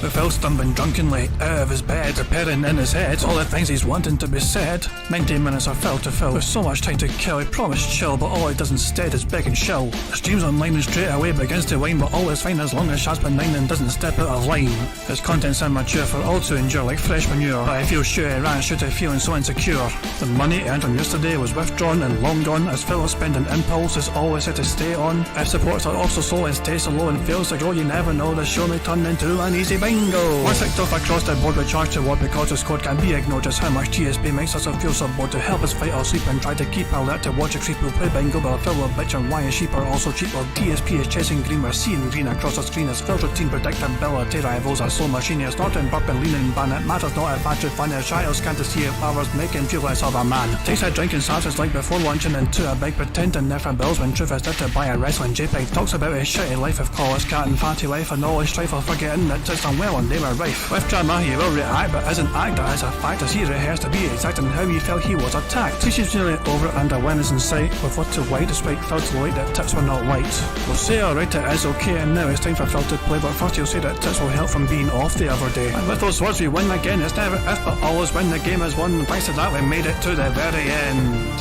With Phil stumbling drunkenly out of his bed, repairing in his head all the things he's wanting to be said. 19 minutes are filled to fill, with so much time to kill. He promised chill, but all he does instead is beg and shill. The stream's online and straight away begins to whine, but all is fine as long as Shad's benign and doesn't step out of line. His content's immature for all to endure like fresh manure, but I feel sure he ran straight to feeling so insecure. The money earned on yesterday was withdrawn and long gone, as Phil spending impulse is always set to stay on. If supports are also slow and stays so low and fails to grow, you never know, the show may turn into an easy bingo. Once kicked off across the board with charge to what because his code can be ignored, just how much DSP makes us feel so bored. To help us fight or sleep and try to keep alert to watch a creep who play bingo, but Phil will bitch and why his sheep are also cheap. While DSP is chasing green, we're seeing green across the screen as Phil's routine predictability rivals are slow machine. It's not in burping, leaning ban, it matters not if battery fun is child can't see if hours making feel less of a man. Takes a drink and starts his like before lunching into a big pretending different bills when truth is to buy a wrestling JPEG. Talks about his shitty life of call his cat and fatty wife and all his strife of forgetting that it's unwell and they were rife. With drama he will react but isn't act as a fact as he rehearsed to be exact in how he felt he was attacked. Teaches nearly over and a win is in sight with what to white despite Phil's light that tips were not white. We'll say alright it is okay and now it's time for Phil to play, but first he'll say that tips will help from being off the other day. And with those words we win again, it's never if but always when the game is won. Thanks to that we made it to the very end.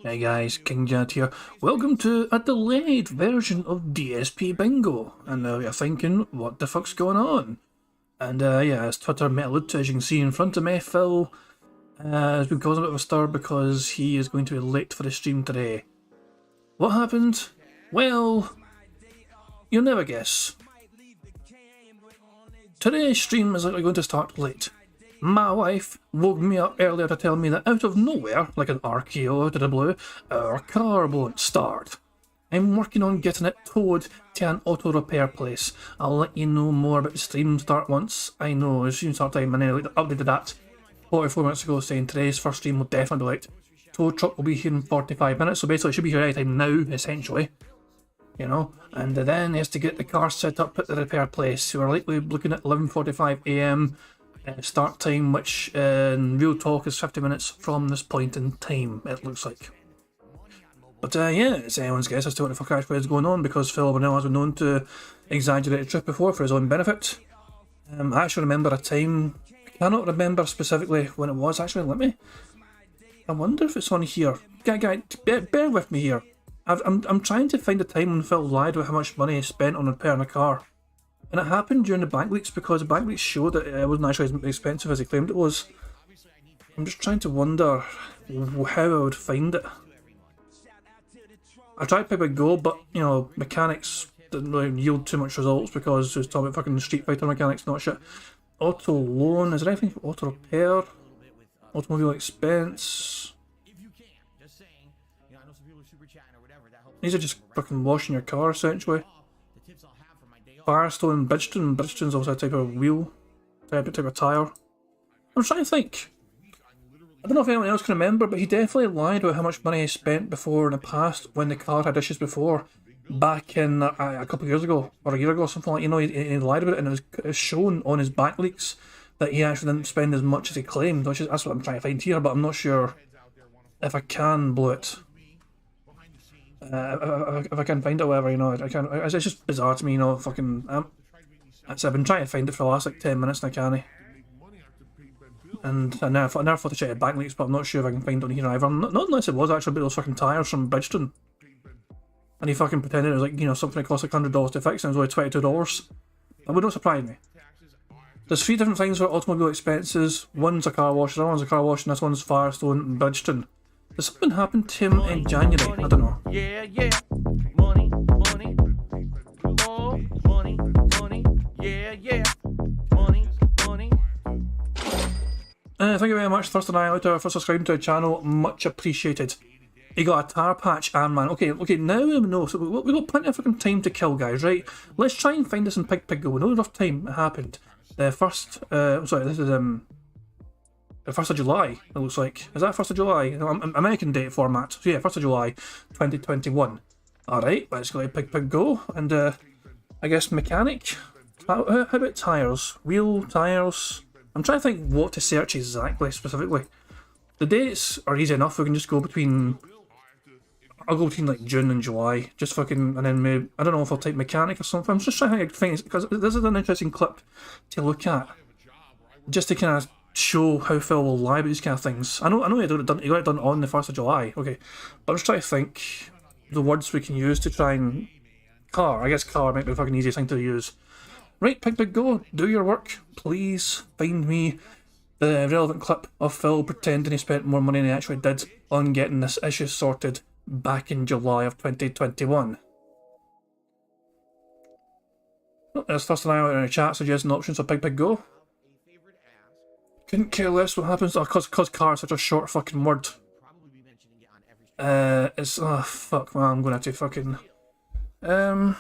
Hey guys, King Jet here. Welcome to a delayed version of DSP Bingo. And now you're thinking, what the fuck's going on? And yeah, as Twitter may allude to, as you can see in front of me, Phil has been causing a bit of a stir because he is going to be late for the stream today. What happened? Well, you'll never guess. Today's stream is likely going to start late. My wife woke me up earlier to tell me that out of nowhere, like an RKO out of the blue, our car won't start. I'm working on getting it towed to an auto repair place. I'll let you know more about the stream start once I know the stream start time, and I updated that 44 minutes ago saying today's first stream will definitely be late. Tow truck will be here in 45 minutes, so basically it should be here any time now, essentially. You know, and then he has to get the car set up at the repair place. So we're likely looking at 11:45 AM. Start time, which in real talk is 50 minutes from this point in time, it looks like. But yeah, it's anyone's guess as to what the fuck actually is going on, because Phil Burnell has been known to exaggerate the truth before for his own benefit. I actually remember a time, I cannot remember specifically when it was actually, I wonder if it's on here. Guy, bear with me here. I'm trying to find a time when Phil lied about how much money he spent on repairing a car. And it happened during the bank leaks because the bank leaks showed that it wasn't actually as expensive as he claimed it was. I'm just trying to wonder how I would find it. I tried Pick Go, but you know, mechanics didn't really yield too much results because it was talking about fucking Street Fighter mechanics, not shit. Auto loan, is there anything for auto repair? Automobile expense. These are just fucking washing your car essentially. Firestone, Bridgestone. Bridgestone's also a type of wheel, type of tyre. I'm trying to think. I don't know if anyone else can remember, but he definitely lied about how much money he spent before in the past when the car had issues before. Back in a couple of years ago, or a year ago, something like, you know, he lied about it, and it was shown on his back leaks that he actually didn't spend as much as he claimed, which is, that's what I'm trying to find here, but I'm not sure if I can blow it. If I can find it, whatever, you know, I can't. It's just bizarre to me, you know. Fucking, I've been trying to find it for the last like 10 minutes and I can't. And I never thought to check the back leaks, but I'm not sure if I can find it on here either. Not unless it was actually about those fucking tyres from Bridgestone. And he fucking pretended it was like, you know, something that cost like $100 to fix, and it was only $22. That would not surprise me. There's 3 different things for automobile expenses. One's a car wash, the other one's a car wash, and this one's Firestone and Bridgestone. Did something happen to him in January? I don't know. Yeah, yeah. Money, money. Oh, money, money. Yeah, yeah. Money, money. Thank you very much, Thurston Annihilator, for subscribing to the channel. Much appreciated. He got a tar patch, and man. Okay, now we know. So we got plenty of fucking time to kill, guys, right? Let's try and find this in Pig Go. We know enough time it happened. The first, sorry, this is the 1st of July, it looks like. Is that 1st of July? American date format. So yeah, 1st of July, 2021. Alright, let's go to Pig Go. And I guess mechanic. How about tyres? Wheel, tyres? I'm trying to think what to search exactly, specifically. The dates are easy enough, we can just go between... I'll go between like June and July, just fucking, and then maybe, I don't know if I'll type mechanic or something. I'm just trying to think, because this is an interesting clip to look at, just to kind of show how Phil will lie about these kind of things. I know he got it done on the 1st of July, okay, but I'm just trying to think the words we can use to try and... Car, I guess car might be the fucking easiest thing to use. Right, Pig, go, do your work, please find me the relevant clip of Phil pretending he spent more money than he actually did on getting this issue sorted back in July of 2021. Oh, there's first an eye out in the chat suggesting options for Pig, go. Couldn't care less what happens. Oh, cause car is such a short fucking word. It's, oh fuck man, I'm gonna have to fucking... Tire?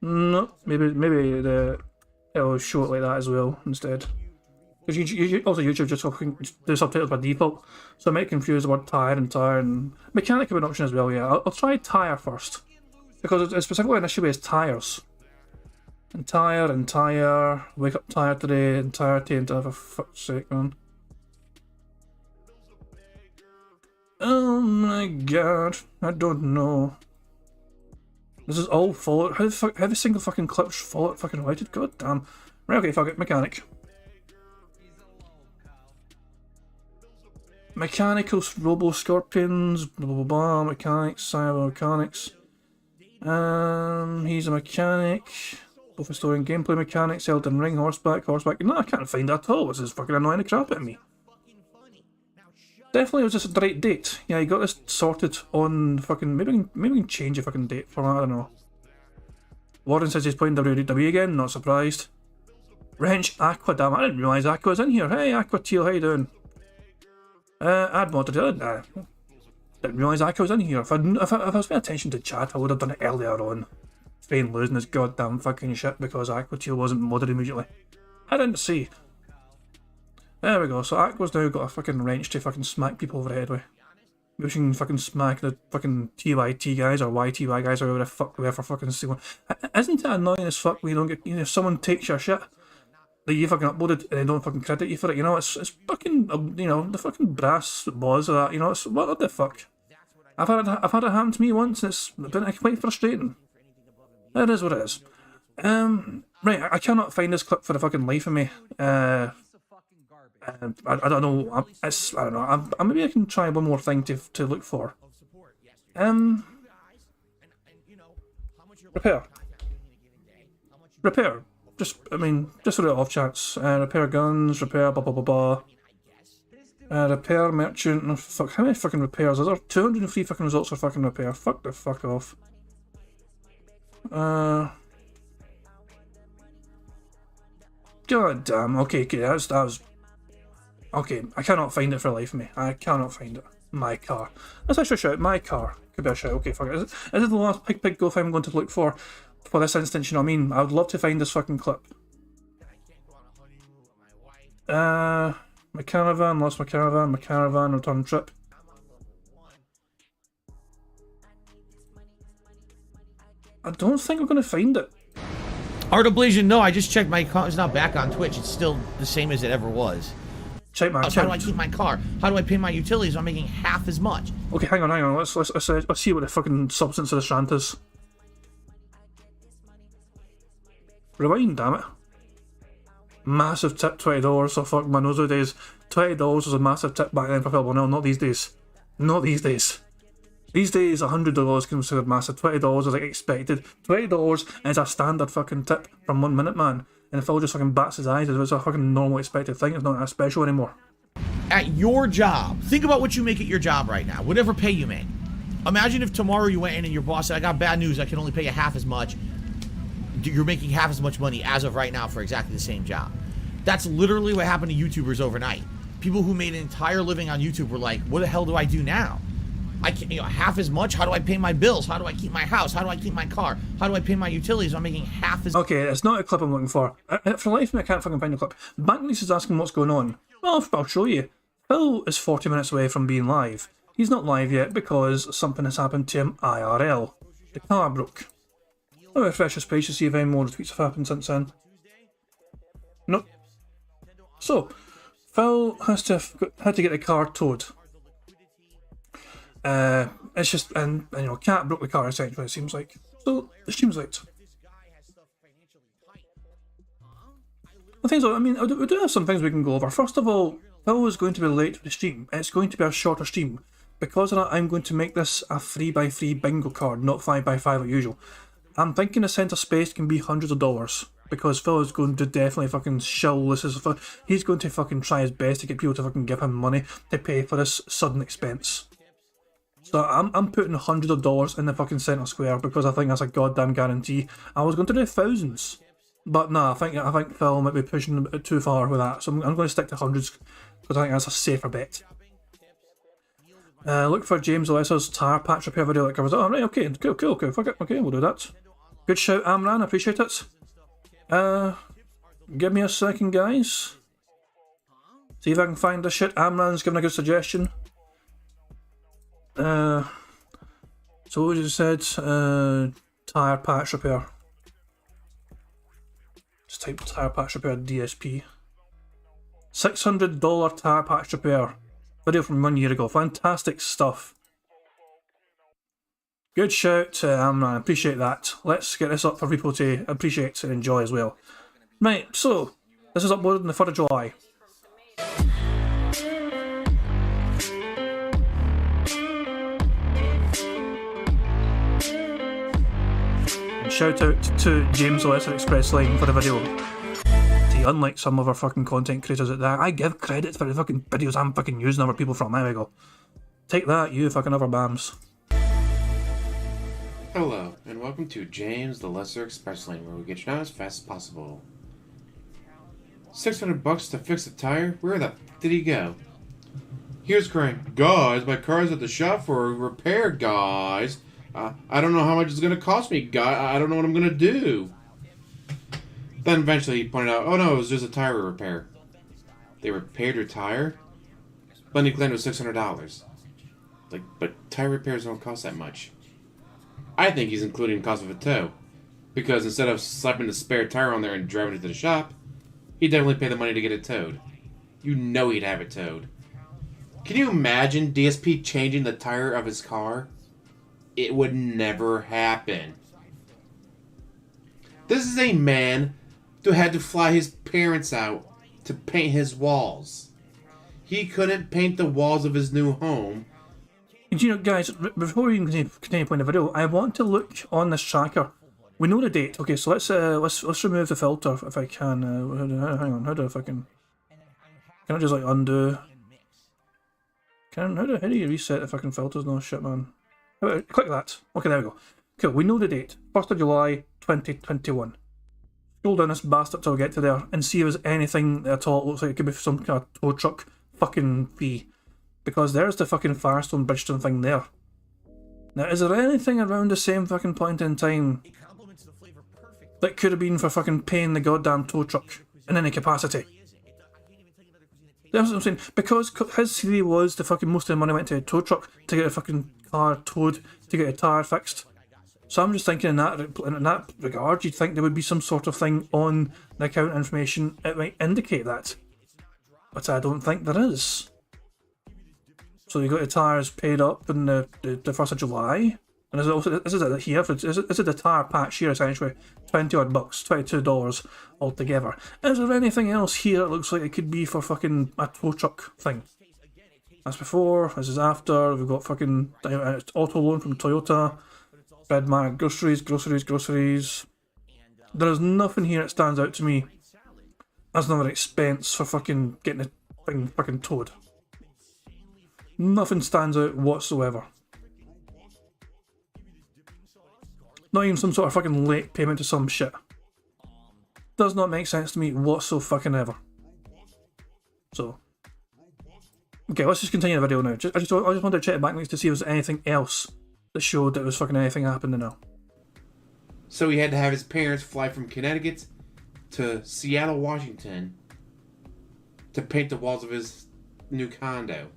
No, maybe it'll show it like that as well instead. Because also YouTube just fucking do subtitles by default, so I might confuse the word tire and mechanic would be an option as well. Yeah, I'll try tire first because it's specifically an issue with tires. And tire, wake up tired today, entirety, and for fuck's sake, man. Oh my god, I don't know. This is all Fallout. How the fuck, every single fucking clip's Fallout fucking related? God damn. Right, okay, fuck it, mechanic. Mechanical robo scorpions, blah blah blah, mechanics, cyber mechanics. He's a mechanic. Both story and gameplay mechanics, Elden Ring, horseback. No, I can't find that at all. This is fucking annoying the crap out of me. Definitely it was just the right date. Yeah, you got this sorted on fucking... Maybe we can change the fucking date format, I don't know. Warren says he's playing WWE again, not surprised. Wrench, Aqua, damn, I didn't realise Aqua was in here. Hey, Aqua Teal, how you doing? Add moderator, nah. Didn't realise Aqua was in here. If I was paying attention to chat, I would have done it earlier on. Spain losing his goddamn fucking shit because Aqua Teal wasn't modded immediately. I didn't see. There we go, so Aqua's now got a fucking wrench to fucking smack people over the head with. Maybe she can fucking smack the fucking TYT guys or YTY guys or whatever the fuck they were for fucking stealing. Isn't it annoying as fuck when you don't get, you know, if someone takes your shit that you fucking uploaded and they don't fucking credit you for it, you know, it's fucking, you know, the fucking brass balls of that, you know, it's, what the fuck? I've had it happen to me once and it's been quite frustrating. It is what it is. Right, I cannot find this clip for the fucking life of me. I don't know. I don't know. Maybe I can try one more thing to look for. Repair. Just for the off chance. Repair guns. Repair blah blah blah blah. Repair merchant. Fuck. How many fucking repairs? Is there 203 fucking results for fucking repair? Fuck the fuck off. God damn. Okay. That was. Okay, I cannot find it for the life of me. I cannot find it. My car. Let's actually shout my car. Could be a shout. Okay, fuck it. Is it the last Pig Go I'm going to look for this instance, you know what I mean? I would love to find this fucking clip. My caravan, lost my caravan, return trip. I don't think we're going to find it. Art Oblation, no, I just checked my car. It's not back on Twitch. It's still the same as it ever was. Check my How do I keep my car? How do I pay my utilities? I'm making half as much. Okay, hang on. Let's see what the fucking substance of this rant is. Rewind, damn it. Massive tip, $20. So fuck my nose days. $20 was a massive tip back then for Phil. No, not these days. Not these days. These days, $100 is considered massive. $20 is like expected. $20 is a standard fucking tip from 1 minute, man. And Phil just fucking bats his eyes as if it's a fucking normal expected thing. It's not that special anymore. At your job, think about what you make at your job right now. Whatever pay you make. Imagine if tomorrow you went in and your boss said, I got bad news, I can only pay you half as much. You're making half as much money as of right now for exactly the same job. That's literally what happened to YouTubers overnight. People who made an entire living on YouTube were like, what the hell do I do now? I can't, half as much? How do I pay my bills? How do I keep my house? How do I keep my car? How do I pay my utilities? I'm making half as... Okay, it's not a clip I'm looking for. For life of me, I can't fucking find the clip. Bankless is asking what's going on. Well, I'll show you. Phil is 40 minutes away from being live. He's not live yet because something has happened to him IRL. The car broke. I'll refresh this page to see if any more tweets have happened since then. Nope. So, Phil had to get the car towed. It's just, and you know, Cat broke the car essentially, it seems like. So, it seems late. The things, I mean, we do have some things we can go over. First of all, Phil is going to be late for the stream. It's going to be a shorter stream. Because of that, I'm going to make this a 3x3 bingo card, not 5x5 as usual. I'm thinking the centre space can be hundreds of dollars. Because Phil is going to definitely fucking shill this. He's going to fucking try his best to get people to fucking give him money to pay for this sudden expense. So I'm putting hundreds of dollars in the fucking centre square because I think that's a goddamn guarantee. I was going to do thousands. But nah, I think Phil might be pushing a bit too far with that. So I'm going to stick to hundreds because I think that's a safer bet. Look for James Alessa's tyre patch repair video that covers it. Oh, right, okay, cool, fuck it, okay, we'll do that. Good shout, Amran, I appreciate it. Give me a second, guys. See if I can find this shit. Amran's given a good suggestion. So what you said, tyre patch repair. Just type tyre patch repair DSP. $600 tyre patch repair. Video from 1 year ago. Fantastic stuff. Good shout, Amran. Appreciate that. Let's get this up for people to appreciate and enjoy as well. Right, so this is uploaded on the 3rd of July. And shout out to James Alessa Express Line for the video. See, unlike some other fucking content creators out there, I give credit for the fucking videos I'm fucking using other people from. There we go. Take that, you fucking other bams. Hello, and welcome to James the Lesser Express Lane, where we get you down as fast as possible. $600 to fix a tire? Where the f did he go? Here's crying, guys, my car's at the shop for repair, guys. I don't know how much it's going to cost me, guy. I don't know what I'm going to do. Then eventually he pointed out, oh no, it was just a tire repair. They repaired your tire? But he claimed it was $600. Like, but tire repairs don't cost that much. I think he's including the cost of a tow. Because instead of slapping the spare tire on there and driving it to the shop, he'd definitely pay the money to get it towed. You know he'd have it towed. Can you imagine DSP changing the tire of his car? It would never happen. This is a man who had to fly his parents out to paint his walls. He couldn't paint the walls of his new home. And you know, guys, before we continue playing the video, I want to look on this tracker. We know the date. Okay, so let's remove the filter if I can. Hang on, how do I fucking? Can I just like undo? How do you reset the fucking filters? No shit, man. Click that. Okay, there we go. Cool. We know the date. 1st of July, 2021. Scroll down this bastard till we get to there and see if there's anything at all. It looks like it could be some kind of tow truck fucking fee. Because there's the fucking Firestone Bridgestone thing there. Now, is there anything around the same fucking point in time that could have been for fucking paying the goddamn tow truck in any capacity? That's what I'm saying. Because his theory was the fucking most of the money went to a tow truck to get a fucking car towed, to get a tyre fixed. So I'm just thinking in that regard, you'd think there would be some sort of thing on the account information that might indicate that. But I don't think there is. So you got the tyres paid up in the 1st of July. And is it here? Is it the tyre patch here essentially? $20 bucks, $22 altogether. Is there anything else here that looks like it could be for fucking a tow truck thing? That's before, this is after. We've got fucking auto loan from Toyota. Bedmark, groceries. There is nothing here that stands out to me as another expense for fucking getting the thing fucking towed. Nothing stands out whatsoever. Not even some sort of fucking late payment to some shit. Does not make sense to me whatsoever. So, okay, let's just continue the video now. I just wanted to check it back next to see if there's anything else that showed that there was fucking anything happening now. So he had to have his parents fly from Connecticut to Seattle, Washington to paint the walls of his new condo.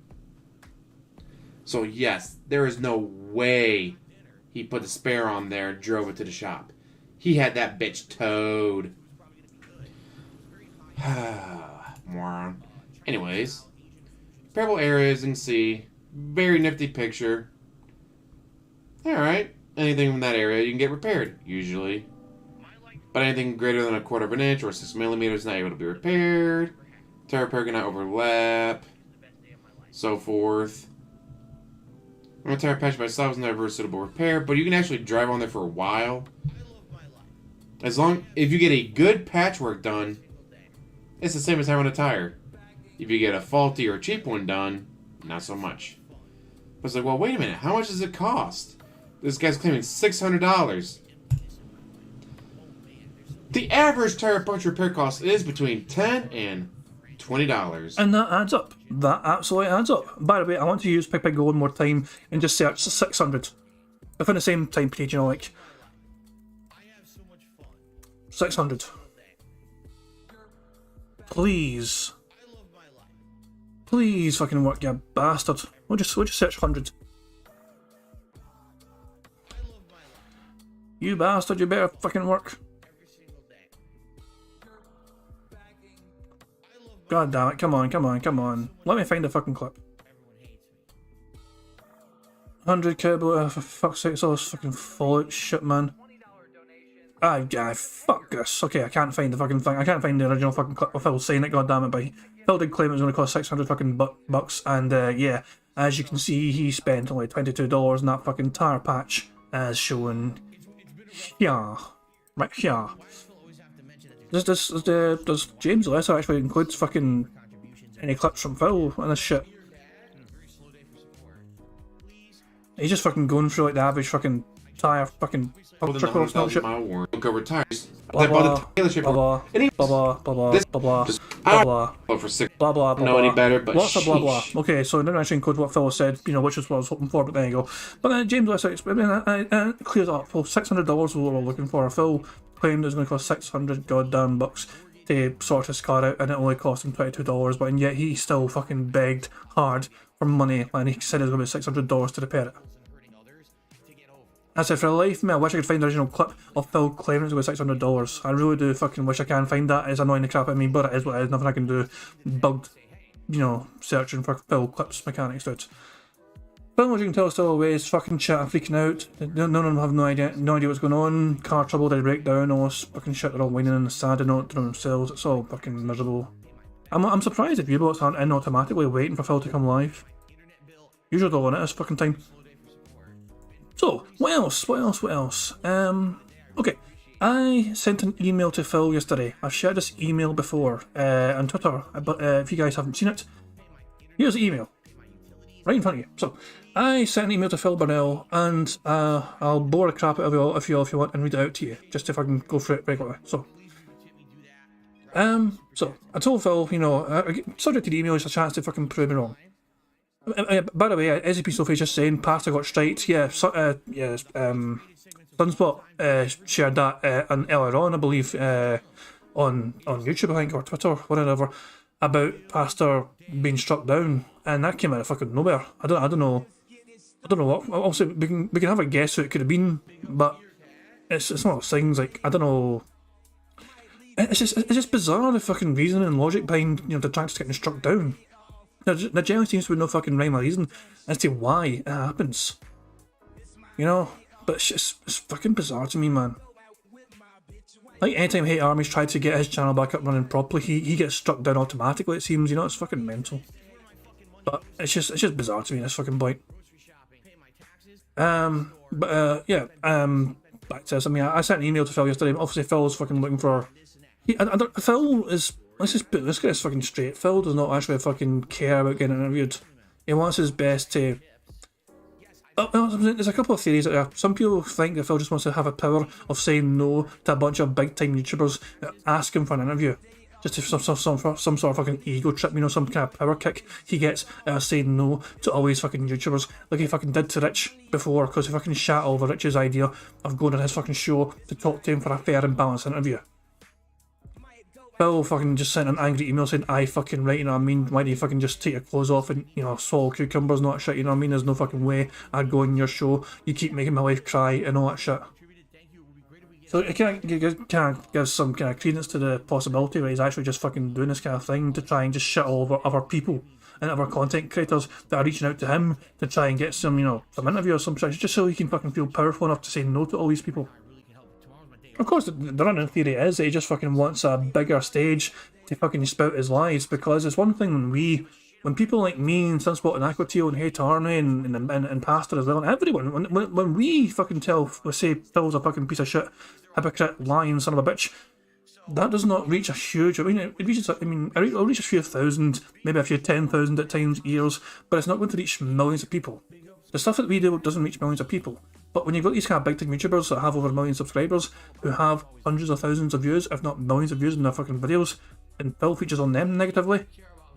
So yes, there is no way he put the spare on there and drove it to the shop. He had that bitch towed. Moron. Anyways, repairable areas, you can see. Very nifty picture. Alright. Anything from that area you can get repaired, usually. But anything greater than 1/4 of an inch or 6 millimeters is not able to be repaired. Tire repair cannot overlap. So forth. My tire patch by itself is never a suitable repair, but you can actually drive on there for a while. If you get a good patchwork done, it's the same as having a tire. If you get a faulty or cheap one done, not so much. But it's like, well, wait a minute, how much does it cost? This guy's claiming $600. The average tire punch repair cost is between $10 and $20. And that adds up. That absolutely adds up. By the way, I want to use Bingo one more time and just search 600. Within the same time period, you know, like 600. Please. Please fucking work, you bastard. We'll just search 100. You bastard, you better fucking work. God damn it, come on. Let me find a fucking clip. 100 cable, for fuck's sake, it's all this fucking Fallout shit, man. Fuck this. Okay, I can't find the fucking thing. I can't find the original fucking clip of Phil saying it, goddammit, but Phil did claim it was going to cost 600 fucking bucks, and yeah, as you can see, he spent only $22 on that fucking tire patch, as shown here. Right here. Does James Lesser actually includes fucking any clips from Phil and this shit? He's just fucking going through like the average fucking tire fucking trick or some shit. Look over tires. Blah blah Blah for six. Blah blah. Know any better? But lots of blah blah. Okay, so it didn't actually include what Phil said, you know, which is what I was hoping for. But there you go. But James Lesser, clears up. Well, $600 was what we were looking for. Phil claimed it was going to cost 600 goddamn bucks to sort his car out, and it only cost him $22. But and yet he still fucking begged hard for money, and he said it was going to be $600 to repair it. I said, for the life of me, I wish I could find the original clip of Phil claiming it was going to be $600. I really do fucking wish I can find that. It's annoying the crap out of me, but it is what it is. Nothing I can do. Bugged, you know, searching for Phil clips mechanics dudes. Phil, as you can tell, is still away. He's fucking shit and freaking out. None of them have no idea what's going on. Car trouble, did break down, all this fucking shit. They're all whining and sad and not doing themselves. It's all fucking miserable. I'm surprised if U-boats aren't in automatically waiting for Phil to come live. Usually they'll run it this fucking time. So, what else? Okay, I sent an email to Phil yesterday. I've shared this email before on Twitter, but if you guys haven't seen it, here's the email. Right in front of you. So, I sent an email to Phil Burnell, and I'll bore the crap out of you all if you want and read it out to you, just if I can go through it regularly. So, I told Phil, you know, subject to the email is a chance to fucking prove me wrong. By the way, SAP Sophie just saying Pastor got striked. Yeah, Sunspot shared that earlier on, I believe, on YouTube, I think, or Twitter, whatever, about Pastor being struck down, and that came out of fucking nowhere. I don't know what. Also, we can have a guess who it could have been, but it's one of those things like I don't know. It's just bizarre the fucking reasoning and logic behind, you know, the tracks getting struck down. There generally seems to be no fucking rhyme or reason as to why it happens. You know? But it's fucking bizarre to me, man. Like, anytime Hate Army's tried to get his channel back up running properly, he gets struck down automatically, it seems, you know? It's fucking mental. But it's just bizarre to me at this fucking point. Yeah, back to this. I mean, I sent an email to Phil yesterday, but obviously Phil was fucking looking for... Phil is... Let's get this fucking straight. Phil does not actually fucking care about getting interviewed. He wants his best to... there's a couple of theories out there. Some people think that Phil just wants to have a power of saying no to a bunch of big time YouTubers that ask him for an interview. Just to some sort of fucking ego trip, you know, some kind of power kick he gets saying no to all these fucking YouTubers, like he fucking did to Rich before, because he fucking shat over Rich's idea of going on his fucking show to talk to him for a fair and balanced interview. Phil fucking just sent an angry email saying, "I fucking right, you know what I mean? Why do you fucking just take your clothes off and, you know, swallow cucumbers and all that shit, you know what I mean? There's no fucking way I'd go on your show. You keep making my wife cry and all that shit." So it kind of gives some kind of credence to the possibility that he's actually just fucking doing this kind of thing to try and just shit all over other people and other content creators that are reaching out to him to try and get some, some interview or some shit, just so he can fucking feel powerful enough to say no to all these people. Of course, the running theory is that he just fucking wants a bigger stage to fucking spout his lies, because it's one thing when people like me and Sunspot and Aquatio and Hate Arnie and Pastor as well, and everyone, when we fucking say Phil's a fucking piece of shit, hypocrite, lying son of a bitch, that does not reach a huge, it reaches, it'll reach a few thousand, maybe a few 10,000 at times ears, but it's not going to reach millions of people. The stuff that we do doesn't reach millions of people. But when you've got these kind of big time YouTubers that have over a million subscribers, who have hundreds of thousands of views, if not millions of views in their fucking videos, and Phil features on them negatively,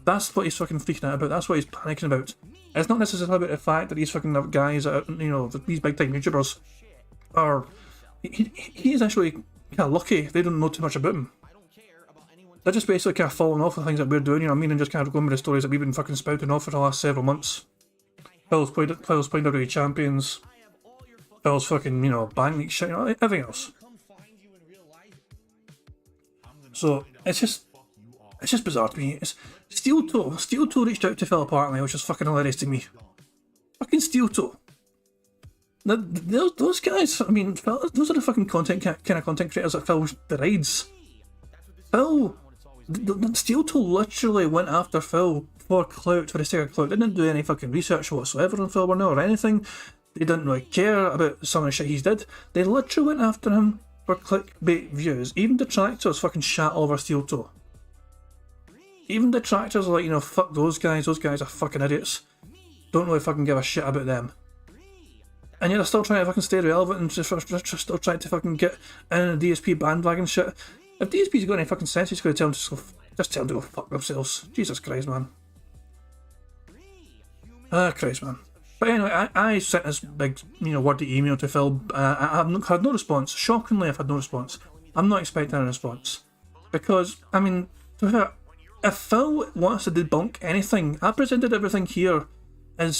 that's what he's fucking freaking out about, that's what he's panicking about. It's not necessarily about the fact that these fucking guys, these big time YouTubers are... He is actually kind of lucky they don't know too much about him. They're just basically kind of falling off the things that we're doing, and just kind of going with the stories that we've been fucking spouting off for the last several months. Phil's playing WWE Champions, Phil's fucking, bank leak shit, everything else. So, it's just bizarre to me. Steel Toe reached out to Phil apparently, which is fucking hilarious to me. Fucking Steel Toe. Those guys, those are the fucking kind of content creators that Phil derides. Steel Toe literally went after Phil for clout, for the sake of clout. They didn't do any fucking research whatsoever on Phil Burnell or anything. They didn't really care about some of the shit he's did. They literally went after him for clickbait views. Even detractors fucking shat all over Steel Toe. Even detractors are like, fuck those guys are fucking idiots. Don't really fucking give a shit about them. And yet they're still trying to fucking stay relevant and just still trying to fucking get in the DSP bandwagon shit. If DSP's got any fucking sense, he's going to tell them just tell them to go fuck themselves. Jesus Christ, man. Christ, man. But anyway, I sent this big, wordy email to Phil. I've had no response. Shockingly, I've had no response. I'm not expecting a response. Because, if Phil wants to debunk anything, I presented everything here as,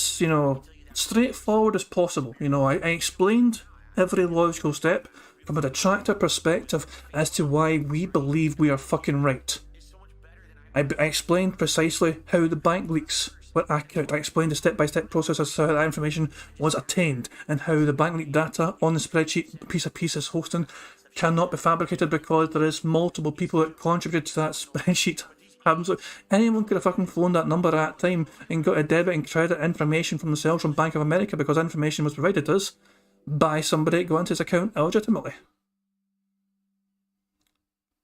straightforward as possible. I explained every logical step from a detractor perspective as to why we believe we are fucking right. I explained precisely how the bank leaks were accurate. I explained the step-by-step process as to how that information was attained and how the bank leak data on the spreadsheet piece of pieces hosting cannot be fabricated because there is multiple people that contributed to that spreadsheet. Anyone could have fucking phoned that number at that time and got a debit and credit information from themselves from Bank of America because information was provided to us by somebody that got into his account illegitimately.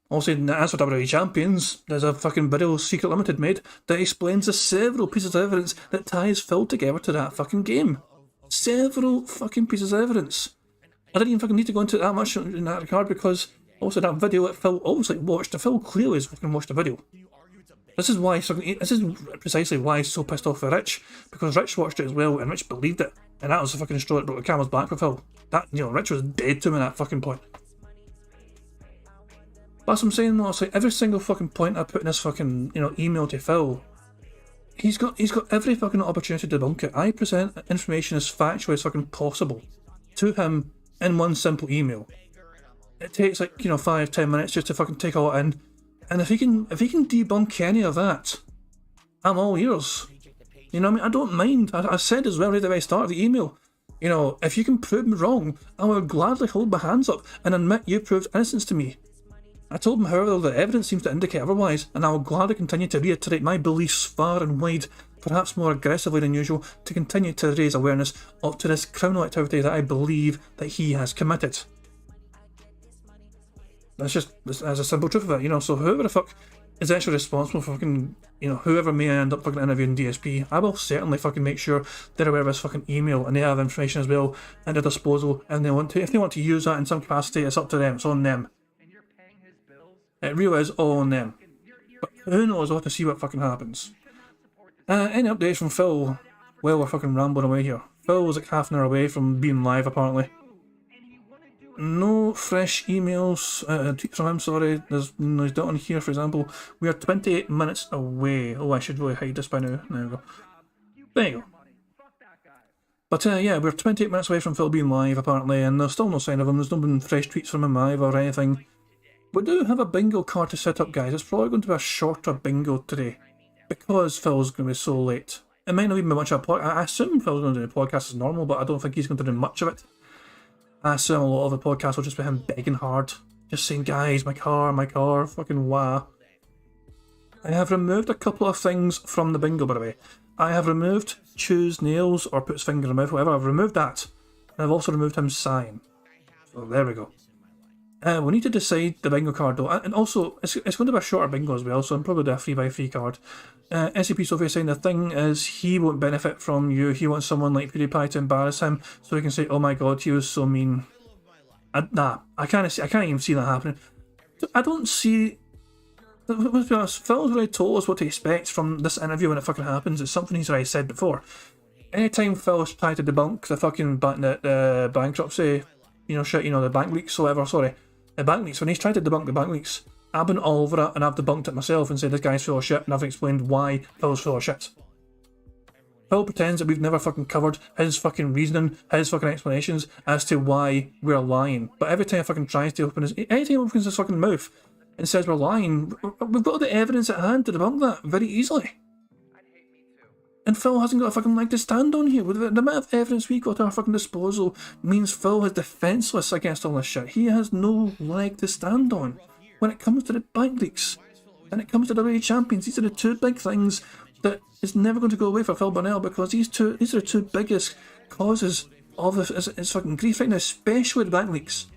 Also, as for WWE Champions, there's a fucking video Secret Limited made that explains the several pieces of evidence that ties Phil together to that fucking game. Several fucking pieces of evidence. I didn't even fucking need to go into that much in that regard because also that video that Phil obviously watched, Phil clearly has fucking watched the video. This is precisely why he's so pissed off with Rich, because Rich watched it as well and Rich believed it, and that was the fucking straw that broke the camel's back for Phil. That, Rich was dead to him at that fucking point. That's what I'm saying though, it's like every single fucking point I put in this fucking, email to Phil, he's got every fucking opportunity to debunk it. I present information as factually as fucking possible to him in one simple email. It takes like, 5-10 minutes just to fucking take all it in. And if he can debunk any of that, I'm all ears. I don't mind. I said as well right at the very start of the email, if you can prove me wrong, I will gladly hold my hands up and admit you proved innocence to me. I told him, however, the evidence seems to indicate otherwise, and I will gladly continue to reiterate my beliefs far and wide, perhaps more aggressively than usual, to continue to raise awareness up to this criminal activity that I believe that he has committed. That's a simple truth of it, so whoever the fuck is actually responsible for fucking, whoever may end up fucking interviewing DSP, I will certainly fucking make sure they're aware of this fucking email and they have information as well at their disposal, and if they want to use that in some capacity, it's up to them, it's on them. It really is all on them. But who knows, we'll have to see what fucking happens. Any updates from Phil? Well, we're fucking rambling away here. Phil was like half an hour away from being live apparently. No fresh emails, tweets from him, sorry. There's not on here, for example. We are 28 minutes away. Oh, I should really hide this by now. There we go. There you go. But yeah, we're 28 minutes away from Phil being live apparently, and there's still no sign of him. There's no been fresh tweets from him either or anything. We do have a bingo card to set up, guys. It's probably going to be a shorter bingo today because Phil's going to be so late. It might not even be much of a podcast. I assume Phil's going to do the podcast as normal, but I don't think he's going to do much of it. I assume a lot of the podcast will just be him begging hard, just saying, guys, my car, fucking wah. I have removed a couple of things from the bingo, by the way. I have removed chews nails or puts finger in mouth, whatever. I've removed that. And I've also removed him sighing. So there we go. We need to decide the bingo card though. And also, it's going to be a shorter bingo as well, so I'm probably do a 3x3 card. SCP Sophia saying the thing is he won't benefit from you. He wants someone like PewDiePie to embarrass him so he can say, oh my god, he was so mean. Nah, I can't even see that happening. I don't see... Let's be honest, Phil's already told us what to expect from this interview when it fucking happens. It's something he's already said before. Anytime Phil's tried to debunk the fucking bankruptcy, shit, the bank leaks, the bank leaks, when he's tried to debunk the bank leaks, I've been all over it and I've debunked it myself and said this guy's full of shit and I've explained why Phil's full of shit. Phil pretends that we've never fucking covered his fucking reasoning, his fucking explanations as to why we're lying. But every time he fucking tries to anytime he opens his fucking mouth and says we're lying, we've got the evidence at hand to debunk that very easily. And Phil hasn't got a fucking leg to stand on here. The amount of evidence we've got at our fucking disposal means Phil is defenceless against all this shit. He has no leg to stand on when it comes to the bank leaks. And it comes to the WWE Champions. These are the two big things that is never going to go away for Phil Burnell, because these are the two biggest causes of his fucking grief right now, especially the bank leaks.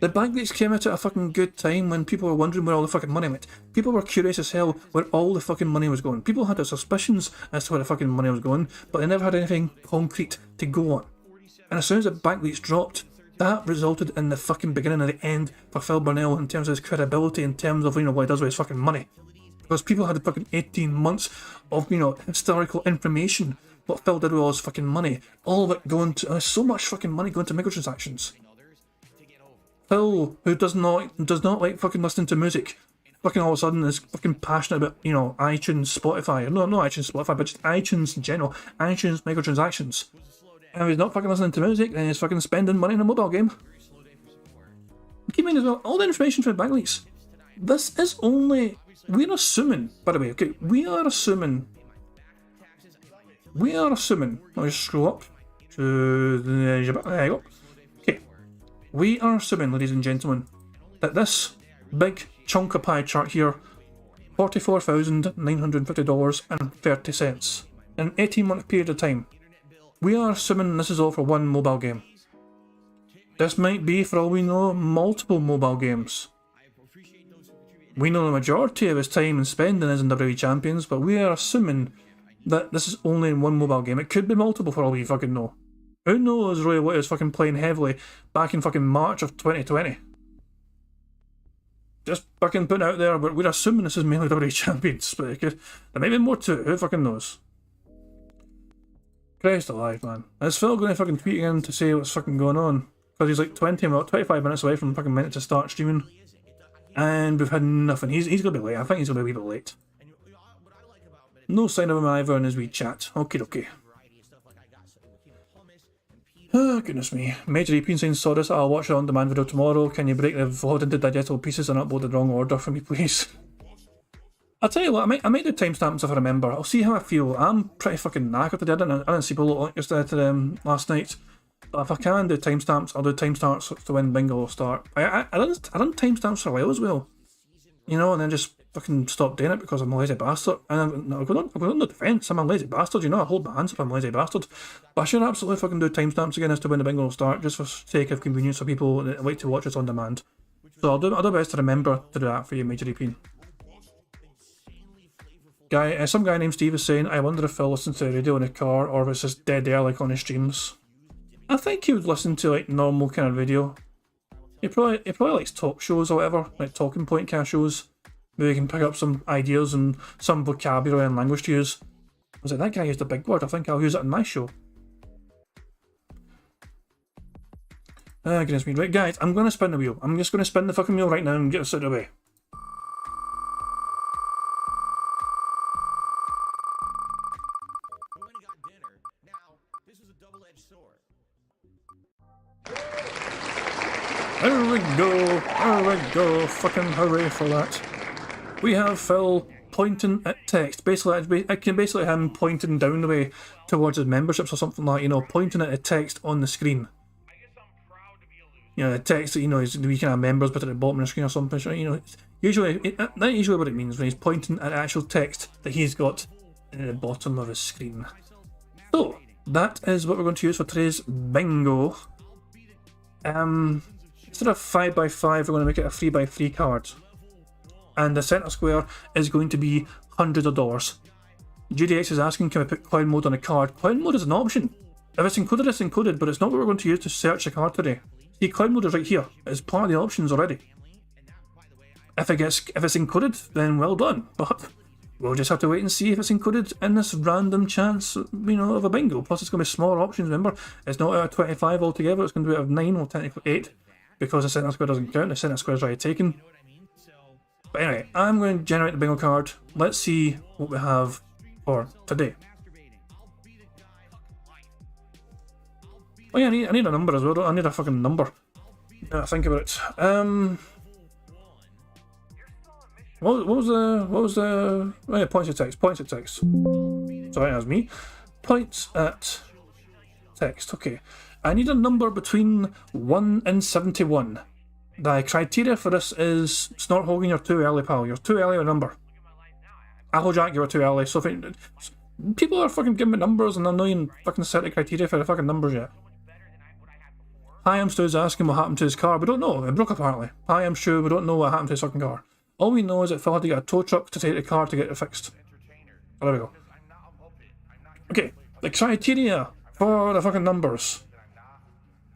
The bank leaks came out at a fucking good time when people were wondering where all the fucking money went. People were curious as hell where all the fucking money was going. People had their suspicions as to where the fucking money was going, but they never had anything concrete to go on. And as soon as the bank leaks dropped, that resulted in the fucking beginning of the end for Phil Burnell in terms of his credibility, in terms of, what he does with his fucking money. Because people had fucking 18 months of, historical information, what Phil did with all his fucking money. All of it going to, so much fucking money going to microtransactions. Phil, who does not like fucking listening to music, fucking all of a sudden is fucking passionate about, iTunes, Spotify, no, not iTunes, Spotify, but just iTunes in general, iTunes microtransactions. And if he's not fucking listening to music, then he's fucking spending money in a mobile game. Keep in mind as well, all the information from the bank leaks. This is only, we're assuming, by the way, okay, we are assuming, let me just scroll up to there you go. We are assuming, ladies and gentlemen, that this big chunk of pie chart here, $44,950.30 in an 18-month period of time, we are assuming this is all for one mobile game. This might be, for all we know, multiple mobile games. We know the majority of his time and spending is in WWE Champions, but we are assuming that this is only in one mobile game. It could be multiple for all we fucking know. Who knows really what he was fucking playing heavily back in fucking March of 2020? Just fucking putting out there, we're assuming this is mainly WWE Champions, but there might be more to it, who fucking knows? Christ alive, man. Is Phil going to fucking tweet again to say what's fucking going on? Because he's like 25 minutes away from fucking minute to start streaming. And we've had nothing. He's going to be late. I think he's going to be a wee bit late. No sign of him either in his wee chat. Okie dokie. Oh, goodness me. Major EP saying, saw this, I'll watch it on demand video tomorrow. Can you break the VOD into digestible pieces and upload the wrong order for me, please? I'll tell you what, I might do timestamps if I remember. I'll see how I feel. I'm pretty fucking knackered today. I didn't sleep a lot yesterday last night. But if I can do timestamps, I'll do timestamps to when bingo will start. I done timestamps for a while as well. And then just fucking stopped doing it because I'm a lazy bastard. And I'm going on the defence, I'm a lazy bastard, I hold my hands up, I'm a lazy bastard. But I should absolutely fucking do timestamps again as to when the bingo will start, just for sake of convenience for people that like to watch us on demand. So I'll do my best to remember to do that for you, Major EP. Some guy named Steve is saying, I wonder if Phil listens to the radio in his car or if it's just dead air like on his streams. I think he would listen to like normal kind of video. He probably likes talk shows or whatever, like talking point kind of shows. Maybe he can pick up some ideas and some vocabulary and language to use. I was like, that guy used a big word, I think I'll use it in my show. Goodness me. Right, guys, I'm going to spin the wheel. I'm just going to spin the fucking wheel right now and get us out of the way. There we go. There we go. Fucking hooray for that. We have Phil pointing at text. Basically, I can basically him pointing down the way towards his memberships or something like, you know, pointing at a text on the screen. You know, the text that, you know, is we can have members but at the bottom of the screen or something. So, you know, that's usually what it means when he's pointing at actual text that he's got at the bottom of his screen. So, that is what we're going to use for today's bingo. Instead of 5x5, we're going to make it a 3x3 card. And the centre square is going to be hundreds of dollars. GDX is asking, can we put clown mode on a card? Clown mode is an option. If it's included, it's included, but it's not what we're going to use to search the card today. See, clown mode is right here. It's part of the options already. If it's included, then well done. But we'll just have to wait and see if it's included in this random chance, you know, of a bingo. Plus, it's going to be smaller options. Remember, it's not out of 25 altogether. It's going to be out of 9, or technically 8, because the centre square doesn't count. The centre square is already taken. But anyway, I'm going to generate the bingo card. Let's see what we have for today. Oh yeah, I need a number as well. I need a fucking number. Think about it. What was the? Oh yeah, points at text. Points at text. Sorry, that was me. Points at text. Okay, I need a number between 1 and 71. The criteria for this is Snort Hogan, you're too early, pal. You're too early with a number. Applejack, you were too early. So people are fucking giving me numbers and they're not even fucking set the criteria for the fucking numbers yet. Hi, I'm Stu's asking what happened to his car. We don't know. It broke apparently. Hi, I'm Stu. We don't know what happened to his fucking car. All we know is that Phil had to get a tow truck to take the car to get it fixed. Oh, there we go. Okay, the criteria for the fucking numbers.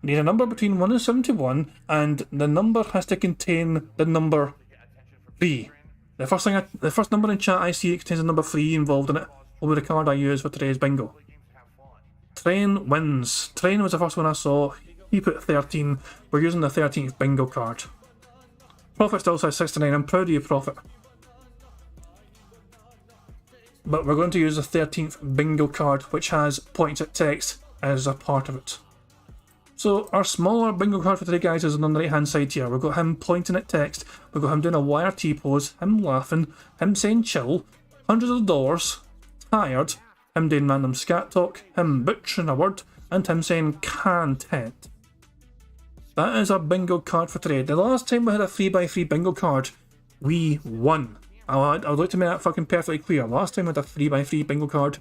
We need a number between 1 and 71, and the number has to contain the number 3. The first number in chat I see contains the number 3 involved in it, will be the card I use for today's bingo. Train wins. Train was the first one I saw. He put 13. We're using the 13th bingo card. Profit still says 69. I'm proud of you, Profit. But we're going to use the 13th bingo card, which has points at text as a part of it. So our smaller bingo card for today, guys, is on the right hand side here. We've got him pointing at text, we've got him doing a wire T-pose, him laughing, him saying chill, hundreds of dollars, tired, him doing random scat talk, him butchering a word, and him saying content. That is our bingo card for today. The last time we had a 3x3 bingo card, we won. I would like to make that fucking perfectly clear. Last time we had a 3x3 bingo card,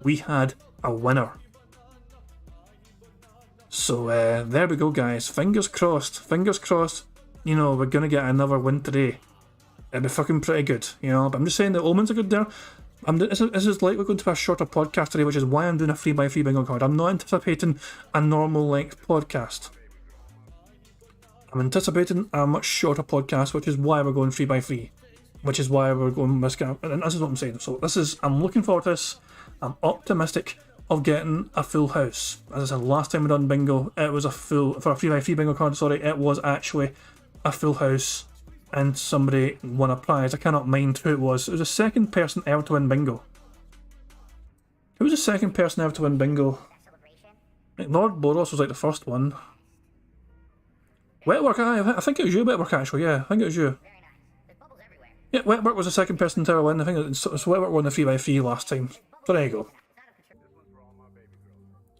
we had a winner. So there we go, guys. Fingers crossed. Fingers crossed. You know, we're gonna get another win today. It'd be fucking pretty good, you know. But I'm just saying the omens are good there. This is likely going to be a shorter podcast today, which is why I'm doing a 3x3 bingo card. I'm not anticipating a normal length podcast. I'm anticipating a much shorter podcast, which is why we're going 3x3. Which is why we're going this guy. And this is what I'm saying. So I'm looking forward to this. I'm optimistic of getting a full house. As I said, last time we done bingo, it was for a 3x3 bingo card, sorry, it was actually a full house and somebody won a prize. I cannot mind who it was. It was the second person ever to win bingo. Who was the second person ever to win bingo? Lord Boros was like the first one. Wetwork, I think it was you, Wetwork, actually, yeah, I think it was you. Yeah, Wetwork was the second person to ever win. I think Wetwork won the 3x3 last time. So there you go.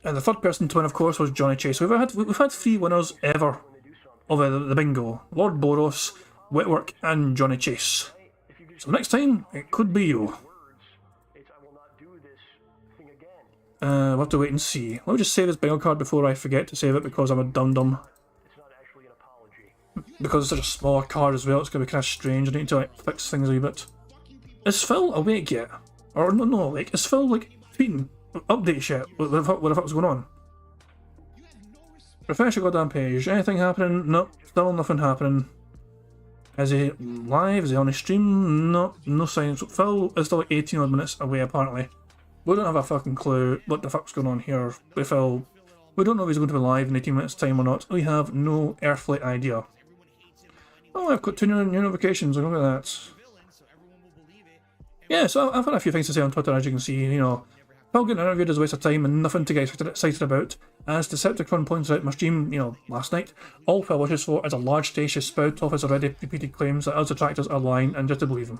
And the third person to win, of course, was Johnny Chase. We've had 3 winners ever of the bingo. Lord Boros, Wetwork, and Johnny Chase. So next time, it could be you. We'll have to wait and see. Let me just save this bingo card before I forget to save it because I'm a dum-dum. Because it's such a smaller card as well, it's going to be kind of strange. I need to like fix things a wee bit. Is Phil awake yet? Or no, awake. Is Phil like tweeting update shit? What the fuck was going on? Refresh your goddamn page. Anything happening? Nope. Still nothing happening. Is he live? Is he on his stream? No, no signs. Phil is still like 18 odd minutes away apparently. We don't have a fucking clue what the fuck's going on here with Phil. We don't know if he's going to be live in 18 minutes time or not. We have no earthly idea. Oh, I've got 2 new notifications, look at that. Yeah, so I've had a few things to say on Twitter, as you can see, you know. Phil getting interviewed is a waste of time and nothing to get excited about. As Decepticon points out in my stream, last night, all Phil wishes for is a large stage to spout off his already repeated claims that us detractors are lying and just to believe him.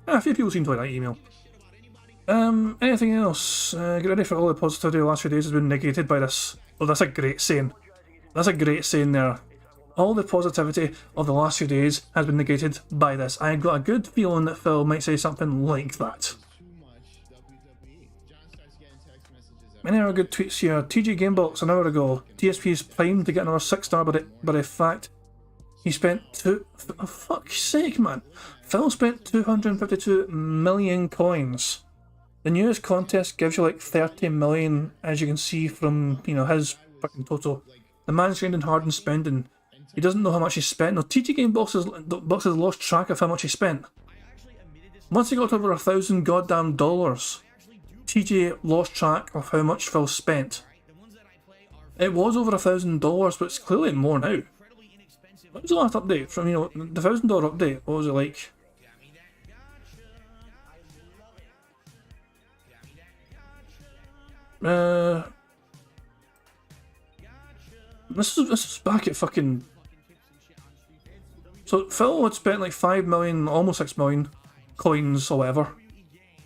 A few people seem to like that email. Anything else? Get ready for all the positivity the last few days has been negated by this. Oh, that's a great saying. That's a great saying there. All the positivity of the last few days has been negated by this. I've got a good feeling that Phil might say something like that. Many other good tweets here. TG Gamebox an hour ago. DSP is primed to get another 6-star, but in fact, he spent for fuck's sake, man. Phil spent 252 million coins. The newest contest gives you like 30 million, as you can see from, his fucking total. The man's grinding hard and spending. He doesn't know how much he spent. No, TG Gamebox has lost track of how much he spent. Once he got over 1,000 goddamn dollars, TJ lost track of how much Phil spent. It was over $1,000, but it's clearly more now. What was the last update from, the $1,000 update? What was it like? This is back at fucking... So Phil had spent like 5 million, almost 6 million coins or whatever,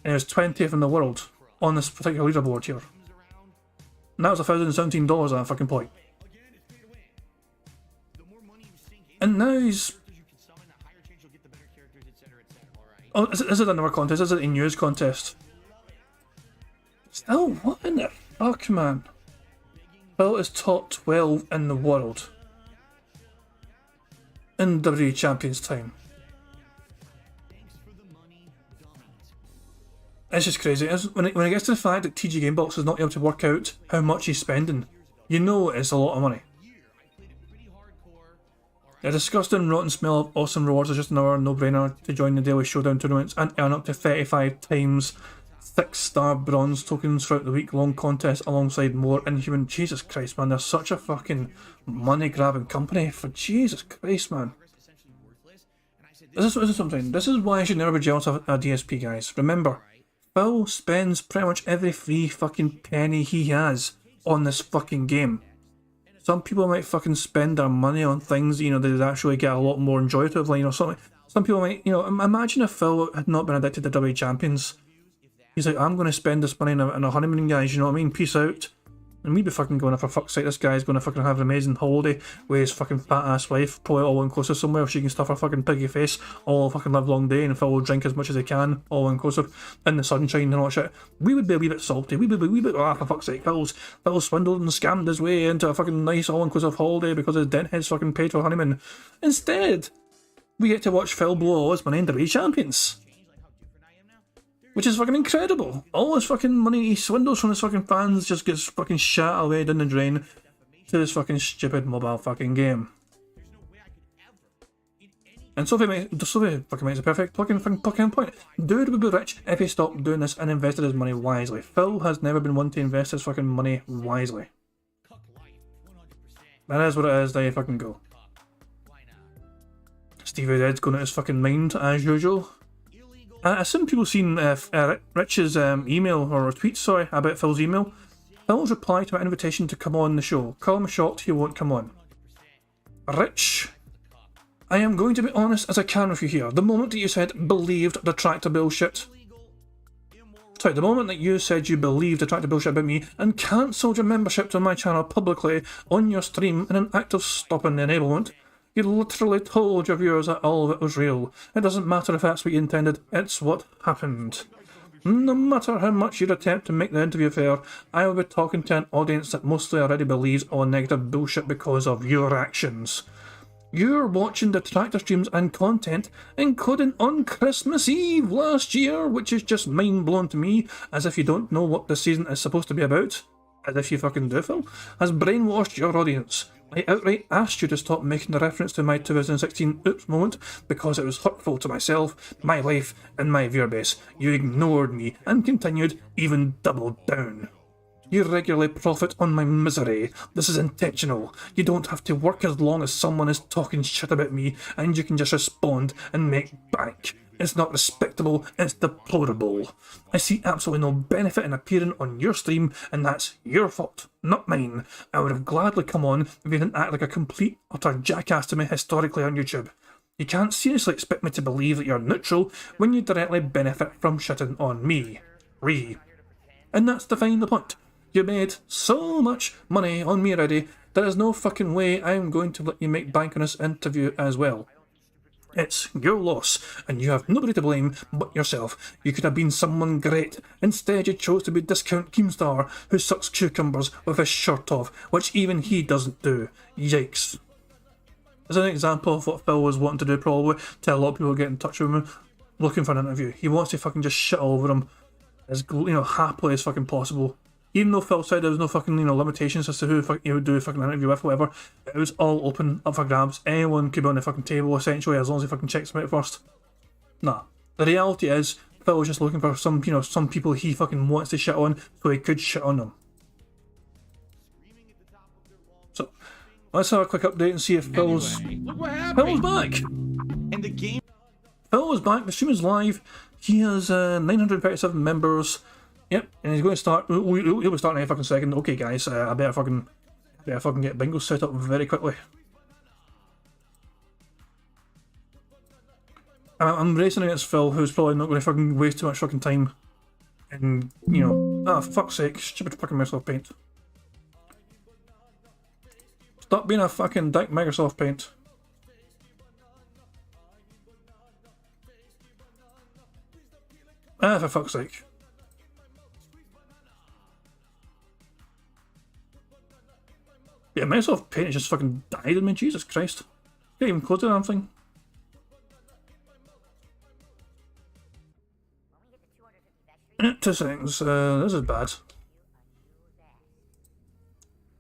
and he was 20th in the world on this particular leaderboard here. And that was $1,017 at that fucking point. And now he's... Oh, is it another contest? Is it a news contest? Still, what in the fuck, man? Phil is top 12 in the world in WWE Champions time. It's just crazy. When it gets to the fact that TG Gamebox is not able to work out how much he's spending, you know it's a lot of money. The disgusting rotten smell of awesome rewards is just another no-brainer to join the daily showdown tournaments and earn up to 35 times 6-star bronze tokens throughout the week-long contest alongside more inhuman... Jesus Christ, man, they're such a fucking money-grabbing company. For Jesus Christ, man. This is something. This is why I should never be jealous of a DSP, guys. Remember, Phil spends pretty much every free fucking penny he has on this fucking game. Some people might fucking spend their money on things, they'd actually get a lot more enjoyable, something. Some people might, imagine if Phil had not been addicted to WWE Champions. He's like, I'm going to spend this money on a honeymoon, guys, you know what I mean? Peace out. And we'd be fucking going, for fuck's sake, this guy's going to fucking have an amazing holiday with his fucking fat-ass wife, probably all inclusive somewhere, she can stuff her fucking piggy face all fucking live long day, and Phil will drink as much as he can, all inclusive, in the sunshine and all that shit. We would be a wee bit salty, we would be a wee bit, for fuck's sake, Phil's swindled and scammed his way into a fucking nice all-inclusive holiday because his dent head's fucking paid for honeymoon. Instead, we get to watch Phil blow all his money into WWE Champions. Which is fucking incredible. All his fucking money he swindles from his fucking fans just gets fucking shat away down the drain to this fucking stupid mobile fucking game. And Sophie fucking makes a perfect fucking point. Dude would be rich if he stopped doing this and invested his money wisely. Phil has never been one to invest his fucking money wisely. That is what it is, there you fucking go. Stevie Dead's going out his fucking mind as usual. Some people seen Rich's email, or tweet, sorry, about Phil's email. Phil's reply to my invitation to come on the show. Call him shocked he won't come on. Rich, I am going to be honest as I can with you here. The moment that you said believed the tractor bullshit. Sorry, the moment that you said you believed the tractor bullshit about me and cancelled your membership to my channel publicly on your stream in an act of stopping the enablement, you literally told your viewers that all of it was real. It doesn't matter if that's what you intended, it's what happened. No matter how much you'd attempt to make the interview fair, I will be talking to an audience that mostly already believes all negative bullshit because of your actions. You're watching the tractor streams and content, including on Christmas Eve last year, which is just mind-blown to me, as if you don't know what this season is supposed to be about. As if you fucking do, Phil. Has brainwashed your audience. I outright asked you to stop making the reference to my 2016 oops moment because it was hurtful to myself, my life, and my viewer base. You ignored me and continued, even doubled down. You regularly profit on my misery. This is intentional. You don't have to work as long as someone is talking shit about me and you can just respond and make bank. It's not respectable, it's deplorable. I see absolutely no benefit in appearing on your stream, and that's your fault, not mine. I would have gladly come on if you didn't act like a complete, utter jackass to me historically on YouTube. You can't seriously expect me to believe that you're neutral when you directly benefit from shitting on me. And that's defying the point. You made so much money on me already, there is no fucking way I'm going to let you make bank on this interview as well. It's your loss, and you have nobody to blame but yourself. You could have been someone great. Instead, you chose to be Discount Keemstar, who sucks cucumbers with his shirt off, which even he doesn't do. Yikes. As an example of what Phil was wanting to do, probably, tell a lot of people to get in touch with him, looking for an interview. He wants to fucking just shit all over him as, happily as fucking possible. Even though Phil said there was no fucking, limitations as to who he would do a fucking interview with, whatever, it was all open, up for grabs. Anyone could be on the fucking table, essentially, as long as he fucking checks them out first. Nah. The reality is, Phil was just looking for some, some people he fucking wants to shit on, so he could shit on them. So, let's have a quick update and see if Phil's back! And the game. Phil is back, the stream is live. He has 937 members. Yep, and he's going to start. He'll be starting in a fucking second. Okay, guys, I better fucking get Bingo set up very quickly. I'm racing against Phil, who's probably not going to fucking waste too much fucking time. And for fuck's sake, stupid fucking Microsoft Paint. Stop being a fucking dick, Microsoft Paint. For fuck's sake. Yeah, Microsoft Paint has just fucking died on me, Jesus Christ. Can't even close the damn thing. Two seconds, this is bad.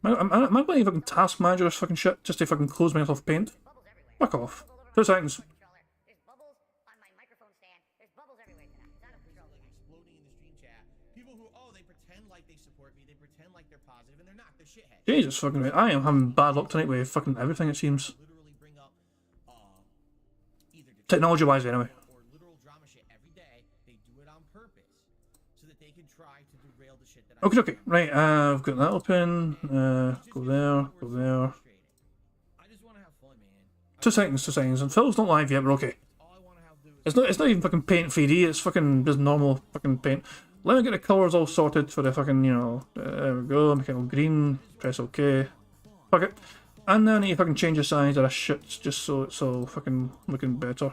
Am I going to fucking task manager this fucking shit just to fucking close Microsoft Paint? Fuck off. 2 seconds. Jesus fucking right. I am having bad luck tonight with fucking everything, it seems. Technology wise, anyway. Okay, right, I've got that open. Go there. 2 seconds, and Phil's not live yet, but okay. It's not even fucking Paint 3D, it's fucking just normal fucking Paint. Let me get the colours all sorted for the fucking, there we go, make it all green, press OK. Fuck it. And then I need to fucking change the size of this shit just so it's all fucking looking better.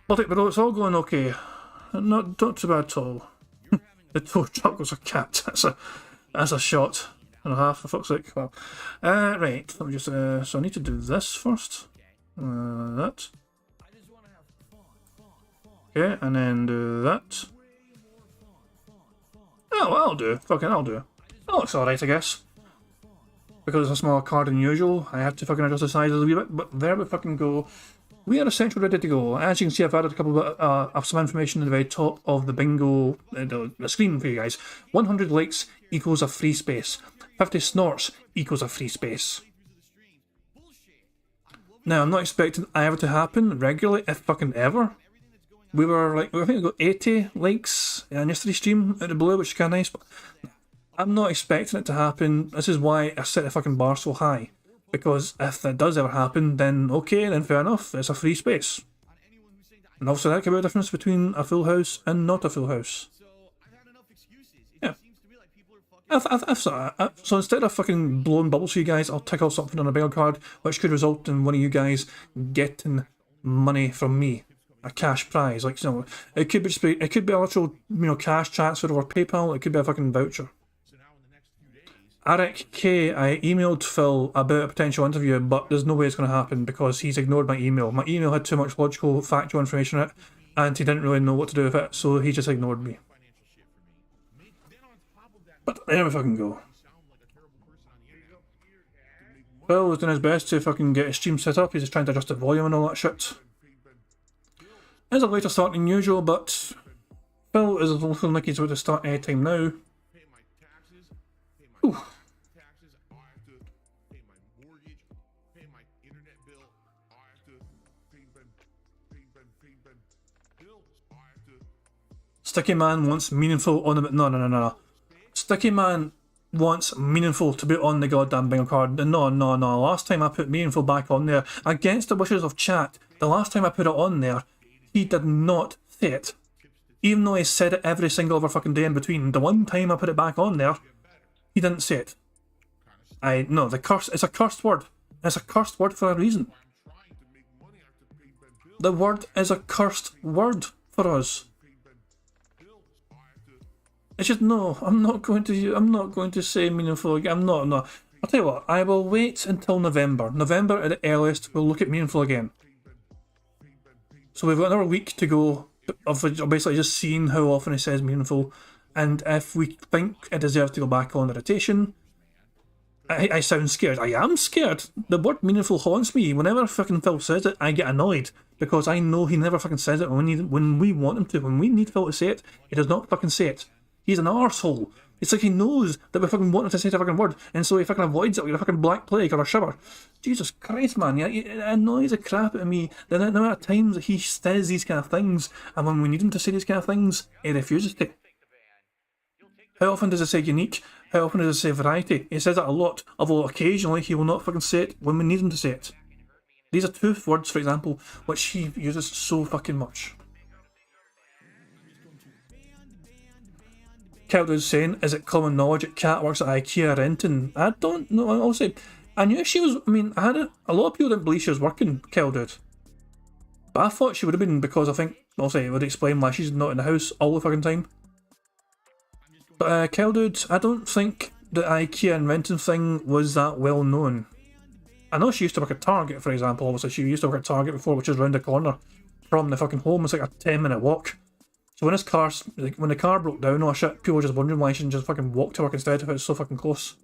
But it's all going okay. Not too bad at all. The tow truck was a cat. That's a shot and a half, for fuck's sake. Well, right, let me just, so I need to do this first. That. Okay, and then do that. Oh, well, I'll do. Oh, it's alright, I guess. Because it's a smaller card than usual, I have to fucking adjust the size a little bit, but there we fucking go. We are essentially ready to go. As you can see, I've added a couple of some information at the very top of the bingo, the screen for you guys. 100 likes equals a free space. 50 snorts equals a free space. Now, I'm not expecting either to happen regularly, if fucking ever. We were like, I think we got 80 likes in yesterday's stream at the blue, which is kind of nice, but I'm not expecting it to happen. This is why I set the fucking bar so high. Because if that does ever happen, then okay, then fair enough, it's a free space. And also that could be a difference between a full house and not a full house. Yeah. So instead of fucking blowing bubbles for you guys, I'll tickle something on a bingo card, which could result in one of you guys getting money from me. A cash prize, like, it could be a literal, cash transfer over PayPal, it could be a fucking voucher. Eric K, I emailed Phil about a potential interview, but there's no way it's going to happen because he's ignored my email. My email had too much logical, factual information in it, and he didn't really know what to do with it, so he just ignored me. But there we fucking go. Phil was doing his best to fucking get his stream set up, he's just trying to adjust the volume and all that shit. It's a later start than usual, but Phil is looking like he's about to start any time now. Ooh. Sticky Man wants meaningful on the... No. Sticky Man wants meaningful to be on the goddamn bingo card. No. Last time I put meaningful back on there, against the wishes of chat, the last time I put it on there, he did not say it. Even though he said it every single other fucking day in between, the one time I put it back on there, he didn't say it. No, the curse, it's a cursed word. It's a cursed word for a reason. The word is a cursed word for us. It's just, no, I'm not going to say meaningful again. No. I'll tell you what, I will wait until November. November at the earliest, we'll look at meaningful again. So we've got another week to go of basically just seeing how often he says meaningful, and if we think it deserves to go back on the rotation. I sound scared. I am scared. The word meaningful haunts me. Whenever fucking Phil says it, I get annoyed, because I know he never fucking says it when we want him to. When we need Phil to say it, he does not fucking say it. He's an arsehole. It's like he knows that we fucking want him to say the fucking word, and so he fucking avoids it like a fucking black plague or a shiver. Jesus Christ, man, yeah, it annoys the crap out of me the amount of times that he says these kind of things, and when we need him to say these kind of things, he refuses to. How often does it say unique? How often does it say variety? He says it a lot, although occasionally he will not fucking say it when we need him to say it. These are two words, for example, which he uses so fucking much. Kelda's saying, is it common knowledge that Kat works at IKEA renting? I don't know, I'll say, I knew she was, I mean, a lot of people didn't believe she was working, Kelda. But I thought she would have been, because I think, I'll say, it would explain why she's not in the house all the fucking time. But Kelda, I don't think the IKEA and renting thing was that well known. I know she used to work at Target, for example, obviously she used to work at Target before, which is round the corner from the fucking home. It's like a 10-minute walk. So when the car broke down, shit, people were just wondering why she didn't just fucking walk to work instead if it's so fucking close.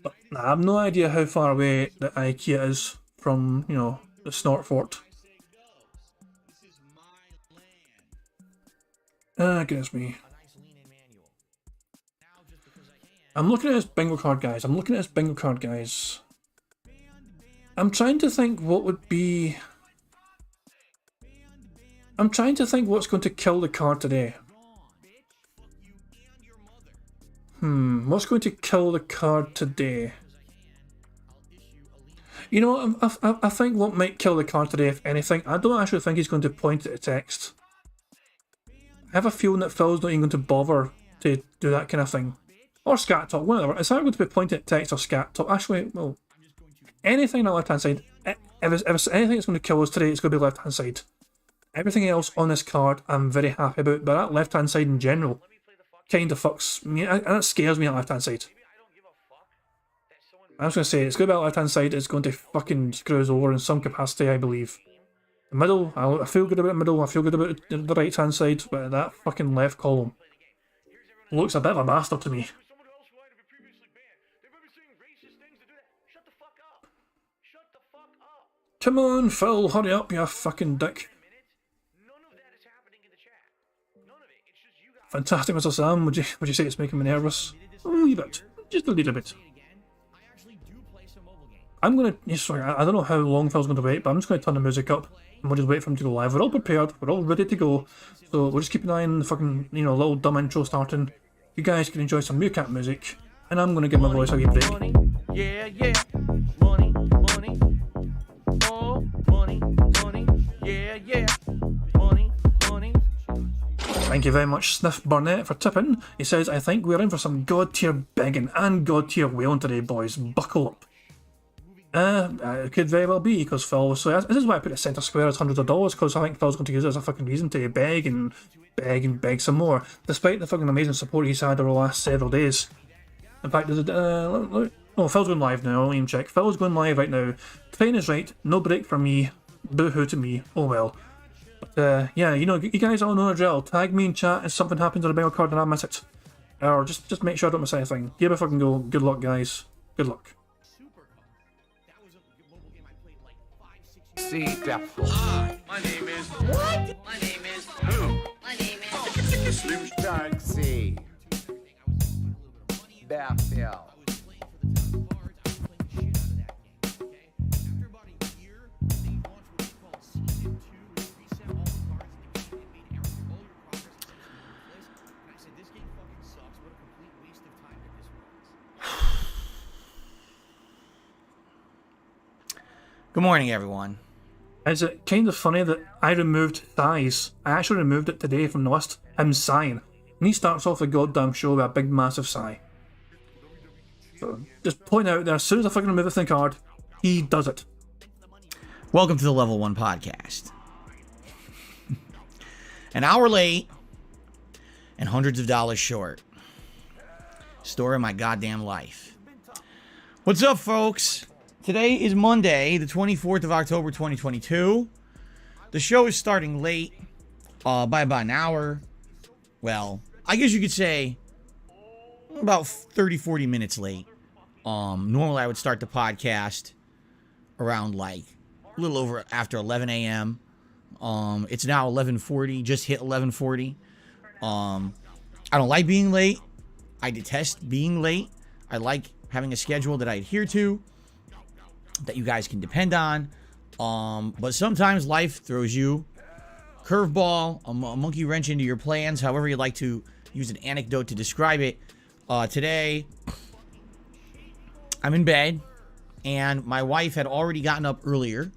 But nah, I have no idea how far away the IKEA is from, you know, the Snort Fort. Goodness me. I'm looking at his bingo card, guys. I'm trying to think what would be... I'm trying to think what's going to kill the card today. What's going to kill the card today? You know what, I think what might kill the card today, if anything, I don't actually think he's going to point at the text. I have a feeling that Phil's not even going to bother to do that kind of thing. Or scat talk, whatever. It's either going to be pointed at text or scat talk. Actually, well, anything on the left hand side, if it's anything that's going to kill us today, it's going to be left hand side. Everything else on this card I'm very happy about, but that left hand side in general kind of fucks me, and that scares me, that left hand side. I was going to say, it's going to be that left hand side, it's going to fucking screw us over in some capacity, I believe. The middle, I feel good about the middle, I feel good about the right hand side, but that fucking left column looks a bit of a bastard to me. Come on, Phil, hurry up, you fucking dick. Fantastic, Mr. Sam. Would you say it's making me nervous? A wee bit. Just a little bit. I'm gonna... Sorry, I don't know how long Phil's going to wait, but I'm just going to turn the music up and we'll just wait for him to go live. We're all prepared. We're all ready to go. So we'll just keep an eye on the fucking, you know, little dumb intro starting. You guys can enjoy some Meerkat music. And I'm going to give my voice a wee break. Money, yeah. Money. Oh, money. Yeah. Money. Thank you very much, Sniff Burnett, for tipping. He says, I think we're in for some god-tier begging and god-tier wailing today, boys. Buckle up. It could very well be, because Phil... So this is why I put it centre square as hundreds of dollars, because I think Phil's going to use it as a fucking reason to beg and beg some more, despite the fucking amazing support he's had over the last several days. In fact, Phil's going live now. I'll even check. Phil's going live right now. Train is right. No break for me. Boo-hoo to me. Oh well. But, yeah, you know, you guys all know the drill. Tag me in chat if something happens on the bingo card and I miss it. Or just make sure I don't miss anything. Give it a fucking go. Good luck, guys. Good luck. See, Hi, my name is... What? My name is... Who? My name is... Slim Sharksy. Bethel. Good morning, everyone. Is it kind of funny that I removed thighs? I actually removed it today from the list. Him sighing. And he starts off the goddamn show with a big massive sigh. So, just point out there, as soon as I fucking remove the thing card, he does it. Welcome to the Level 1 Podcast. An hour late and hundreds of dollars short. Story of my goddamn life. What's up, folks? Today is Monday, the 24th of October, 2022. The show is starting late by about an hour. Well, I guess you could say about 30, 40 minutes late. Normally I would start the podcast around like a little over after 11 a.m. It's now 11:40, just hit 11:40. I don't like being late. I detest being late. I like having a schedule that I adhere to, that you guys can depend on. But sometimes life throws you curveball, a monkey wrench into your plans, however you like to use an anecdote to describe it. Today, I'm in bed, and my wife had already gotten up earlier.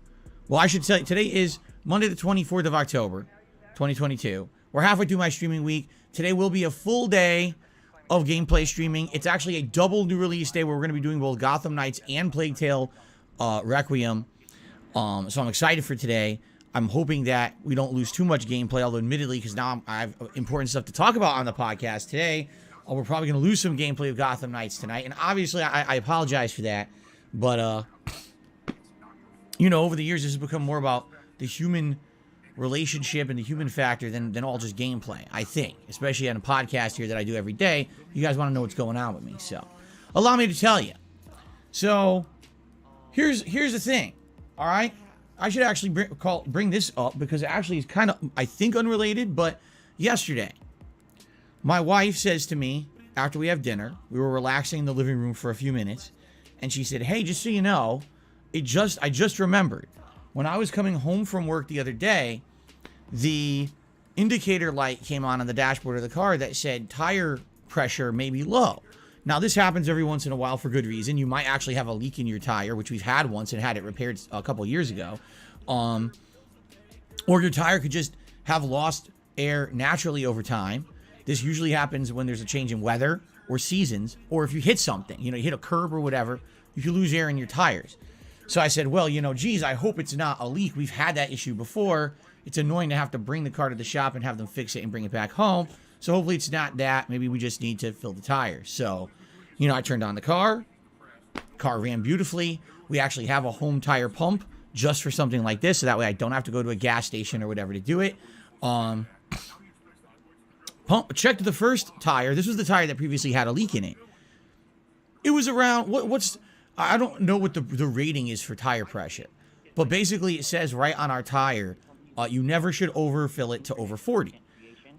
Well, I should tell you, today is Monday the 24th of October, 2022. We're halfway through my streaming week. Today will be a full day of gameplay streaming. It's actually a double new release day where we're going to be doing both Gotham Knights and Plague Tale Requiem. So I'm excited for today. I'm hoping that we don't lose too much gameplay, although admittedly, because now I have important stuff to talk about on the podcast today, we're probably going to lose some gameplay of Gotham Knights tonight. And obviously, I apologize for that. But, over the years, this has become more about the human relationship and the human factor than all just gameplay, I think. Especially on a podcast here that I do every day. You guys want to know what's going on with me. So, allow me to tell you. So, here's the thing. All right? I should actually bring this up because it actually is kind of, I think, unrelated. But yesterday, my wife says to me, after we have dinner, we were relaxing in the living room for a few minutes, and she said, "Hey, just so you know, I just remembered. When I was coming home from work the other day, the indicator light came on the dashboard of the car that said tire pressure may be low." Now, this happens every once in a while for good reason. You might actually have a leak in your tire, which we've had once and had it repaired a couple years ago. Or your tire could just have lost air naturally over time. This usually happens when there's a change in weather or seasons, or if you hit something, you hit a curb or whatever, you can lose air in your tires. So I said, well, geez, I hope it's not a leak. We've had that issue before. It's annoying to have to bring the car to the shop and have them fix it and bring it back home. So hopefully it's not that. Maybe we just need to fill the tires. So, I turned on the car. Car ran beautifully. We actually have a home tire pump just for something like this. So that way I don't have to go to a gas station or whatever to do it. Checked the first tire. This was the tire that previously had a leak in it. It was around, I don't know what the rating is for tire pressure. But basically it says right on our tire, you never should overfill it to over 40.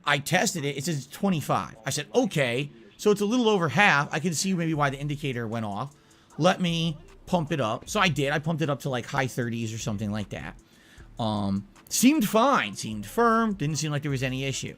I tested it. It says 25. I said, okay, so it's a little over half. I can see maybe why the indicator went off. Let me pump it up. So I did. I pumped it up to like high 30s or something like that. Seemed fine. Seemed firm. Didn't seem like there was any issue.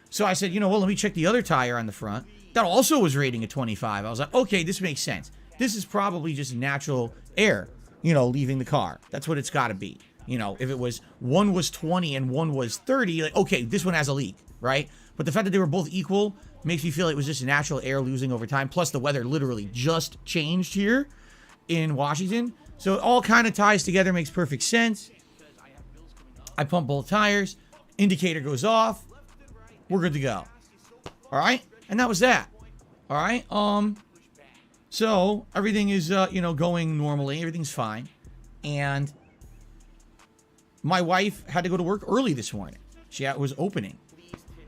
So I said, let me check the other tire on the front. That also was rating a 25. I was like, okay, this makes sense. This is probably just natural air, leaving the car. That's what it's got to be. If it was, one was 20 and one was 30, like, okay, this one has a leak, right? But the fact that they were both equal makes me feel it was just natural air losing over time. Plus the weather literally just changed here in Washington. So it all kind of ties together, makes perfect sense. I pump both tires. Indicator goes off. We're good to go. All right? And that was that. All right? So everything is, going normally. Everything's fine. And my wife had to go to work early this morning. She was opening,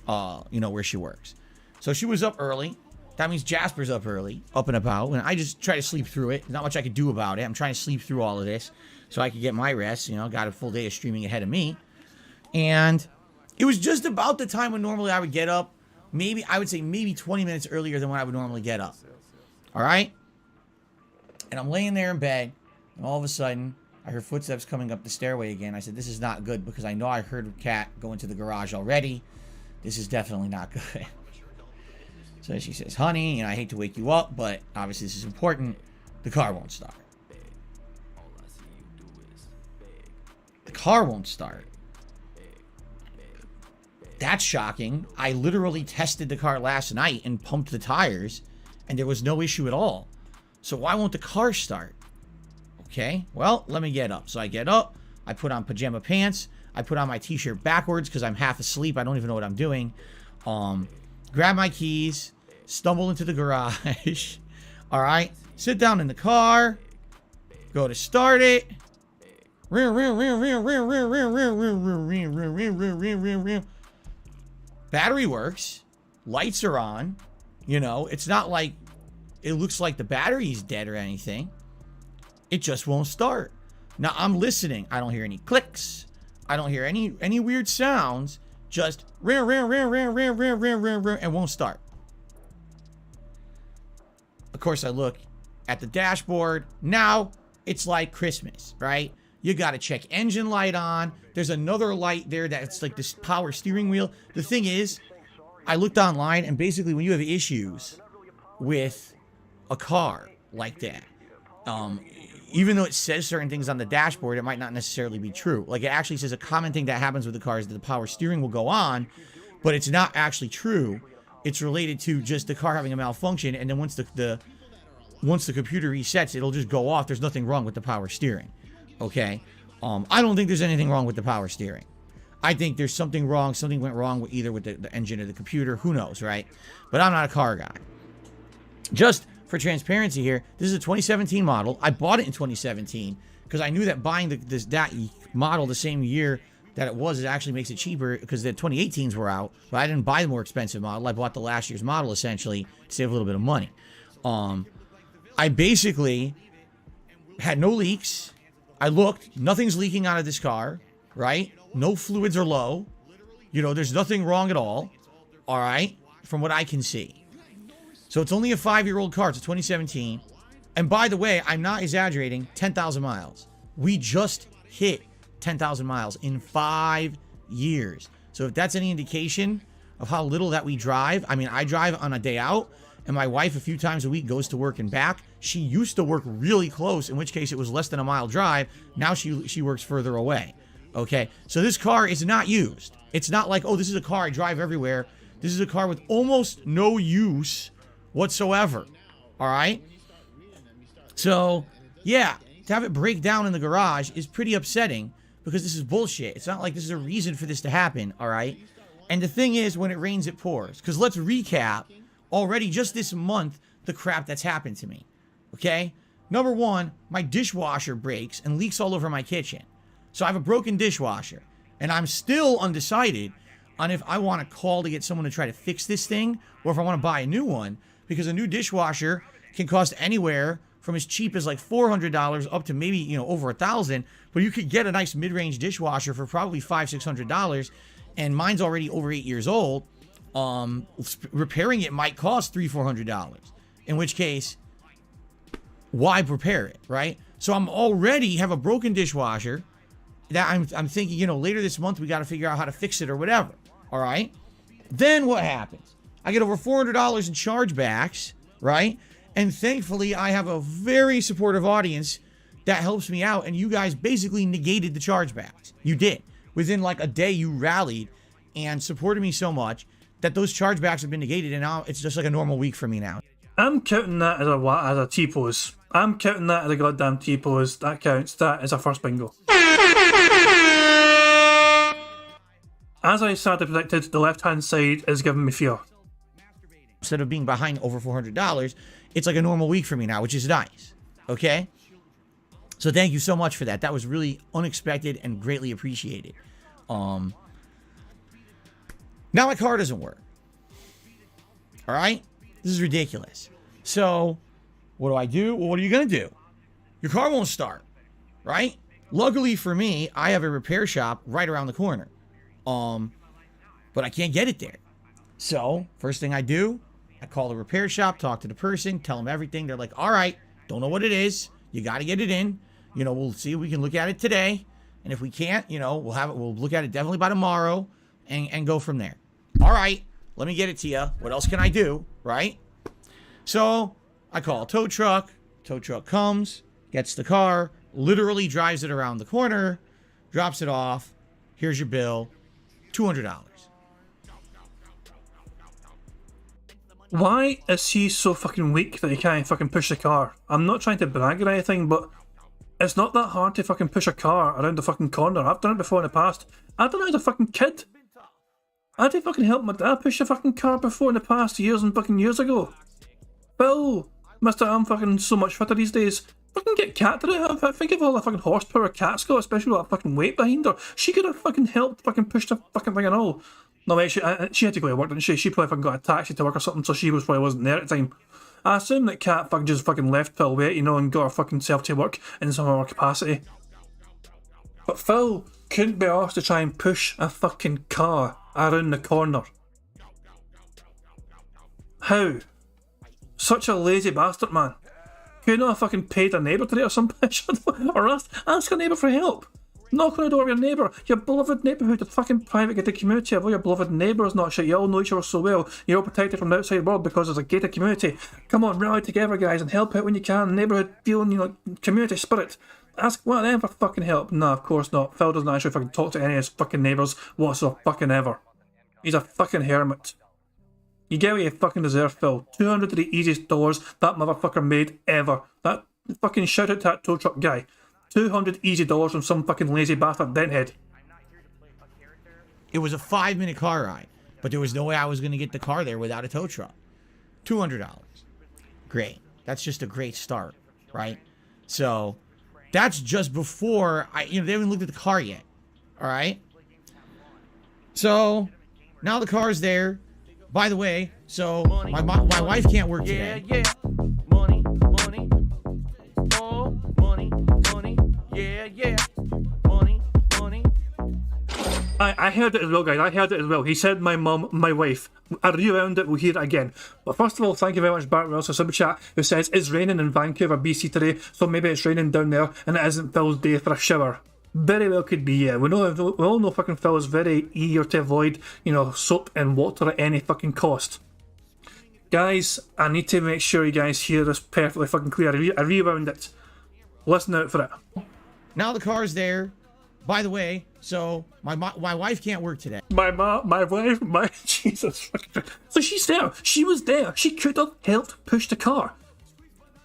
where she works. So she was up early. That means Jasper's up early, up and about. And I just try to sleep through it. Not much I could do about it. I'm trying to sleep through all of this so I could get my rest. Got a full day of streaming ahead of me. And it was just about the time when normally I would get up. I would say maybe 20 minutes earlier than when I would normally get up. All right? And I'm laying there in bed, and all of a sudden, I heard footsteps coming up the stairway again. I said, this is not good because I know I heard Kat go into the garage already. This is definitely not good. So she says, honey, I hate to wake you up, but obviously this is important. The car won't start. car won't start. That's shocking. I literally tested the car last night and pumped the tires, and there was no issue at all. So why won't the car start? Okay, well, let me get up. So I get up, I put on pajama pants, I put on my t-shirt backwards because I'm half asleep. I don't even know what I'm doing. Grab my keys, stumble into the garage. All right, sit down in the car, go to start it. Battery works, lights are on. You know, it's not like it looks like the battery's dead or anything. It just won't start. Now I'm listening. I don't hear any clicks. I don't hear any weird sounds. Just and won't start. Of course, I look at the dashboard. Now it's like Christmas, right? You got to check engine light on. There's another light there that's like this power steering wheel. The thing is, I looked online, and basically when you have issues with a car like that, even though it says certain things on the dashboard, it might not necessarily be true. Like, it actually says a common thing that happens with the car is that the power steering will go on, but it's not actually true. It's related to just the car having a malfunction, and then once the computer resets, it'll just go off. There's nothing wrong with the power steering. Okay? I don't think there's anything wrong with the power steering. I think there's something wrong. Something went wrong with either with the engine or the computer. Who knows, right? But I'm not a car guy. Just for transparency here, this is a 2017 model. I bought it in 2017 because I knew that buying that model the same year that it actually makes it cheaper because the 2018s were out. But I didn't buy the more expensive model. I bought the last year's model essentially to save a little bit of money. I basically had no leaks. I looked. Nothing's leaking out of this car, right? No fluids are low. You know, there's nothing wrong at all. All right? From what I can see. So it's only a 5-year-old car. It's a 2017. And by the way, I'm not exaggerating. 10,000 miles. We just hit 10,000 miles in 5 years. So if that's any indication of how little that we drive. I mean, I drive on a day out. And my wife a few times a week goes to work and back. She used to work really close, in which case it was less than a mile drive. Now she works further away. Okay, so this car is not used. It's not like, oh, this is a car I drive everywhere. This is a car with almost no use whatsoever. All right? So, yeah, to have it break down in the garage is pretty upsetting because this is bullshit. It's not like this is a reason for this to happen, all right? And the thing is, when it rains, it pours. Because let's recap already just this month the crap that's happened to me. Okay? Number one, my dishwasher breaks and leaks all over my kitchen. So I have a broken dishwasher. And I'm still undecided on if I want to call to get someone to try to fix this thing or if I want to buy a new one. Because a new dishwasher can cost anywhere from as cheap as like $400 up to maybe, you know, over $1,000. But you could get a nice mid-range dishwasher for probably $500-$600. And mine's already over 8 years old. Repairing it might cost $300-$400. In which case, why repair it, right? So I'm already have a broken dishwasher that I'm thinking, you know, later this month we got to figure out how to fix it or whatever. All right. Then what happens? I get over $400 in chargebacks, right? And thankfully, I have a very supportive audience that helps me out. And you guys basically negated the chargebacks. You did. Within like a day, you rallied and supported me so much that those chargebacks have been negated. And now it's just like a normal week for me now. I'm counting that as a T-pose. I'm counting that as a goddamn T-pose. That counts. That is a first bingo. As I sadly predicted, the left-hand side is giving me fear. Instead of being behind over $400, it's like a normal week for me now, which is nice. Okay? So thank you so much for that. That was really unexpected and greatly appreciated. Now my car doesn't work. All right? This is ridiculous. So what do I do? Well, what are you going to do? Your car won't start, right? Luckily for me, I have a repair shop right around the corner. But I can't get it there. So first thing I do, I call the repair shop, talk to the person, tell them everything. They're like, all right, don't know what it is. You got to get it in. You know, we'll see if we can look at it today. And if we can't, you know, we'll look at it definitely by tomorrow and go from there. All right, let me get it to you. What else can I do? Right? So I call a tow truck. Tow truck comes, gets the car, literally drives it around the corner, drops it off. Here's your bill, $200. Why is he so fucking weak that he can't fucking push the car? I'm not trying to brag or anything, but it's not that hard to fucking push a car around the fucking corner. I've done it before in the past. I've done it as a fucking kid. I had to fucking help my dad push a fucking car before in the past, years and fucking years ago. Phil, Mr. I'm fucking so much fitter these days. Fucking get Kat to do it. I think of all the fucking horsepower Kat's got, especially with that fucking weight behind her. She could have fucking helped fucking push the fucking thing and all. No, wait, she had to go to work, didn't she? She probably fucking got a taxi to work or something, so she probably wasn't there at the time. I assume that Kat fucking just fucking left Phil wait, you know, and got her fucking self to work in some other capacity. But Phil couldn't be asked to try and push a fucking car around the corner. How? Such a lazy bastard, man. Could you not have fucking paid a neighbour to do it or something? Or ask a neighbour for help. Knock on the door of your neighbour. Your beloved neighbourhood, the fucking private gated community of all your beloved neighbours, not shit. You all know each other so well. You're all protected from the outside world because there's a gated community. Come on, rally together, guys, and help out when you can. Neighbourhood feeling, you know, community spirit. Ask one of them for fucking help. No, of course not. Phil doesn't actually fucking talk to any of his fucking neighbours whatsoever fucking ever. He's a fucking hermit. You get what you fucking deserve, Phil. 200 of the easiest dollars that motherfucker made ever. That fucking shout out to that tow truck guy. 200 easy dollars from some fucking lazy bastard denthead. It was a 5-minute car ride, but there was no way I was going to get the car there without a tow truck. $200. Great. That's just a great start, right? So that's just before they haven't looked at the car yet. All right. So now the car's there. By the way, so my wife can't work today. Yeah, money, money, oh, money, money, yeah, money, money. I heard it as well, guys. I heard it as well. He said my mum, my wife. I rewound it, we'll hear it again. But first of all, thank you very much, Bart Wells, for Super Chat, who says it's raining in Vancouver, BC today, so maybe it's raining down there and it isn't Phil's day for a shower. Very well could be, yeah. We all know fucking Phil is very eager to avoid, you know, soap and water at any fucking cost. Guys, I need to make sure you guys hear this perfectly fucking clear. I rewound it. Listen out for it. Now the car's there. By the way, so my wife can't work today. My wife, Jesus. So she's there. She was there. She could have helped push the car.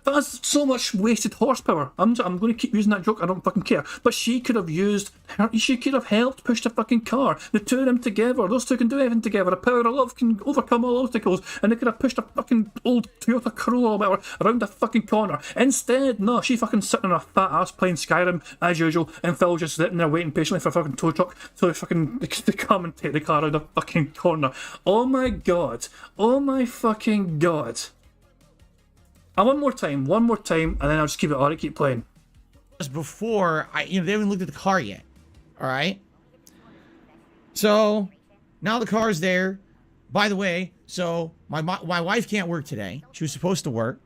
That's so much wasted horsepower. I'm going to keep using that joke. I don't fucking care. But she could have she could have helped push the fucking car. The two of them together. Those two can do everything together. The power of love can overcome all obstacles. And they could have pushed a fucking old Toyota Corolla or whatever around the fucking corner. Instead, no, she fucking sitting on a fat ass playing Skyrim as usual. And Phil just sitting there waiting patiently for a fucking tow truck to fucking to come and take the car around the fucking corner. Oh my god. Oh my fucking god. And one more time, and then I'll just keep it on. Keep playing. Just before they haven't looked at the car yet. All right. So now the car's there. By the way, so my wife can't work today. She was supposed to work.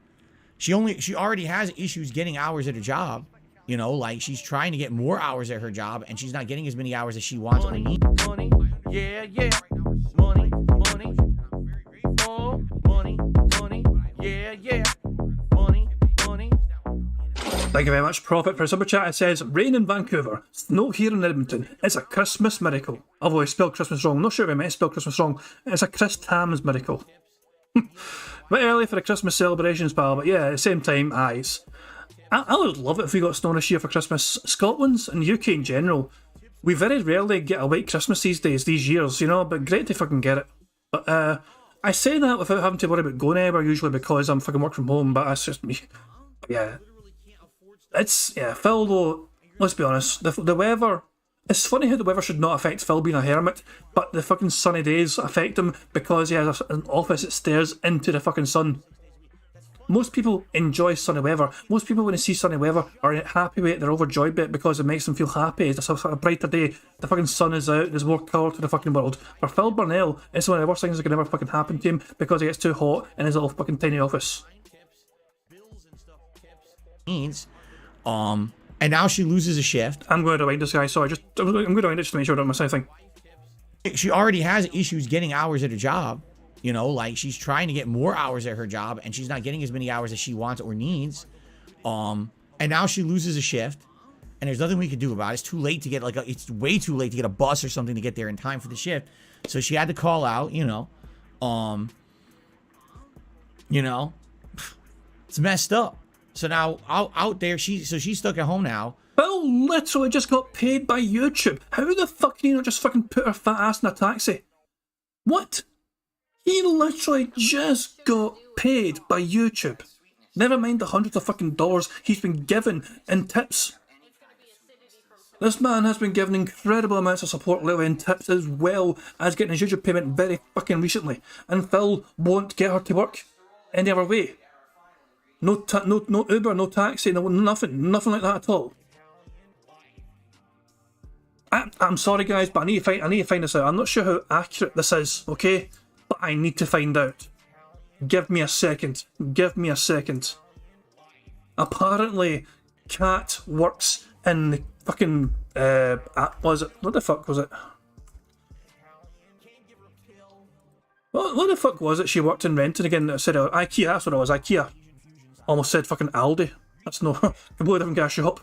She already has issues getting hours at her job. You know, like she's trying to get more hours at her job, and she's not getting as many hours as she wants or needs. Money, yeah, money, money, oh, money, money, yeah. Thank you very much, Prophet, for a super chat. It says, rain in Vancouver, snow here in Edmonton. It's a Christmas miracle. Although I spelled Christmas wrong. Not sure if I meant to spell Christmas wrong. It's a Chris Tams miracle. Bit early for the Christmas celebrations, pal, but yeah, at the same time, eyes. I would love it if we got snow this year for Christmas. Scotland's and UK in general, we very rarely get a white Christmas these years, you know, but great to fucking get it. But I say that without having to worry about going anywhere usually because I'm fucking work from home, but that's just me. Yeah. Phil though, let's be honest, the weather, it's funny how the weather should not affect Phil being a hermit, but the fucking sunny days affect him because he has an office that stares into the fucking sun. Most people enjoy sunny weather. Most people when they see sunny weather are happy with it, they're overjoyed by it because it makes them feel happy. It's a brighter day, the fucking sun is out, there's more colour to the fucking world. For Phil Burnell, it's one of the worst things that can ever fucking happen to him because he gets too hot in his little fucking tiny office. And now she loses a shift. I'm going to rewind this guy, sorry, I'm going to rewind it just to make sure I don't miss anything. She already has issues getting hours at her job. You know, like she's trying to get more hours at her job and she's not getting as many hours as she wants or needs. And now she loses a shift. and there's nothing we could do about it. It's too late to get it's way too late to get a bus or something to get there in time for the shift. So she had to call out, it's messed up. So now out there, she's stuck at home now. Bill literally just got paid by YouTube. How the fuck can you not just fucking put her fat ass in a taxi? What? He literally just got paid by YouTube. Never mind the hundreds of fucking dollars he's been given in tips. This man has been given incredible amounts of support lately in tips, as well as getting his YouTube payment very fucking recently. And Phil won't get her to work any other way. No Uber, no taxi, no nothing like that at all. I'm sorry guys, but I need to find this out. I'm not sure how accurate this is, okay? But I need to find out. Give me a second. Give me a second. Apparently, Kat works in the fucking what the fuck was it? What the fuck was it? She worked in Renton again. I said IKEA. That's what it was. IKEA. Almost said fucking Aldi. That's no completely different gas shop.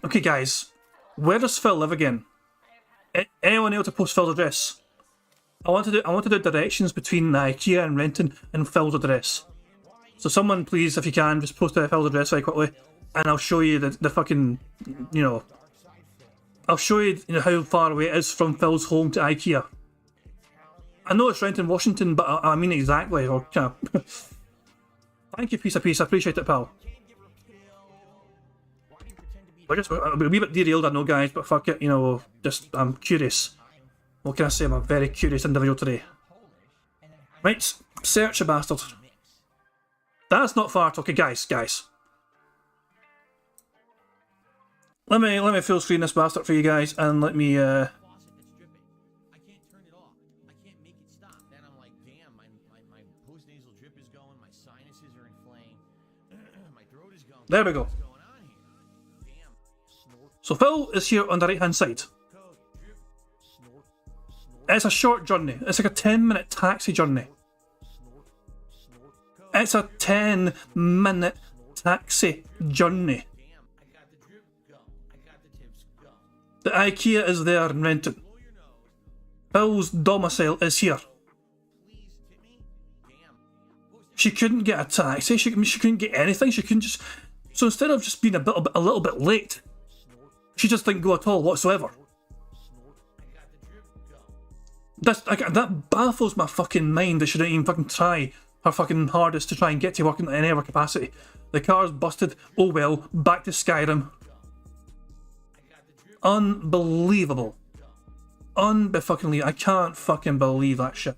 Okay guys, where does Phil live again? Anyone able to post Phil's address? I want to do directions between IKEA and Renton and Phil's address. So someone please, if you can, just post Phil's address very quickly, and I'll show you the fucking, I'll show you, how far away it is from Phil's home to IKEA. I know it's Renton, Washington, but I mean exactly. Or thank you, piece of piece. I appreciate it, pal. We're a wee bit derailed, I know, guys, but fuck it, I'm curious. What can I say? I'm a very curious individual today. Right, search a bastard. That's not far. Okay, guys. Let me full screen this bastard for you guys, and let me I can't turn it off. I can't make it stop. Then I'm like, damn, my postnasal drip is going, my sinuses are inflamed, my throat is going. There we go. So Phil is here on the right hand side. It's a short journey. It's like a 10-minute taxi journey. It's a 10-minute taxi journey. The IKEA is there in Renton. Phil's domicile is here. She couldn't get a taxi. She couldn't get anything. She couldn't just. So instead of just being a little bit late, she just didn't go at all whatsoever. That baffles my fucking mind that she didn't even fucking try her fucking hardest to try and get to work in any other capacity. The car's busted. Oh well. Back to Skyrim. Unbelievable. I can't fucking believe that shit.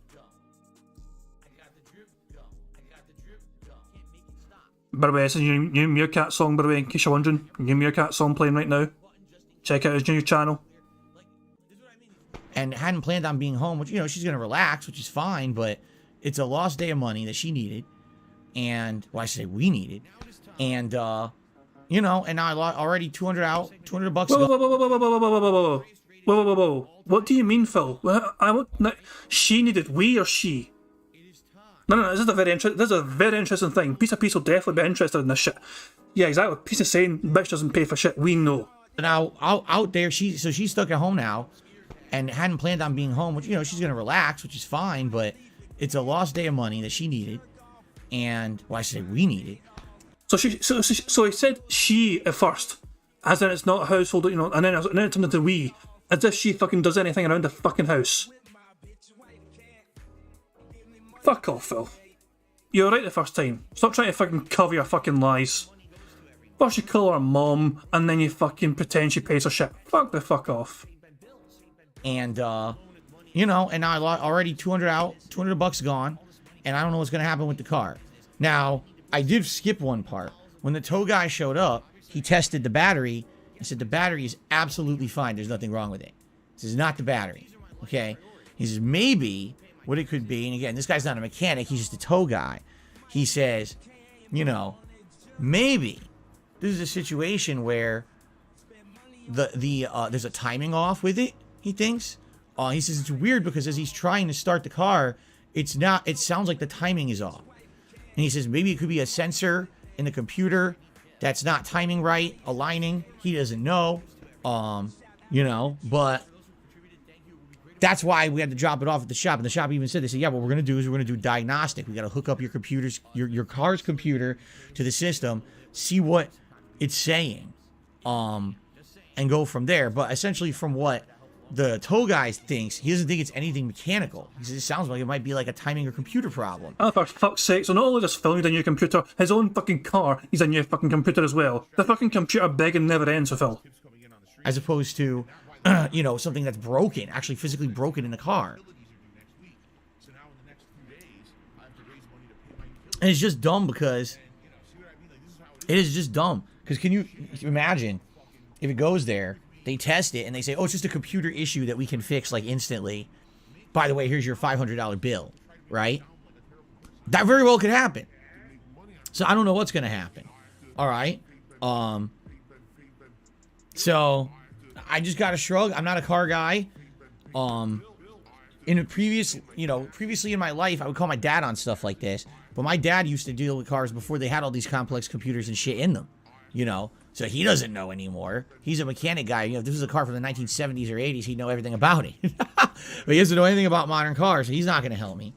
By the way, this is a new Meerkat song, by the way, in case you're wondering. New Meerkat song playing right now. Check out his new channel. And hadn't planned on being home, which, she's going to relax, which is fine, but it's a lost day of money that she needed. And, well, I should say we needed. And, and now I lost already $200 bucks. Whoa. What do you mean, Phil? She needed we or she? No, this is a very interesting thing. Piece of piece will definitely be interested in this shit. Yeah, exactly. Piece of saying bitch doesn't pay for shit. We know. Now out there, she's stuck at home now, and hadn't planned on being home, which she's gonna relax, which is fine, but it's a lost day of money that she needed, and well, I should say we needed. So he said she at first, as in it's not a household, and then it turned into we, as if she fucking does anything around the fucking house. Fuck off, Phil. You were right the first time. Stop trying to fucking cover your fucking lies. First you call her mom, and then you fucking pretend she pays her shit. Fuck the fuck off. And, and now I lost already $200 bucks gone, and I don't know what's gonna happen with the car. Now, I did skip one part. When the tow guy showed up, he tested the battery and said the battery is absolutely fine. There's nothing wrong with it. This is not the battery, okay? He says maybe what it could be, and again, this guy's not a mechanic, he's just a tow guy. He says, maybe this is a situation where there's a timing off with it, he thinks. He says it's weird because as he's trying to start the car, it's not, it sounds like the timing is off. And he says maybe it could be a sensor in the computer that's not timing right, aligning. He doesn't know, but that's why we had to drop it off at the shop. And the shop even said, they said, yeah, what we're going to do is we're going to do diagnostic. We got to hook up your computer's, your car's computer to the system, see what it's saying, and go from there. But essentially from what the tow guy thinks, he doesn't think it's anything mechanical. He says it sounds like it might be like a timing or computer problem. Oh, for fuck's sake, so not only does Phil need a new computer, his own fucking car needs a new fucking computer as well. The fucking computer begging never ends with Phil. As opposed to, something that's broken, actually physically broken in the car. And it's just dumb because... It is just dumb. Because can you imagine if it goes there, they test it, and they say, oh, it's just a computer issue that we can fix, like, instantly. By the way, here's your $500 bill, right? That very well could happen. So I don't know what's going to happen. All right? So I just got to shrug. I'm not a car guy. In a previously in my life, I would call my dad on stuff like this. But my dad used to deal with cars before they had all these complex computers and shit in them, So he doesn't know anymore. He's a mechanic guy. If this was a car from the 1970s or 80s, he'd know everything about it. But he doesn't know anything about modern cars, so he's not going to help me,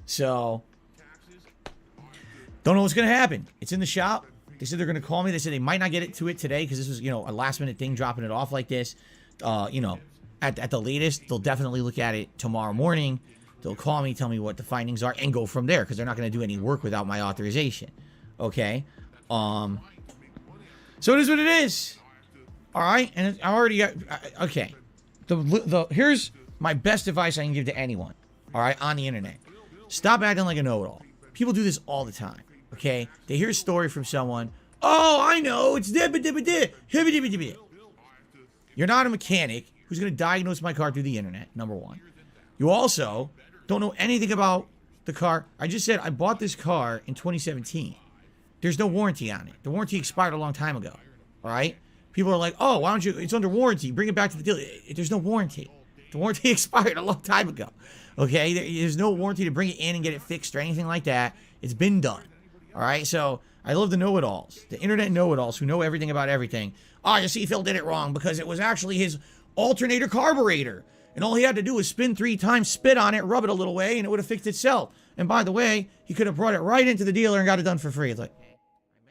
So, don't know what's going to happen. It's in the shop. They said they're going to call me. They said they might not get it to it today because this was, a last-minute thing, dropping it off like this. At the latest, they'll definitely look at it tomorrow morning. They'll call me, tell me what the findings are, and go from there because they're not going to do any work without my authorization. Okay? So it is what it is. All right? And I already got... Okay. Here's my best advice I can give to anyone. All right? On the internet. Stop acting like a know-it-all. People do this all the time. Okay? They hear a story from someone. Oh, I know. It's dip. You're not a mechanic who's going to diagnose my car through the internet, number one. You also don't know anything about the car. I just said I bought this car in 2017. There's no warranty on it. The warranty expired a long time ago. All right? People are like, oh, why don't you, it's under warranty. Bring it back to the dealer. There's no warranty. The warranty expired a long time ago. Okay? There's no warranty to bring it in and get it fixed or anything like that. It's been done. All right? So I love the know-it-alls. The internet know-it-alls who know everything about everything. Oh, you see, Phil did it wrong because it was actually his alternator carburetor. And all he had to do was spin 3 times, spit on it, rub it a little way, and it would have fixed itself. And by the way, he could have brought it right into the dealer and got it done for free. It's like...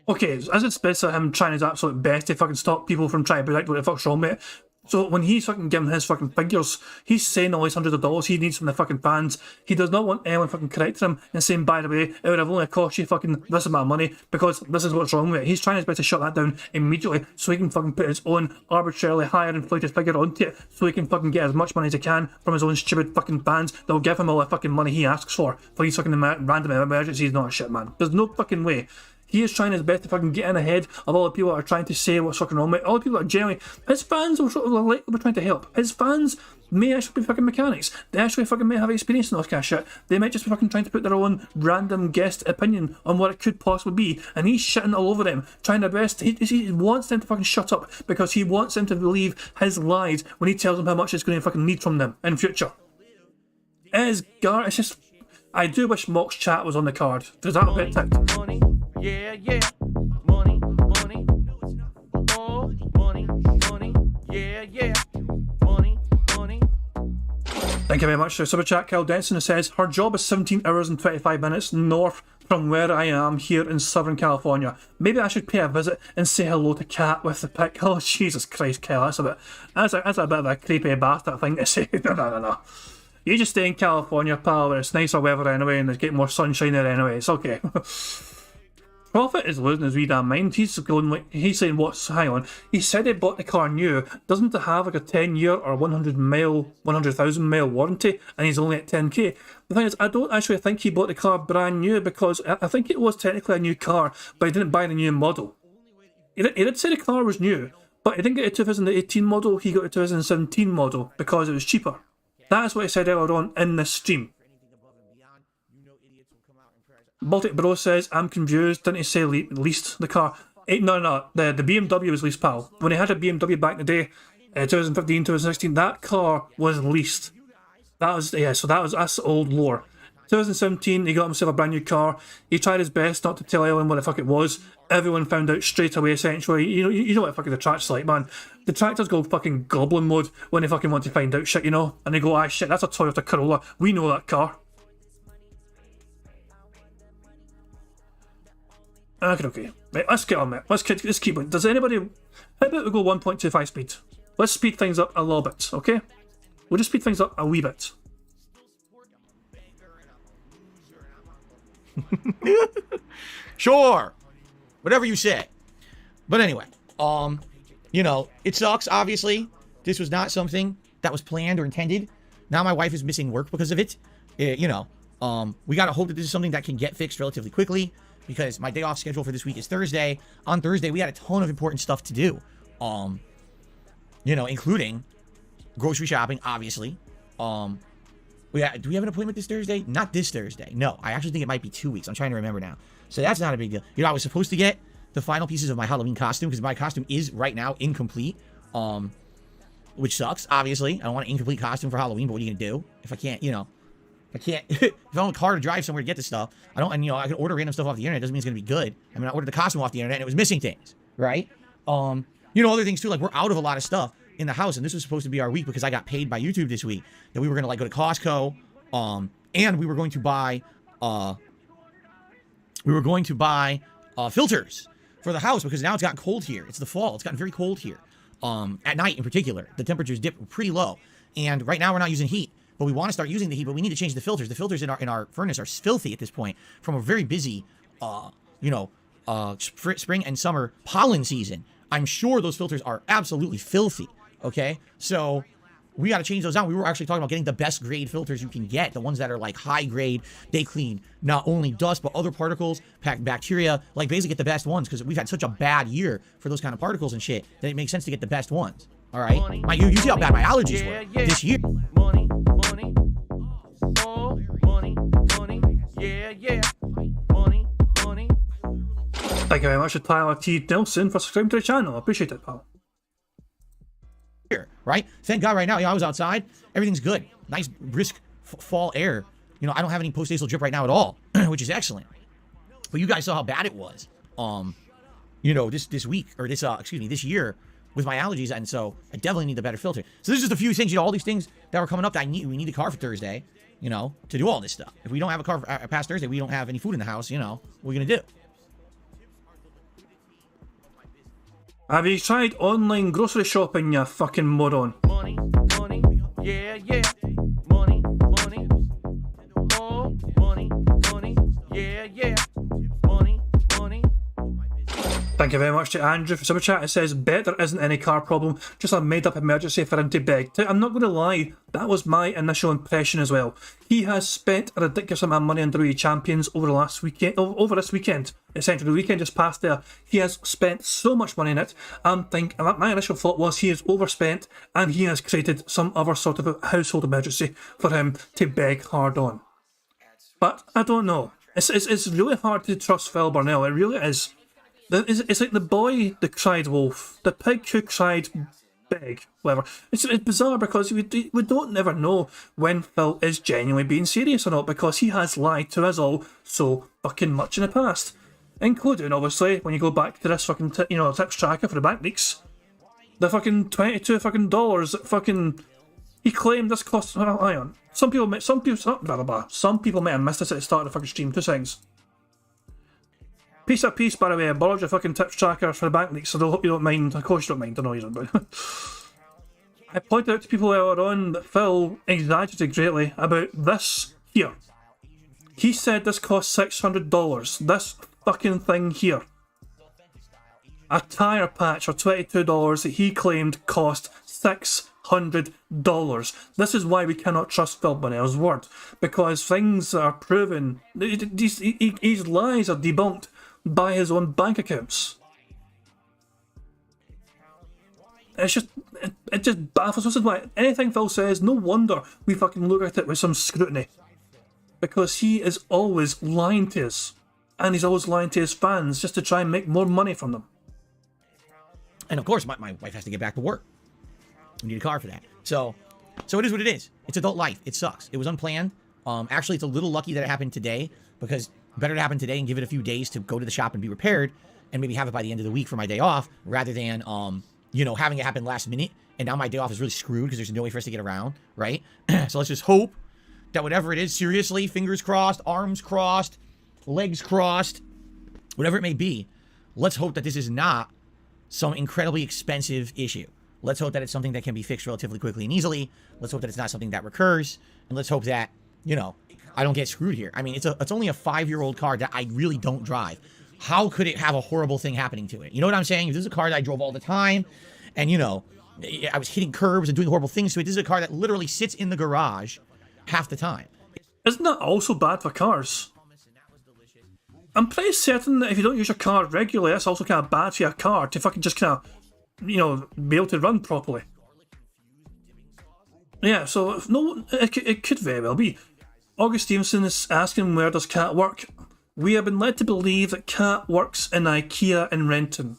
Okay, as it's best at him trying his absolute best to fucking stop people from trying to predict what the fuck's wrong with it. So when he's fucking giving his fucking figures, he's saying all these hundreds of dollars he needs from the fucking fans. He does not want anyone fucking correcting him and saying, by the way, it would have only cost you fucking this amount of money because this is what's wrong with it. He's trying his best to shut that down immediately so he can fucking put his own arbitrarily higher inflated figure onto it so he can fucking get as much money as he can from his own stupid fucking fans that will give him all the fucking money he asks for these fucking random emergencies. Not shit, man. There's no fucking way. He is trying his best to fucking get in ahead of all the people that are trying to say what's fucking wrong with it. All the people that are genuinely... His fans will sort of like we're trying to help. His fans may actually be fucking mechanics. They actually fucking may have experience in all this kind of shit. They might just be fucking trying to put their own random guest opinion on what it could possibly be. And he's shitting all over them, trying their best. He wants them to fucking shut up because he wants them to believe his lies when he tells them how much it's going to fucking need from them in future. It's just... I do wish Mock's chat was on the card. Does that a bit ticked? Money, yeah. Money. Oh, money, yeah. Money. Thank you very much. Super chat, Cal Denson says, her job is 17 hours and 25 minutes north from where I am here in Southern California. Maybe I should pay a visit and say hello to Kat with the pic. Oh, Jesus Christ, Cal, that's a bit of a creepy bastard thing to say. No. You just stay in California, pal, where it's nicer weather anyway and there's getting more sunshine there anyway. It's okay. Prophet is losing his wee damn mind. He's saying hang on. He said he bought the car new. Doesn't it have like a 10-year or 100,000 mile warranty? And he's only at 10k. The thing is, I don't actually think he bought the car brand new because I think it was technically a new car, but he didn't buy the new model. He did say the car was new, but he didn't get a 2018 model. He got a 2017 model because it was cheaper. That's what he said earlier on in this stream. Baltic Bro says, I'm confused. Didn't he say leased the car? No. The BMW was leased, pal. When he had a BMW back in the day, 2015, 2016, that car was leased. That's old lore. 2017, he got himself a brand new car. He tried his best not to tell anyone what the fuck it was. Everyone found out straight away, essentially. You know what fucking the track's like, man. The tractors go fucking goblin mode when they fucking want to find out shit, you know? And they go, ah, shit, that's a Toyota Corolla. We know that car. Okay. Right, let's get on it. Let's keep it. Does anybody... How about we go 1.25 speed? Let's speed things up a little bit, okay? We'll just speed things up a wee bit. Sure. Whatever you say. But anyway, you know, it sucks, obviously. This was not something that was planned or intended. Now my wife is missing work because of it. You know, we gotta hope that this is something that can get fixed relatively quickly, because my day off schedule for this week is Thursday. On Thursday, we had a ton of important stuff to do. You know, including grocery shopping, obviously. Do we have an appointment this Thursday? Not this Thursday. No, I actually think it might be 2 weeks. I'm trying to remember now. So that's not a big deal. You know, I was supposed to get the final pieces of my Halloween costume, because my costume is right now incomplete. Which sucks, obviously. I don't want an incomplete costume for Halloween, but what are you gonna do? If I can't, you know, if I don't have a car to drive somewhere to get this stuff, and you know, I can order random stuff off the internet. Doesn't mean it's gonna be good. I mean, I ordered the costume off the internet and it was missing things, right? You know, other things too, like we're out of a lot of stuff in the house, and this was supposed to be our week because I got paid by YouTube this week, that we were gonna like go to Costco, and we were going to buy, filters for the house, because now it's gotten cold here. It's the fall. It's gotten very cold here. At night in particular, the temperatures dip pretty low, and right now we're not using heat, but we want to start using the heat, but we need to change the filters. The filters in our furnace are filthy at this point from a very busy, you know, spring and summer pollen season. I'm sure those filters are absolutely filthy. Okay, so we got to change those out. We were actually talking about getting the best grade filters you can get, the ones that are like high grade. They clean not only dust but other particles, bacteria, like basically get the best ones, because we've had such a bad year for those kind of particles and shit that it makes sense to get the best ones. All right, you see how bad my allergies were this year. Money, oh, money, yeah, money. Thank you very much to Tyler T. Nelson for subscribing to the channel. I appreciate it, pal. Right? Thank God right now, I was outside. Everything's good. Nice, brisk fall air. You know, I don't have any post-nasal drip right now at all, which is excellent. But you guys saw how bad it was, you know, this week, or this year with my allergies, and so I definitely need the better filter. So there's just a few things, you know, all these things that were coming up that we need a car for Thursday, you know, to do all this stuff. If we don't have a car past Thursday, we don't have any food in the house, you know, what are we gonna do? Have you tried online grocery shopping, you fucking moron? Money, yeah, money, oh, money, yeah, money. Thank you very much to Andrew for super chat. It says, bet there isn't any car problem, just a made up emergency for him to beg. I'm not going to lie, that was my initial impression as well. He has spent a ridiculous amount of money on WWE Champions over this weekend. Essentially, the weekend just passed there. He has spent so much money in it. My initial thought was he has overspent and he has created some other sort of a household emergency for him to beg hard on. But I don't know. It's really hard to trust Phil Burnell. It really is. It's like the boy that cried wolf, the pig who cried big, whatever. It's bizarre because we don't never know when Phil is genuinely being serious or not, because he has lied to us all so fucking much in the past. Including, obviously, when you go back to this fucking tips tracker for the bank leaks. The fucking $22 fucking dollars that fucking he claimed this cost. Hang on. Some people may have missed this at the start of the fucking stream. 2 seconds. Piece of peace, by the way. I borrowed your fucking tips tracker for the bank leaks, so I hope you don't mind. Of course you don't mind. I know you don't, but I pointed out to people earlier on that Phil exaggerated greatly about this here. He said this cost $600. This fucking thing here. A tyre patch for $22 that he claimed cost $600. This is why we cannot trust Phil Burnell's word, because things are proven. His lies are debunked by his own bank accounts. It just baffles us. This is why anything Phil says, no wonder we fucking look at it with some scrutiny, because he is always lying to us, and he's always lying to his fans just to try and make more money from them. And of course, my wife has to get back to work. We need a car for that. So it is what it is. It's adult life. It sucks. It was unplanned. Actually, it's a little lucky that it happened today, because better to happen today and give it a few days to go to the shop and be repaired, and maybe have it by the end of the week for my day off, rather than, having it happen last minute, and now my day off is really screwed because there's no way for us to get around, right? So let's just hope that whatever it is, seriously, fingers crossed, arms crossed, legs crossed, whatever it may be, let's hope that this is not some incredibly expensive issue. Let's hope that it's something that can be fixed relatively quickly and easily. Let's hope that it's not something that recurs. And let's hope that, I don't get screwed here. I mean, it's only a 5-year-old car that I really don't drive. How could it have a horrible thing happening to it? You know what I'm saying? If this is a car that I drove all the time, and, I was hitting curbs and doing horrible things to it, this is a car that literally sits in the garage half the time. Isn't that also bad for cars? I'm pretty certain that if you don't use your car regularly, that's also kind of bad for your car to fucking just kind of, be able to run properly. Yeah, so it could very well be. August Stevenson is asking, where does Cat work? We have been led to believe that Cat works in IKEA in Renton,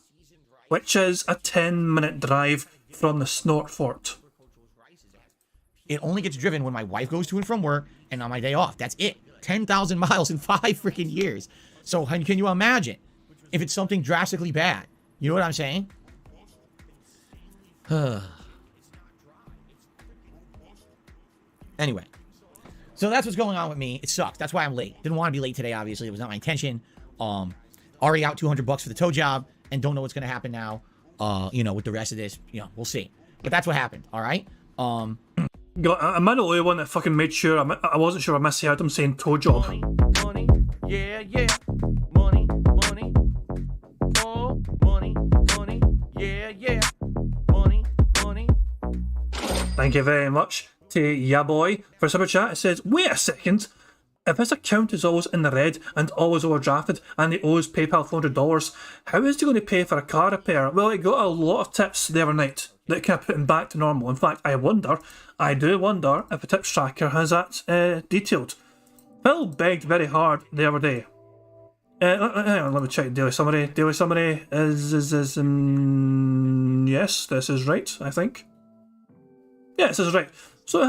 which is a 10-minute drive from the Snort Fort. It only gets driven when my wife goes to and from work and on my day off. That's it. 10,000 miles in 5 freaking years. So can you imagine if it's something drastically bad? You know what I'm saying? Anyway. So that's what's going on with me. It sucks. That's why I'm late. Didn't want to be late today, obviously. It was not my intention. Already out $200 for the tow job and don't know what's going to happen now, with the rest of this. We'll see. But that's what happened, all right? Am I the only one that fucking made sure I wasn't sure I misheard him saying tow job? Money, yeah, yeah. Money, money. Oh, money, money, yeah, yeah. Money, money. Thank you very much to Ya Boy for super chat. It says, wait a second. If his account is always in the red and always overdrafted and he owes PayPal $400, how is he going to pay for a car repair? Well, he got a lot of tips the other night that kind of put him back to normal. In fact, I do wonder if the tips tracker has that detailed. Phil begged very hard the other day. Hang on, let me check Daily Summary. Daily Summary is yes, this is right, I think. Yeah, this is right. So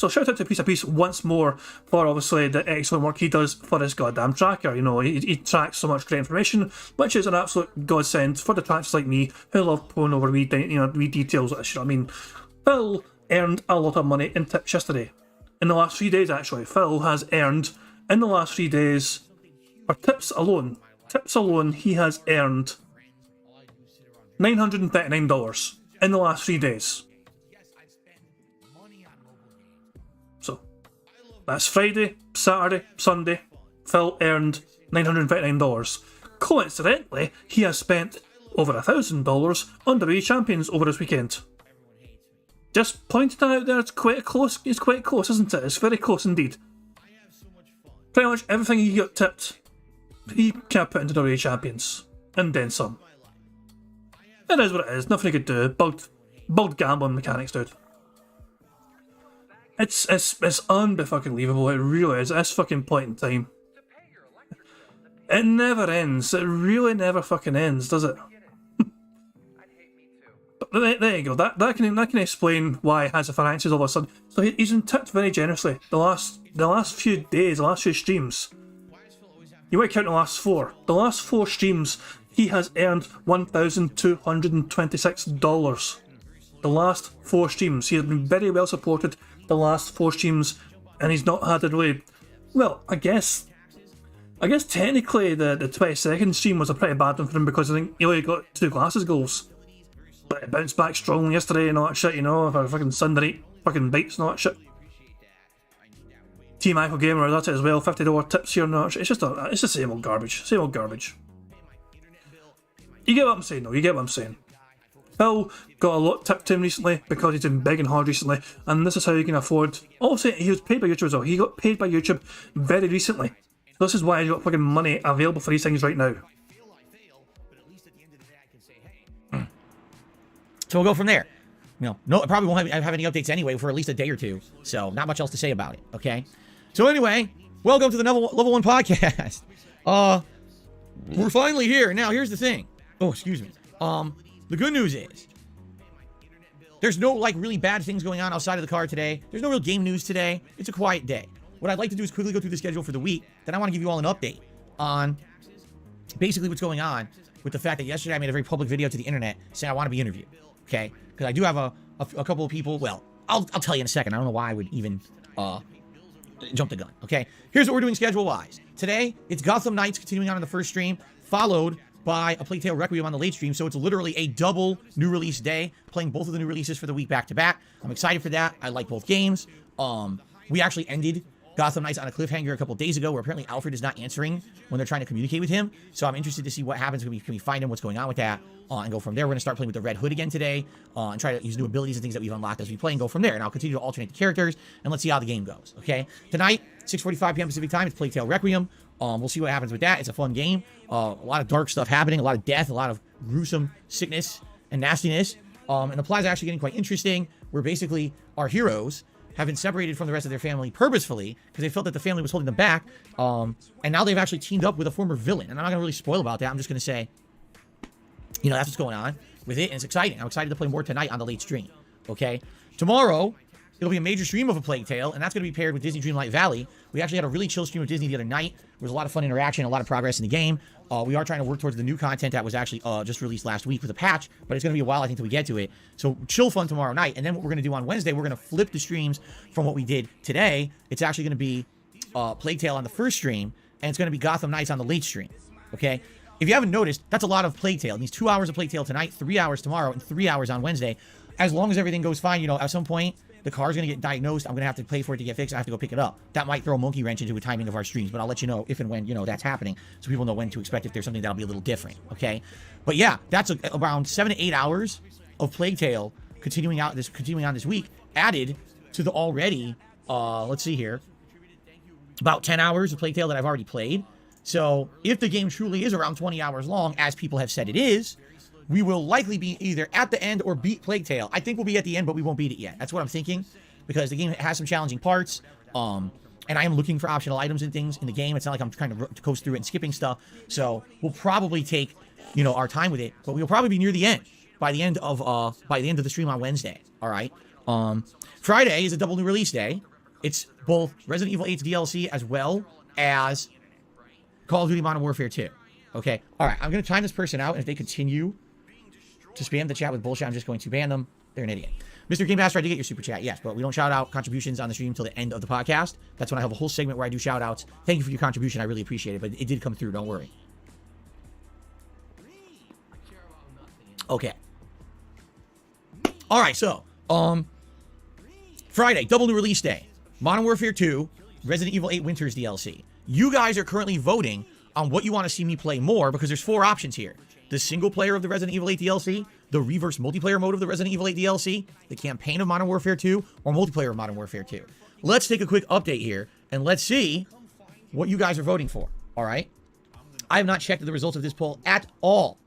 shout out to Piece of Peace once more for obviously the excellent work he does for his goddamn tracker. He tracks so much great information, which is an absolute godsend for the trackers like me who love pulling over wee details. You know what I mean? Phil earned a lot of money in tips yesterday. In the last 3 days, actually, Phil has earned in the last 3 days, for tips alone, he has earned $939 in the last 3 days. That's Friday, Saturday, Sunday. Phil earned $939. Coincidentally, he has spent over $1,000 on WWE Champions over this weekend. Just pointing that out there, it's quite close, isn't it? It's very close indeed. Pretty much everything he got tipped, he can't put into WWE Champions. And then some. It is what it is, nothing he could do. Bugged gambling mechanics, dude. It's unbelievable. It really is. At this fucking point in time, it never ends. It really never fucking ends, does it? But there you go. That can explain why he has the finances all of a sudden. So he's been tipped very generously. The last few days, the last few streams. You might count the last four. The last 4 streams, he has earned $1,226. The last 4 streams, he has been very well supported. The last 4 streams, and he's not had a really, well, I guess technically the 22nd stream was a pretty bad one for him because I think he only got 2 glasses goals, but it bounced back strongly yesterday and all that shit, for fucking Sunday fucking bites and all that shit. Team Michael Gamer that's it as well, $50 tips here and all that shit. It's the same old garbage, You get what I'm saying though, Phil got a lot tipped to him recently because he's been begging hard recently, and this is how you can afford. Also, he was paid by YouTube as well. He got paid by YouTube very recently. This is why he's got fucking money available for these things right now. So we'll go from there. No, I probably won't have any updates anyway for at least a day or two. So not much else to say about it. Okay. So anyway, welcome to the Level 1 podcast. We're finally here. Now here's the thing. Oh, excuse me. The good news is there's no really bad things going on outside of the car today. There's no real game news today. It's a quiet day. what I'd like to do is quickly go through the schedule for the week. Then I want to give you all an update on basically what's going on with the fact that yesterday I made a very public video to the internet saying I want to be interviewed, okay? Because I do have a couple of people, well, I'll tell you in a second. I don't know why I would even jump the gun, okay? Here's what we're doing schedule-wise. Today, it's Gotham Knights continuing on in the first stream, followed by a Plague Tale Requiem on the late stream, so it's literally a double new release day, playing both of the new releases for the week back-to-back. I'm excited for that. I like both games. We actually ended Gotham Knights on a cliffhanger a couple days ago where apparently Alfred is not answering when they're trying to communicate with him, so I'm interested to see what happens. Can we find him, what's going on with that, and go from there. We're going to start playing with the Red Hood again today, and try to use new abilities and things that we've unlocked as we play and go from there, and I'll continue to alternate the characters, and let's see how the game goes, okay? Tonight, 6:45 p.m. Pacific Time, it's Plague Tale Requiem. We'll see what happens with that. It's a fun game. A lot of dark stuff happening, a lot of death, a lot of gruesome sickness and nastiness. And the plot is actually getting quite interesting, where basically our heroes have been separated from the rest of their family purposefully because they felt that the family was holding them back. And now they've actually teamed up with a former villain. And I'm not going to really spoil about that. I'm just going to say, you know, that's what's going on with it. And it's exciting. I'm excited to play more tonight on the late stream. Okay? Tomorrow, it'll be a major stream of a Plague Tale, and that's going to be paired with Disney Dreamlight Valley. We actually had a really chill stream with Disney the other night. There was a lot of fun interaction, a lot of progress in the game. We are trying to work towards the new content that was actually just released last week with a patch, but it's going to be a while, I think, till we get to it. So chill fun tomorrow night, and then what we're going to do on Wednesday, we're going to flip the streams from what we did today. It's actually going to be Plague Tale on the first stream, and it's going to be Gotham Knights on the late stream, okay? If you haven't noticed, that's a lot of Plague Tale. It means 2 hours of Plague Tale tonight, 3 hours tomorrow, and 3 hours on Wednesday. As long as everything goes fine, you know, at some point, the car's going to get diagnosed. I'm going to have to pay for it to get fixed. I have to go pick it up. That might throw a monkey wrench into the timing of our streams, but I'll let you know if and when, you know, that's happening, so people know when to expect if there's something that'll be a little different, okay? But yeah, that's around 7 to 8 hours of Plague Tale continuing on this week, added to the already, let's see here, about 10 hours of Plague Tale that I've already played. So if the game truly is around 20 hours long, as people have said it is, we will likely be either at the end or beat Plague Tale. I think we'll be at the end, but we won't beat it yet. That's what I'm thinking, because the game has some challenging parts, and I am looking for optional items and things in the game. It's not like I'm trying to coast through it and skipping stuff, so we'll probably take, you know, our time with it, but we'll probably be near the end by the end of the stream on Wednesday. All right. Friday is a double new release day. It's both Resident Evil 8's DLC as well as Call of Duty Modern Warfare 2. Okay. All right. I'm going to time this person out, and if they continue to spam the chat with bullshit, I'm just going to ban them. They're an idiot. Mr. Game Master, I did get your super chat, yes, but we don't shout out contributions on the stream until the end of the podcast. That's when I have a whole segment where I do shout outs. Thank you for your contribution. I really appreciate it, but it did come through. Don't worry. Okay. All right, so, Friday, double new release day. Modern Warfare 2, Resident Evil 8 Winters DLC. You guys are currently voting on what you want to see me play more, because there's 4 options here. The single player of the Resident Evil 8 DLC, the reverse multiplayer mode of the Resident Evil 8 DLC, the campaign of Modern Warfare 2, or multiplayer of Modern Warfare 2. Let's take a quick update here, and let's see what you guys are voting for, all right? I have not checked the results of this poll at all.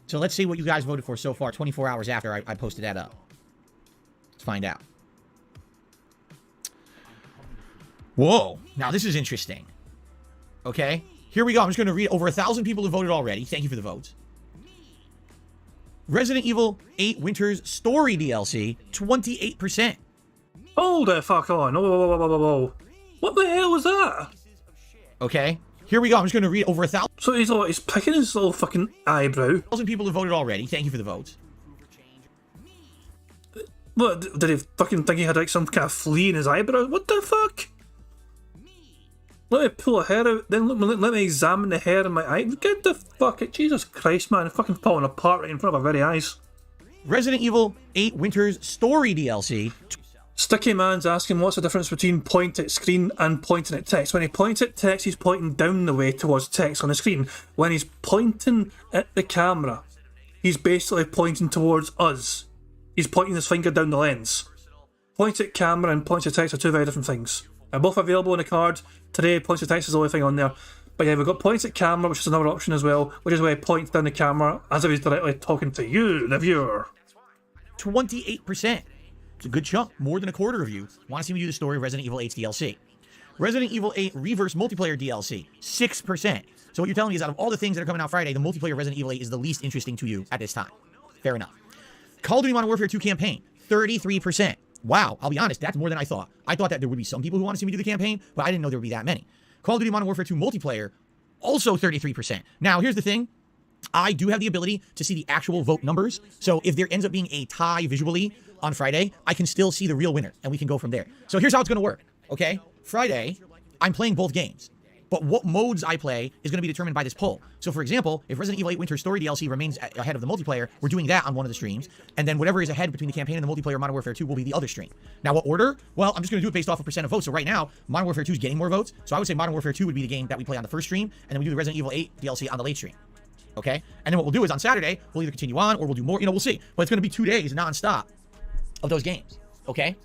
So let's see what you guys voted for so far, 24 hours after I posted that up. Let's find out. Whoa, now this is interesting. Okay, here we go. I'm just going to read over 1,000 people who voted already. Thank you for the votes. Resident Evil 8 Winters Story DLC, 28%. Hold the fuck on. Whoa. What the hell was that? Okay, here we go. I'm just going to read over 1,000. So he's picking his little fucking eyebrow. 1,000 people who voted already. Thank you for the votes. What, did he fucking think he had like some kind of flea in his eyebrow? What the fuck? Let me pull a hair out, then let me examine the hair in my eye. Get the fuck out. Jesus Christ, man. It's fucking falling apart right in front of our very eyes. Resident Evil 8 Winters Story DLC. Sticky Man's asking what's the difference between point at screen and pointing at text. When he points at text, he's pointing down the way towards text on the screen. When he's pointing at the camera, he's basically pointing towards us. He's pointing his finger down the lens. Point at camera and point at text are 2 very different things. They're both available in the card. Today, points at text is the only thing on there. But yeah, we've got points at camera, which is another option as well, which is where he points down the camera as if he's directly talking to you, the viewer. 28%. It's a good chunk. More than a quarter of you want to see me do the story of Resident Evil 8's DLC. Resident Evil 8 Reverse Multiplayer DLC, 6%. So what you're telling me is out of all the things that are coming out Friday, the multiplayer Resident Evil 8 is the least interesting to you at this time. Fair enough. Call of Duty Modern Warfare 2 campaign, 33%. Wow, I'll be honest, that's more than I thought. I thought that there would be some people who want to see me do the campaign, but I didn't know there would be that many. Call of Duty Modern Warfare 2 multiplayer, also 33%. Now, here's the thing. I do have the ability to see the actual vote numbers. So if there ends up being a tie visually on Friday, I can still see the real winner, and we can go from there. So here's how it's going to work, okay? Friday, I'm playing both games. But what modes I play is going to be determined by this poll. So, for example, if Resident Evil 8 Winter Story DLC remains ahead of the multiplayer, we're doing that on one of the streams. And then whatever is ahead between the campaign and the multiplayer Modern Warfare 2 will be the other stream. Now, what order? Well, I'm just going to do it based off of percent of votes. So right now, Modern Warfare 2 is getting more votes. So I would say Modern Warfare 2 would be the game that we play on the first stream. And then we do the Resident Evil 8 DLC on the late stream. Okay? And then what we'll do is on Saturday, we'll either continue on or we'll do more. You know, we'll see. But it's going to be 2 days nonstop of those games. Okay?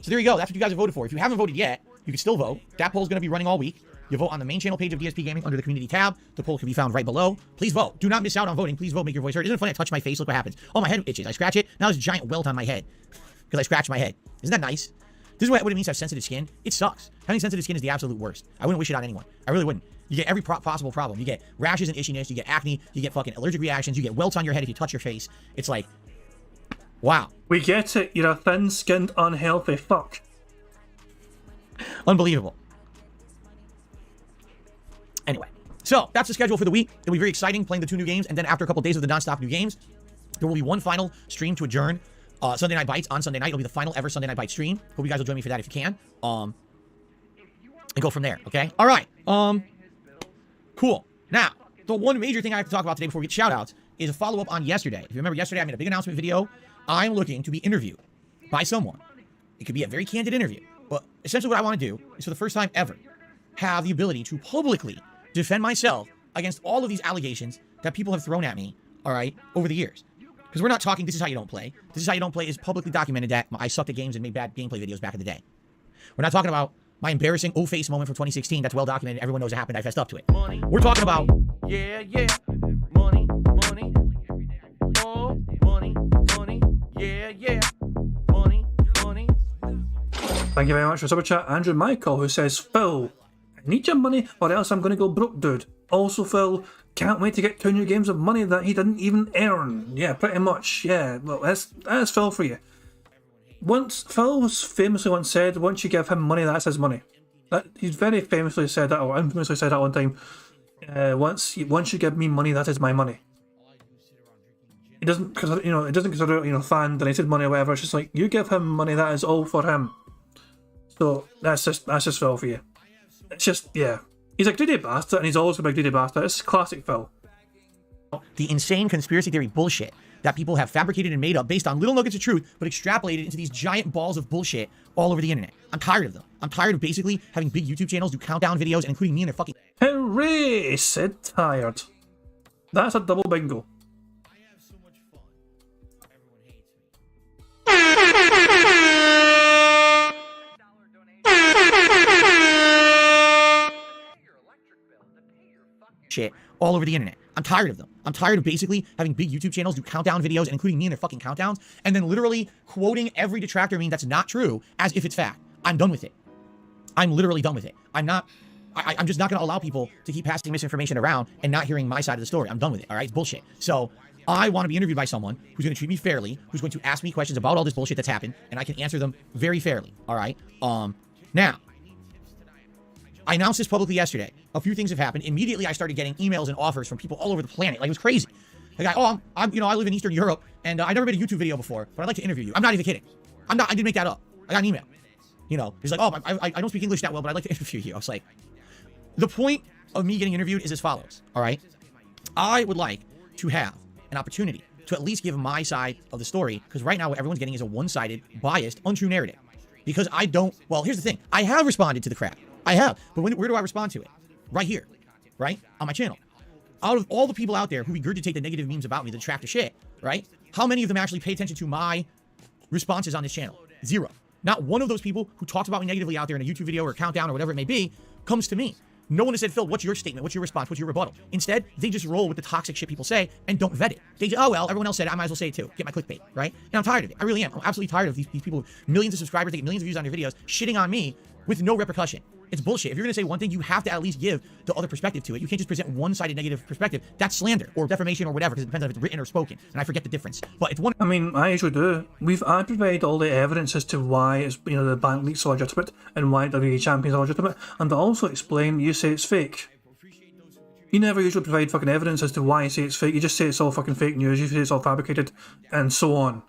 So there you go. That's what you guys have voted for. If you haven't voted yet, you can still vote. That poll is going to be running all week. You vote on the main channel page of DSP Gaming under the community tab. The poll can be found right below. Please vote. Do not miss out on voting. Please vote. Make your voice heard. Isn't it funny? I touch my face. Look what happens. Oh, my head itches. I scratch it. Now there's a giant welt on my head because I scratched my head. Isn't that nice? This is what it means to have sensitive skin. It sucks. Having sensitive skin is the absolute worst. I wouldn't wish it on anyone. I really wouldn't. You get every possible problem. You get rashes and itchiness. You get acne. You get fucking allergic reactions. You get welts on your head if you touch your face. It's like, wow. We get it. You're a thin-skinned, unhealthy fuck. Unbelievable. Anyway, so that's the schedule for the week. It'll be very exciting playing the 2 new games, and then after a couple days of the non-stop new games, there will be one final stream to adjourn Sunday Night Bites on Sunday night. It'll be the final ever Sunday Night Bites stream. Hope you guys will join me for that if you can. And go from there, okay? All right. Cool. Now, the one major thing I have to talk about today before we get shout-outs is a follow-up on yesterday. If you remember yesterday, I made a big announcement video. I'm looking to be interviewed by someone. It could be a very candid interview, but essentially what I want to do is for the first time ever have the ability to publicly defend myself against all of these allegations that people have thrown at me, all right, over the years. Because we're not talking, this is how you don't play. This is how you don't play is publicly documented that I sucked at games and made bad gameplay videos back in the day. We're not talking about my embarrassing O-face moment from 2016 that's well documented. Everyone knows it happened. I fessed up to it. Money. We're talking about... Yeah, yeah. Money, money. Oh, money, money. Yeah, yeah. Money, money. Thank you very much for Super Chat. Andrew Michael, who says, Phil, I need your money or else I'm going to go broke, dude. Also, Phil, can't wait to get 2 new games of money that he didn't even earn. Yeah, pretty much. Yeah, well, that's Phil for you. Phil was famously once said, once you give him money, that's his money. He's very famously said that, or infamously said that one time. Once you give me money, that is my money. It doesn't consider fan donated money or whatever. It's just like, you give him money, that is all for him. So that's just Phil for you. It's just, yeah. He's a greedy bastard, and he's always going to be a greedy bastard. It's classic Phil. The insane conspiracy theory bullshit that people have fabricated and made up based on little nuggets of truth, but extrapolated into these giant balls of bullshit all over the internet. I'm tired of them. I'm tired of basically having big YouTube channels do countdown videos and including me in their fucking... Hooray! Said tired. That's a double bingo. shit all over the internet. I'm tired of them. I'm tired of basically having big YouTube channels do countdown videos and including me in their fucking countdowns and then literally quoting every detractor meme that's not true as if it's fact. I'm done with it. I'm literally done with it. I'm just not going to allow people to keep passing misinformation around and not hearing my side of the story. I'm done with it. All right. It's bullshit. So I want to be interviewed by someone who's going to treat me fairly, who's going to ask me questions about all this bullshit that's happened, and I can answer them very fairly. All right. Now, I announced this publicly yesterday. A few things have happened. Immediately, I started getting emails and offers from people all over the planet. Like, it was crazy. The guy, I live in Eastern Europe, and I never made a YouTube video before, but I'd like to interview you. I'm not even kidding. I didn't make that up. I got an email. He's like, I don't speak English that well, but I'd like to interview you. I was like, the point of me getting interviewed is as follows. All right. I would like to have an opportunity to at least give my side of the story, because right now what everyone's getting is a one-sided, biased, untrue narrative. Because here's the thing. I have responded to the crap. I have. But where do I respond to it? Right here. Right? On my channel. Out of all the people out there who regurgitate the negative memes about me, the detractor shit, right? How many of them actually pay attention to my responses on this channel? Zero. Not one of those people who talked about me negatively out there in a YouTube video or a countdown or whatever it may be comes to me. No one has said, Phil, what's your statement? What's your response? What's your rebuttal? Instead, they just roll with the toxic shit people say and don't vet it. They just, everyone else said it, I might as well say it too. Get my clickbait, right? And I'm tired of it. I really am. I'm absolutely tired of these people with millions of subscribers, they get millions of views on their videos, shitting on me with no repercussion. It's bullshit. If you're going to say one thing, you have to at least give the other perspective to it. You can't just present one-sided negative perspective. That's slander or defamation or whatever, because it depends on if it's written or spoken. And I forget the difference. But it's one. I mean, I usually do. I provide all the evidence as to why it's, the bank leaks are legitimate and why WWE champions are legitimate, and I also explain you say it's fake. You never usually provide fucking evidence as to why you say it's fake. You just say it's all fucking fake news. You say it's all fabricated, and so on.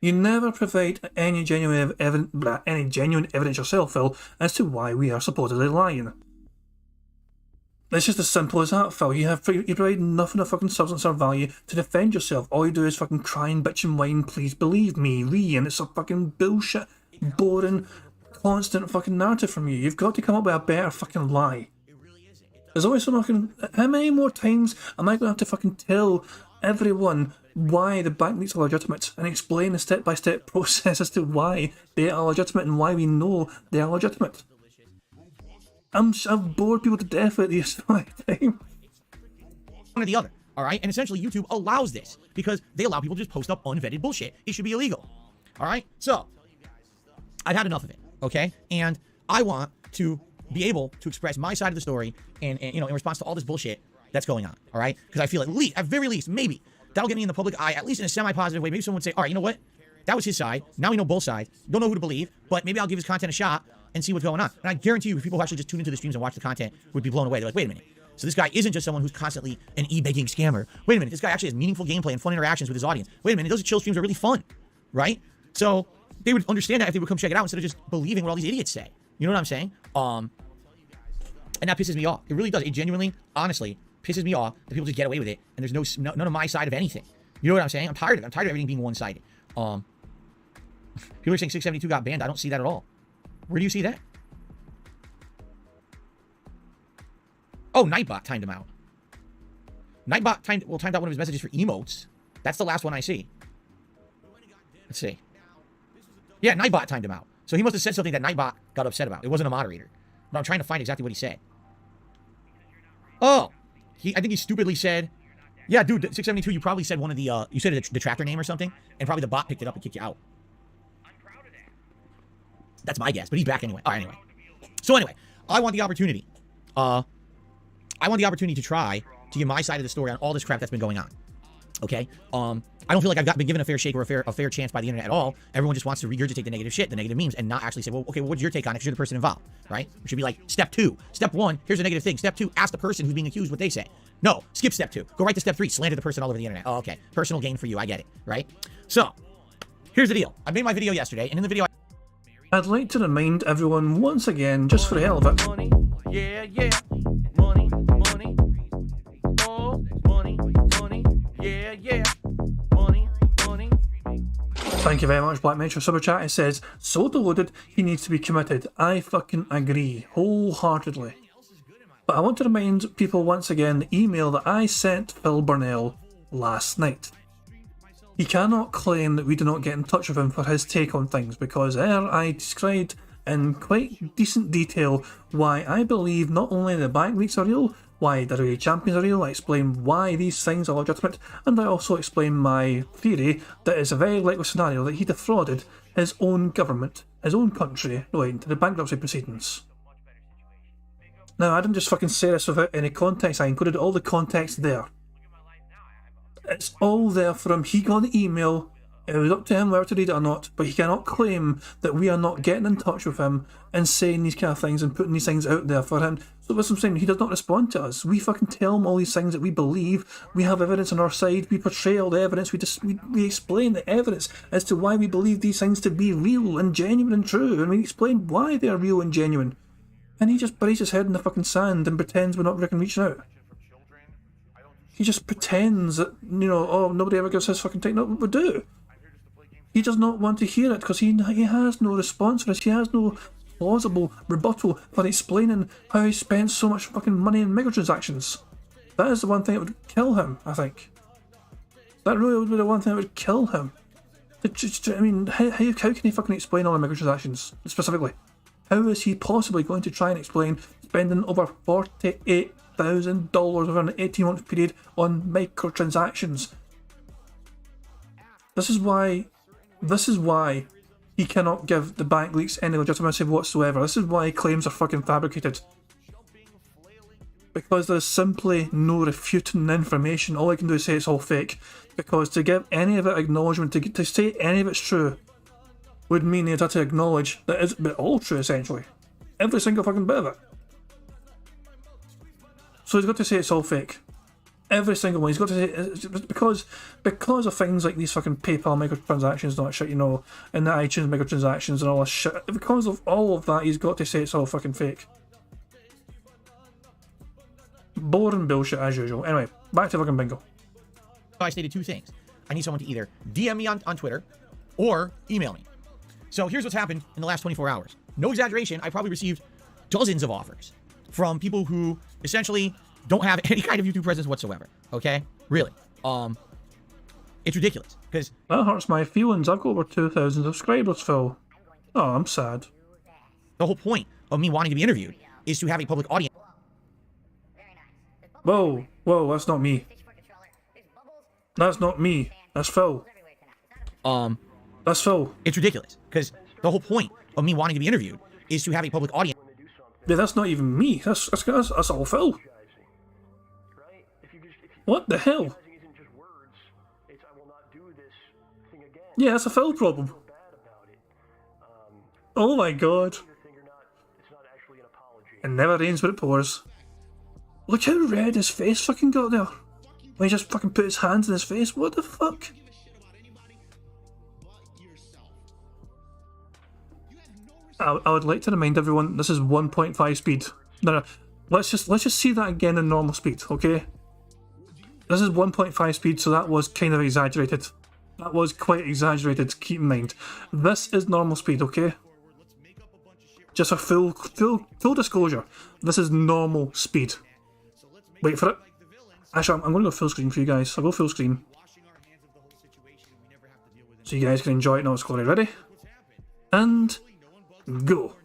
You never provide any genuine evidence yourself, Phil, as to why we are supposedly lying. It's just as simple as that, Phil. You provide nothing of fucking substance or value to defend yourself. All you do is fucking cry and bitch and whine, please believe me, and it's a fucking bullshit, boring, constant fucking narrative from you. You've got to come up with a better fucking lie. There's always some fucking... How many more times am I going to have to fucking tell everyone why the bank leaks are legitimate and explain the step-by-step process as to why they are legitimate and why we know they are legitimate? I've bored people to death at this time. One or the other, all right? And essentially YouTube allows this because they allow people to just post up unvetted bullshit. It should be illegal, all right? So I've had enough of it, okay? And I want to be able to express my side of the story and in response to all this bullshit that's going on, all right? Because I feel at very least, maybe that'll get me in the public eye, at least in a semi-positive way. Maybe someone would say, all right, you know what? That was his side. Now we know both sides. Don't know who to believe, but maybe I'll give his content a shot and see what's going on. And I guarantee you, people who actually just tune into the streams and watch the content would be blown away. They're like, wait a minute. So this guy isn't just someone who's constantly an e-begging scammer. Wait a minute. This guy actually has meaningful gameplay and fun interactions with his audience. Wait a minute. Those chill streams are really fun, right? So they would understand that if they would come check it out instead of just believing what all these idiots say. You know what I'm saying? And that pisses me off. It really does. It genuinely, honestly, pisses me off that people just get away with it and there's none of my side of anything. You know what I'm saying? I'm tired of it. I'm tired of everything being one-sided. People are saying 672 got banned. I don't see that at all. Where do you see that? Oh, Nightbot timed him out. Nightbot timed out one of his messages for emotes. That's the last one I see. Let's see. Yeah, Nightbot timed him out. So he must have said something that Nightbot got upset about. It wasn't a moderator. But I'm trying to find exactly what he said. Oh, I think he stupidly said, yeah, dude, 672, you probably said one of the, you said a detractor name or something, and probably the bot picked it up and kicked you out. That's my guess, but he's back anyway. All right, anyway. So anyway, I want the opportunity. I want the opportunity to try to give my side of the story on all this crap that's been going on. Okay? I don't feel like I've been given a fair shake or a fair chance by the internet at all. Everyone just wants to regurgitate the negative shit, the negative memes, and not actually say, well, okay, what's your take on it? Because you're the person involved, right? It should be like, step 2. Step 1, here's a negative thing. Step 2, ask the person who's being accused what they say. No, skip step 2. Go right to step 3, slander the person all over the internet. Oh, okay. Personal gain for you. I get it, right? So, here's the deal. I made my video yesterday, and in the video, I'd like to remind everyone once again, just for the hell of it. Money, yeah, yeah. Money, money. Oh, money, money. Yeah, yeah. Money, money. Thank you very much, Black Metro Super Chat. It says, so deluded, he needs to be committed. I fucking agree, wholeheartedly. But I want to remind people once again the email that I sent Phil Burnell last night. He cannot claim that we do not get in touch with him for his take on things, because I described in quite decent detail why I believe not only the bank leaks are real, why the WWE champions are real, I explain why these things are legitimate, and I also explain my theory that it's a very likely scenario that he defrauded his own government, his own country, relating to the bankruptcy proceedings. Now, I didn't just fucking say this without any context, I included all the context there. It's all there for him. He got the email. It was up to him whether to read it or not, but he cannot claim that we are not getting in touch with him and saying these kind of things and putting these things out there for him. So that's what I'm saying. He does not respond to us. We fucking tell him all these things that we believe. We have evidence on our side. We portray all the evidence. We explain the evidence as to why we believe these things to be real and genuine and true, and we explain why they are real and genuine. And he just buries his head in the fucking sand and pretends we're not fucking reaching out. He just pretends that, oh, nobody ever gives his fucking take. No, we do. He does not want to hear it because he has no response for us. He has no plausible rebuttal for explaining how he spends so much fucking money in microtransactions. That is the one thing that would kill him, I think. That really would be the one thing that would kill him. I mean, how can he fucking explain all the microtransactions, specifically? How is he possibly going to try and explain spending over $48,000 over an 18-month period on microtransactions? This is why he cannot give the bank leaks any legitimacy whatsoever. This is why claims are fucking fabricated. Because there's simply no refuting the information. All I can do is say it's all fake. Because to give any of it acknowledgement, to say any of it's true, would mean they'd have to acknowledge that it's all true, essentially. Every single fucking bit of it. So he's got to say it's all fake. Every single one. He's got to say because of things like these fucking PayPal microtransactions and all that shit, you know, and the iTunes microtransactions and all this shit. Because of all of that, he's got to say it's all fucking fake. Boring bullshit as usual. Anyway, back to fucking bingo. I stated two things. I need someone to either DM me on Twitter or email me. So here's what's happened in the last 24 hours. No exaggeration, I probably received dozens of offers from people who essentially don't have any kind of YouTube presence whatsoever. Okay? Really. It's ridiculous. Because that hurts my feelings. I've got over 2,000 subscribers, Phil. Oh, I'm sad. The whole point of me wanting to be interviewed is to have a public audience. Whoa, that's not me. That's not me. That's Phil. That's Phil. It's ridiculous. Because the whole point of me wanting to be interviewed is to have a public audience. Yeah, that's not even me. That's all Phil. What the hell? Yeah, that's a Phil problem. Oh my god. It never rains but it pours. Look how red his face fucking got there. When he just fucking put his hands in his face. What the fuck? I would like to remind everyone this is 1.5 speed. No, let's just see that again in normal speed, okay? This is 1.5 speed, so that was kind of exaggerated. That was quite exaggerated, keep in mind. This is normal speed, okay? Just a full disclosure. This is normal speed. Wait for it. Actually, I'm going to go full screen for you guys. I'll go full screen. So you guys can enjoy it now. It's glory. Ready? And go.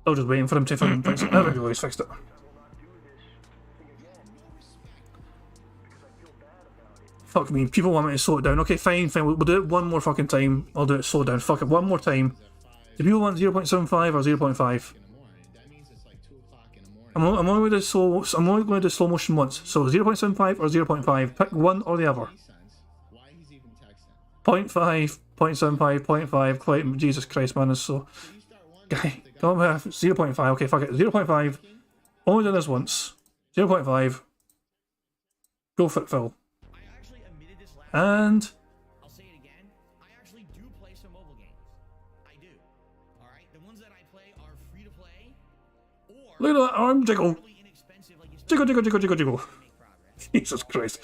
I was just waiting for him to fucking fix it. There we go, he's fixed it. Fuck me, people want me to slow it down. Okay, fine, we'll do it one more fucking time. I'll do it slow down. Fuck it, one more time. Do people want 0.75 or 0.5? I'm only going to do slow motion once. So 0.75 or 0.5. Pick one or the other. 0.5, 0.75, 0.5. Quite, Jesus Christ, man, it's so... Guy, don't have 0.5. Okay, fuck it. 0.5. Only done this once. 0.5. Go for it, Phil. And I'll say it again. I actually do play some mobile games. I do. All right. The ones that I play are free to play. Or look at that arm jiggle. Jiggle. Jesus Christ.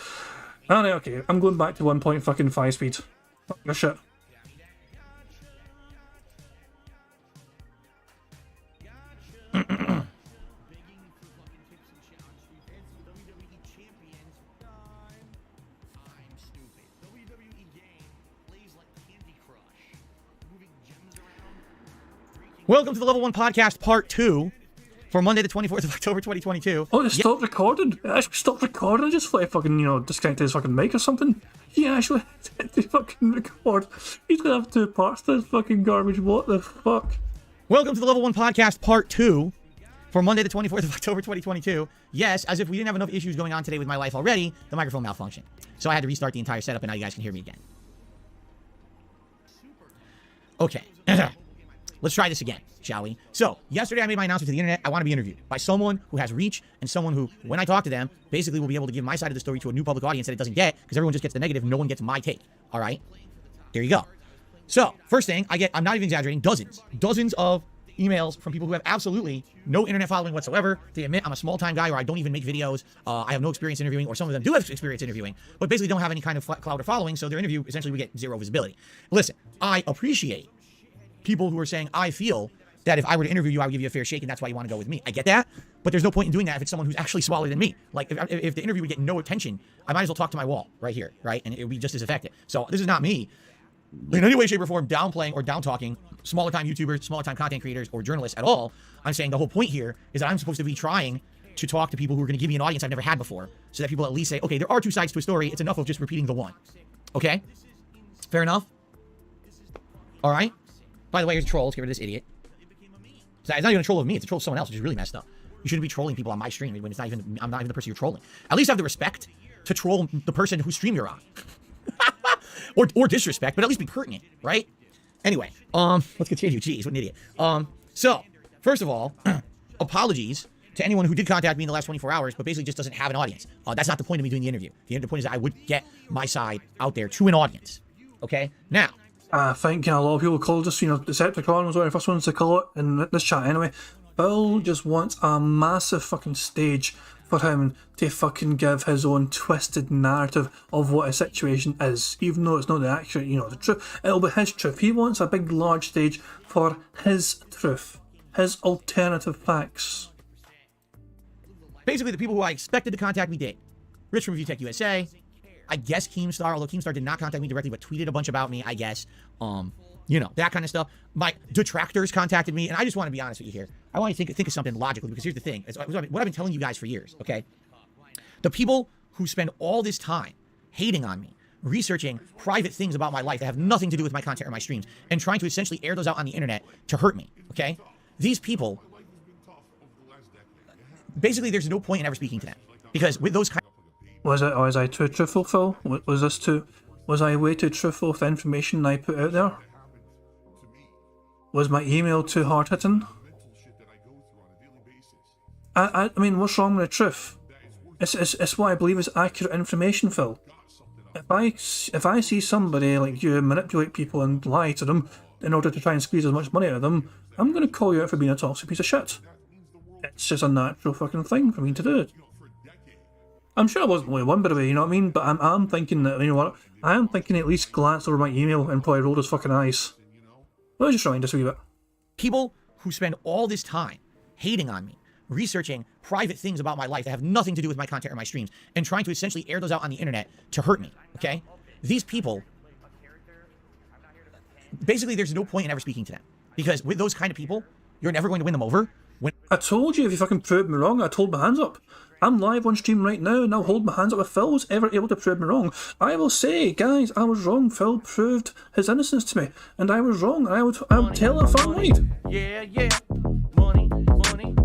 Alright, okay. I'm going back to 1.5 speed. Fuck this shit. Welcome to the Level 1 Podcast Part 2 for Monday the 24th of October 2022. Oh, they stopped recording. It actually stopped recording. I just thought I fucking, disconnected his fucking mic or something. He actually had to fucking record. He's gonna have 2 parts to this fucking garbage. What the fuck? Welcome to the Level 1 Podcast Part 2 for Monday the 24th of October 2022. Yes, as if we didn't have enough issues going on today with my life already, the microphone malfunctioned. So I had to restart the entire setup and now you guys can hear me again. Okay. Let's try this again, shall we? So, yesterday I made my announcement to the internet. I want to be interviewed by someone who has reach and someone who, when I talk to them, basically will be able to give my side of the story to a new public audience that it doesn't get because everyone just gets the negative. No one gets my take. All right? There you go. So, first thing, I'm not even exaggerating, dozens of emails from people who have absolutely no internet following whatsoever. They admit I'm a small-time guy or I don't even make videos. I have no experience interviewing, or some of them do have experience interviewing, but basically don't have any kind of clout or following, so their interview essentially would get zero visibility. Listen, I appreciate people who are saying, I feel that if I were to interview you, I would give you a fair shake, and that's why you want to go with me. I get that, but there's no point in doing that if it's someone who's actually smaller than me. Like, if the interview would get no attention, I might as well talk to my wall right here, right? And it would be just as effective. So this is not me in any way, shape, or form downplaying or down-talking smaller time YouTubers, smaller time content creators, or journalists at all. I'm saying the whole point here is that I'm supposed to be trying to talk to people who are going to give me an audience I've never had before, so that people at least say, okay, there are two sides to a story. It's enough of just repeating the one. Okay? Fair enough? All right? By the way, here's a troll. Let's get rid of this idiot. It's not even a troll of me. It's a troll of someone else, which is really messed up. You shouldn't be trolling people on my stream when it's not even, I'm not even the person you're trolling. At least have the respect to troll the person whose stream you're on. or disrespect, but at least be pertinent, right? Anyway, let's continue. Jeez, what an idiot. So, first of all, apologies to anyone who did contact me in the last 24 hours, but basically just doesn't have an audience. That's not the point of me doing the interview. The point is that I would get my side out there to an audience. Okay? Now, I think a lot of people called us, Decepticon was one of the first ones to call it in this chat anyway. Bill just wants a massive fucking stage for him to fucking give his own twisted narrative of what a situation is, even though it's not the accurate, the truth. It'll be his truth. He wants a big, large stage for his truth, his alternative facts. Basically, the people who I expected to contact me did. Rich from ViewTech USA. I guess Keemstar, although Keemstar did not contact me directly, but tweeted a bunch about me, I guess. That kind of stuff. My detractors contacted me, and I just want to be honest with you here. I want you to think of something logically, because here's the thing. It's what I've been telling you guys for years, okay? The people who spend all this time hating on me, researching private things about my life that have nothing to do with my content or my streams, and trying to essentially air those out on the internet to hurt me, okay? These people, basically, there's no point in ever speaking to them. Because with those kind Was I too truthful, Phil? Was I way too truthful with the information I put out there? Was my email too hard-hitting? I mean, what's wrong with the truth? It's what I believe is accurate information, Phil. If I see somebody like you manipulate people and lie to them in order to try and squeeze as much money out of them, I'm going to call you out for being a toxic piece of shit. It's just a natural fucking thing for me to do. I'm sure I wasn't the only one, by the way, you know what I mean? But I'm thinking that, you know what? I am thinking at least glanced over my email and probably rolled his fucking eyes. Let me just remind us a wee bit. people who spend all this time hating on me, researching private things about my life that have nothing to do with my content or my streams, and trying to essentially air those out on the internet to hurt me, okay? These people, basically there's no point in ever speaking to them. Because with those kind of people, you're never going to win them over. I told you if you fucking proved me wrong, I'd hold my hands up. I'm live on stream right now, and I'll hold my hands up if Phil was ever able to prove me wrong. I will say, guys, I was wrong. Phil proved his innocence to me, and I was wrong. I would tell it if I lied. Yeah, yeah. Money, money.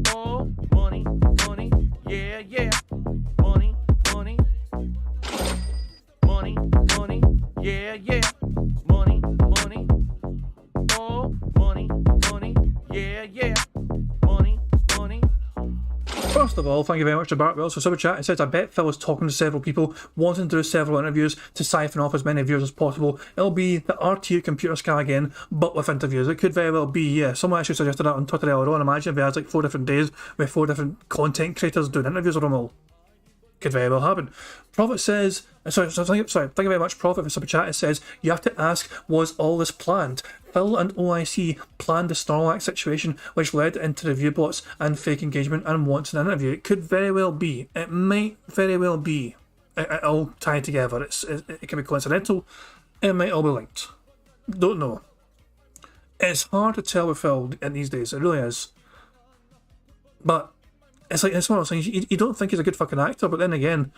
Oh, money, money. Yeah, yeah. Money, money. Money, money. Yeah, yeah. Money, money. Oh, money, money. Yeah, yeah. Money, money. First of all, thank you very much to Bart Wells for super chat. It says, I bet Phil is talking to several people, wanting to do several interviews to siphon off as many viewers as possible. It'll be the RTU computer scam again, but with interviews. It could very well be, yeah. Someone actually suggested that on Twitter earlier on. Imagine if he has like 4 different days with 4 different content creators doing interviews with them all. Could very well happen. Prophet says, thank you very much, Prophet, for super chat. It says, you have to ask, was all this planned? Phil and OIC planned the Snorlax situation, which led into review bots and fake engagement and wants an interview. It could very well be. It might very well be. It all tied together. It can be coincidental. It might all be linked. Don't know. It's hard to tell with Phil in these days. It really is. But it's one of those things. You don't think he's a good fucking actor, but then again,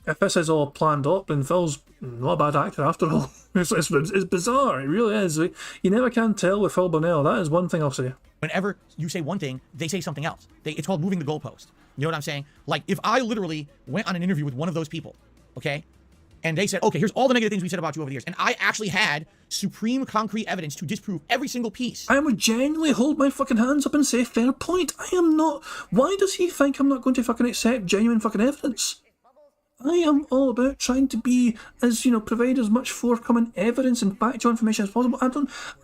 if this is all planned up, then Phil's not a bad actor after all. It's bizarre. It really is. You never can tell with Phil Burnell. That is one thing I'll say. Whenever you say one thing, they say something else. It's called moving the goalpost. You know what I'm saying? Like, if I literally went on an interview with one of those people, okay, and they said, okay, here's all the negative things we said about you over the years, and I actually had supreme concrete evidence to disprove every single piece. I would genuinely hold my fucking hands up and say, fair point. I am not... Why does he think I'm not going to fucking accept genuine fucking evidence? I am all about trying to be as, provide as much forthcoming evidence and factual information as possible. I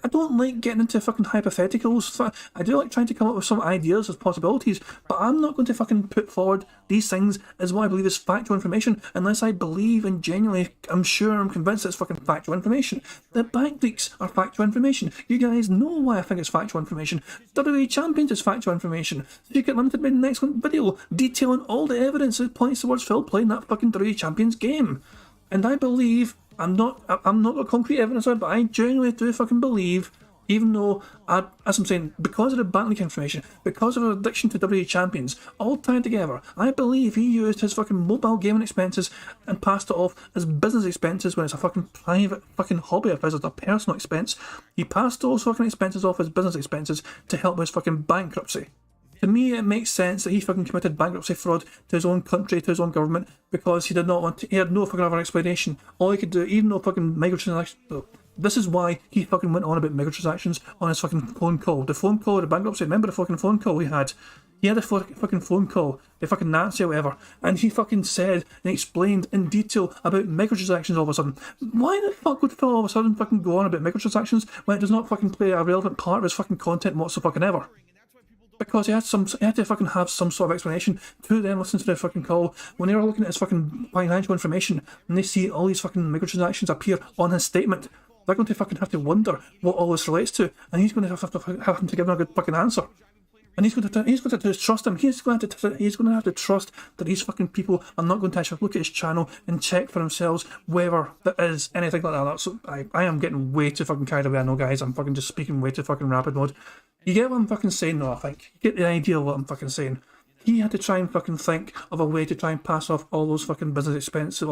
don't like getting into fucking hypotheticals. I do like trying to come up with some ideas as possibilities, but I'm not going to fucking put forward these things as what I believe is factual information unless I believe and genuinely, I'm convinced it's fucking factual information. The bank leaks are factual information. You guys know why I think it's factual information. WWE Champions is factual information. Secret Limited made the next video detailing all the evidence that points towards Phil playing that fucking WWE Champions game. And I believe I'm not got concrete evidence on it, but I genuinely do fucking believe, even though, as I'm saying, because of the bank leak information, because of his addiction to WWE champions, all tied together, I believe he used his fucking mobile gaming expenses and passed it off as business expenses when it's a fucking private fucking hobby of his, it's a personal expense. He passed those fucking expenses off as business expenses to help with his fucking bankruptcy. To me, it makes sense that he fucking committed bankruptcy fraud to his own country, to his own government, because he did not want to, he had no fucking other explanation. All he could do, even though fucking microtransactions, this is why he fucking went on about microtransactions on his fucking phone call. The phone call, the bankruptcy, remember the fucking phone call he had? He had a fucking phone call, the fucking Nancy or whatever, and he fucking said and explained in detail about microtransactions all of a sudden. Why the fuck would Phil all of a sudden fucking go on about microtransactions when it does not fucking play a relevant part of his fucking content whatsoever? Because he had to fucking have some sort of explanation to them listening to the fucking call when they were looking at his fucking financial information and they see all these fucking microtransactions appear on his statement. They're going to fucking have to wonder what all this relates to, and he's going to have him to give them a good fucking answer. And he's going to trust him. He's going to have to trust that these fucking people are not going to actually look at his channel and check for themselves whether there is anything like that. So I am getting way too fucking carried away. I know, guys. I'm fucking just speaking way too fucking rapid mode. You get what I'm fucking saying, though, I think. You get the idea of what I'm fucking saying. He had to try and fucking think of a way to try and pass off all those fucking business expenses,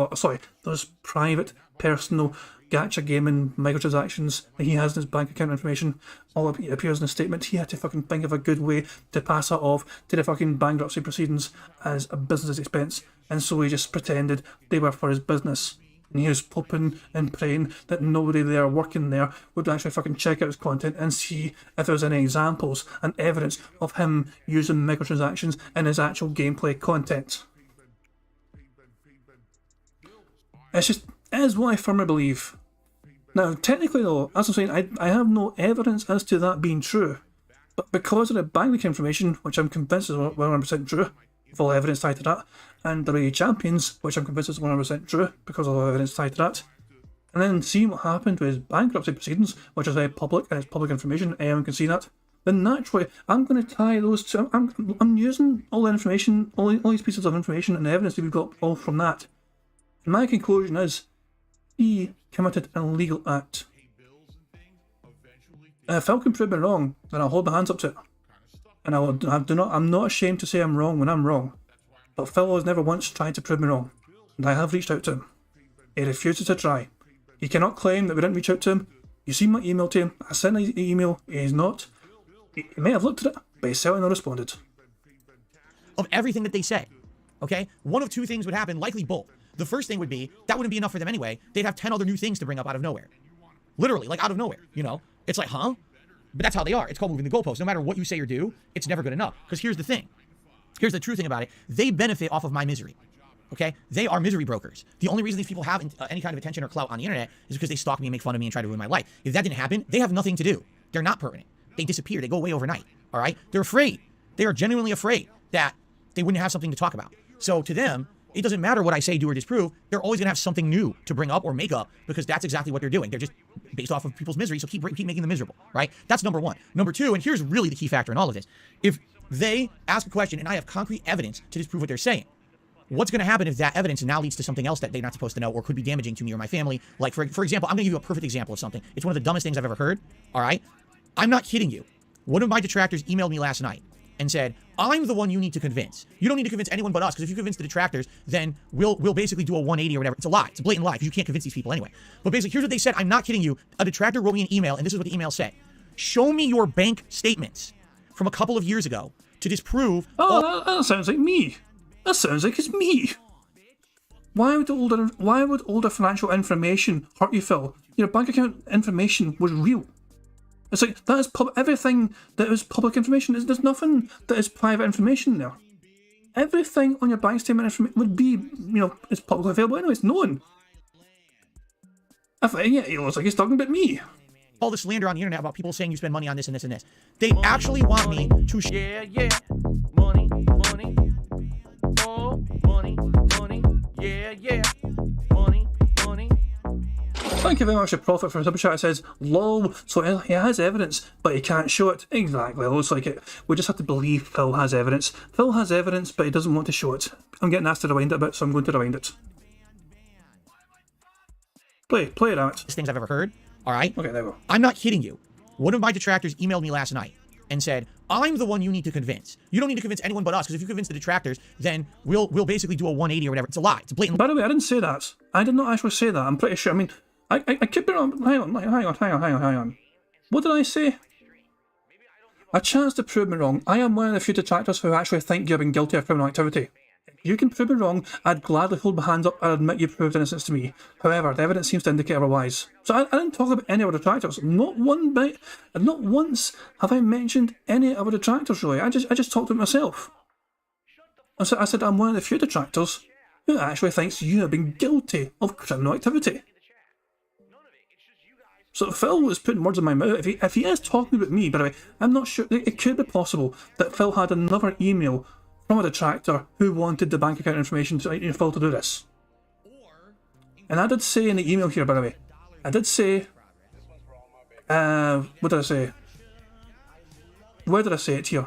those private, personal, gacha gaming microtransactions that he has in his bank account information. All it appears in the statement. He had to fucking think of a good way to pass that off to the fucking bankruptcy proceedings as a business expense, and so he just pretended they were for his business. And he was hoping and praying that nobody there working there would actually fucking check out his content and see if there was any examples and evidence of him using microtransactions in his actual gameplay content. It is what I firmly believe. Now, technically though, as I'm saying, I have no evidence as to that being true. But because of the bank leak information, which I'm convinced is 100% true, full evidence tied to that, and the WWE champions, which I'm convinced is 100% true because of all the evidence tied to that, and then seeing what happened to his bankruptcy proceedings, which is very public and it's public information, anyone can see that, then naturally I'm going to tie those two. I'm using all the information, all these pieces of information and the evidence that we've got all from that. And my conclusion is he committed an illegal act. And if Phil can prove me wrong, then I'll hold my hands up to it. And I'm not ashamed to say I'm wrong when I'm wrong. But Phil has never once tried to prove me wrong. And I have reached out to him. He refuses to try. He cannot claim that we didn't reach out to him. You see my email to him. I sent an email. He's not. He may have looked at it, but he's certainly not responded. Of everything that they say, okay? One of two things would happen, likely both. The first thing would be, that wouldn't be enough for them anyway. They'd have 10 other new things to bring up out of nowhere. Literally, like out of nowhere, you know? It's like, huh? But that's how they are. It's called moving the goalposts. No matter what you say or do, it's never good enough. Because here's the thing. Here's the true thing about it. They benefit off of my misery. Okay? They are misery brokers. The only reason these people have any kind of attention or clout on the internet is because they stalk me and make fun of me and try to ruin my life. If that didn't happen, they have nothing to do. They're not permanent. They disappear. They go away overnight. All right? They're afraid. They are genuinely afraid that they wouldn't have something to talk about. So to them, it doesn't matter what I say, do, or disprove. They're always going to have something new to bring up or make up because that's exactly what they're doing. They're just based off of people's misery, so keep making them miserable, right? That's number one. Number two, and here's really the key factor in all of this. If they ask a question and I have concrete evidence to disprove what they're saying, what's going to happen if that evidence now leads to something else that they're not supposed to know or could be damaging to me or my family? Like, for example, I'm going to give you a perfect example of something. It's one of the dumbest things I've ever heard, all right? I'm not kidding you. One of my detractors emailed me last night and said, I'm the one you need to convince. You don't need to convince anyone but us, because if you convince the detractors, then we'll basically do a 180 or whatever. It's a lie. It's a blatant lie, because you can't convince these people anyway. But basically, here's what they said. I'm not kidding you. A detractor wrote me an email, and this is what the email said. Show me your bank statements from a couple of years ago to disprove... Oh, that sounds like me. That sounds like it's me. Why would older financial information hurt you, Phil? Your bank account information was real. It's like, that is everything that is public information. There's nothing that is private information there. Everything on your bank statement would be, it's publicly available anyway. It's known. Yeah, it looks like he's talking about me. All the slander on the internet about people saying you spend money on this and this and this. They actually want me to... Yeah. Money. Oh, money. Yeah. Money. Thank you very much to Prophet for a super chat. It says, lol, so he has evidence, but he can't show it. Exactly, it looks like it. We just have to believe Phil has evidence. Phil has evidence, but he doesn't want to show it. I'm getting asked to rewind it a bit, so I'm going to rewind it. Play it out. things I've ever heard. All right. Okay, there we go. I'm not kidding you. One of my detractors emailed me last night and said, I'm the one you need to convince. You don't need to convince anyone but us, because if you convince the detractors, then we'll basically do a 180 or whatever. It's a lie. It's a blatant. By the way, I didn't say that. I did not actually say that. I'm pretty sure. I mean, I could be wrong. Hang on. What did I say? A chance to prove me wrong. I am one of the few detractors who actually think you've been guilty of criminal activity. If you can prove me wrong, I'd gladly hold my hands up and admit you proved innocence to me. However, the evidence seems to indicate otherwise. So I didn't talk about any other detractors. Not one bit, and not once have I mentioned any other detractors really. I just talked about myself. I said I'm one of the few detractors who actually thinks you have been guilty of criminal activity. So Phil was putting words in my mouth. If he is talking about me, by the way, I'm not sure. It could be possible that Phil had another email from a detractor who wanted the bank account information to Phil to do this. And I did say in the email here, by the way, I did say, what did I say? Where did I say it here?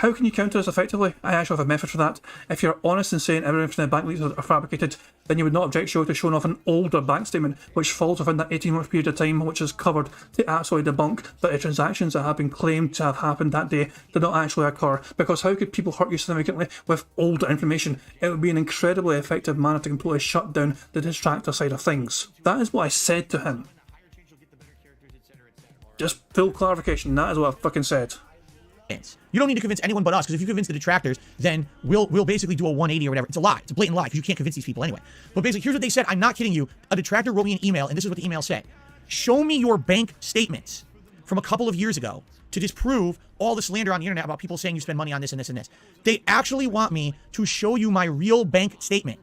How can you counter this effectively? I actually have a method for that. If you're honest in saying everything from the bank leaks are fabricated, then you would not object to showing off an older bank statement which falls within that 18-month period of time which is covered to absolutely debunk that the transactions that have been claimed to have happened that day did not actually occur. Because how could people hurt you significantly with older information? It would be an incredibly effective manner to completely shut down the distractor side of things. That is what I said to him. Just full clarification, that is what I fucking said. You don't need to convince anyone but us, because if you convince the detractors, then we'll basically do a 180 or whatever. It's a lie. It's a blatant lie, because you can't convince these people anyway. But basically, here's what they said. I'm not kidding you. A detractor wrote me an email, and this is what the email said. Show me your bank statements from a couple of years ago to disprove all the slander on the internet about people saying you spend money on this and this and this. They actually want me to show you my real bank statement.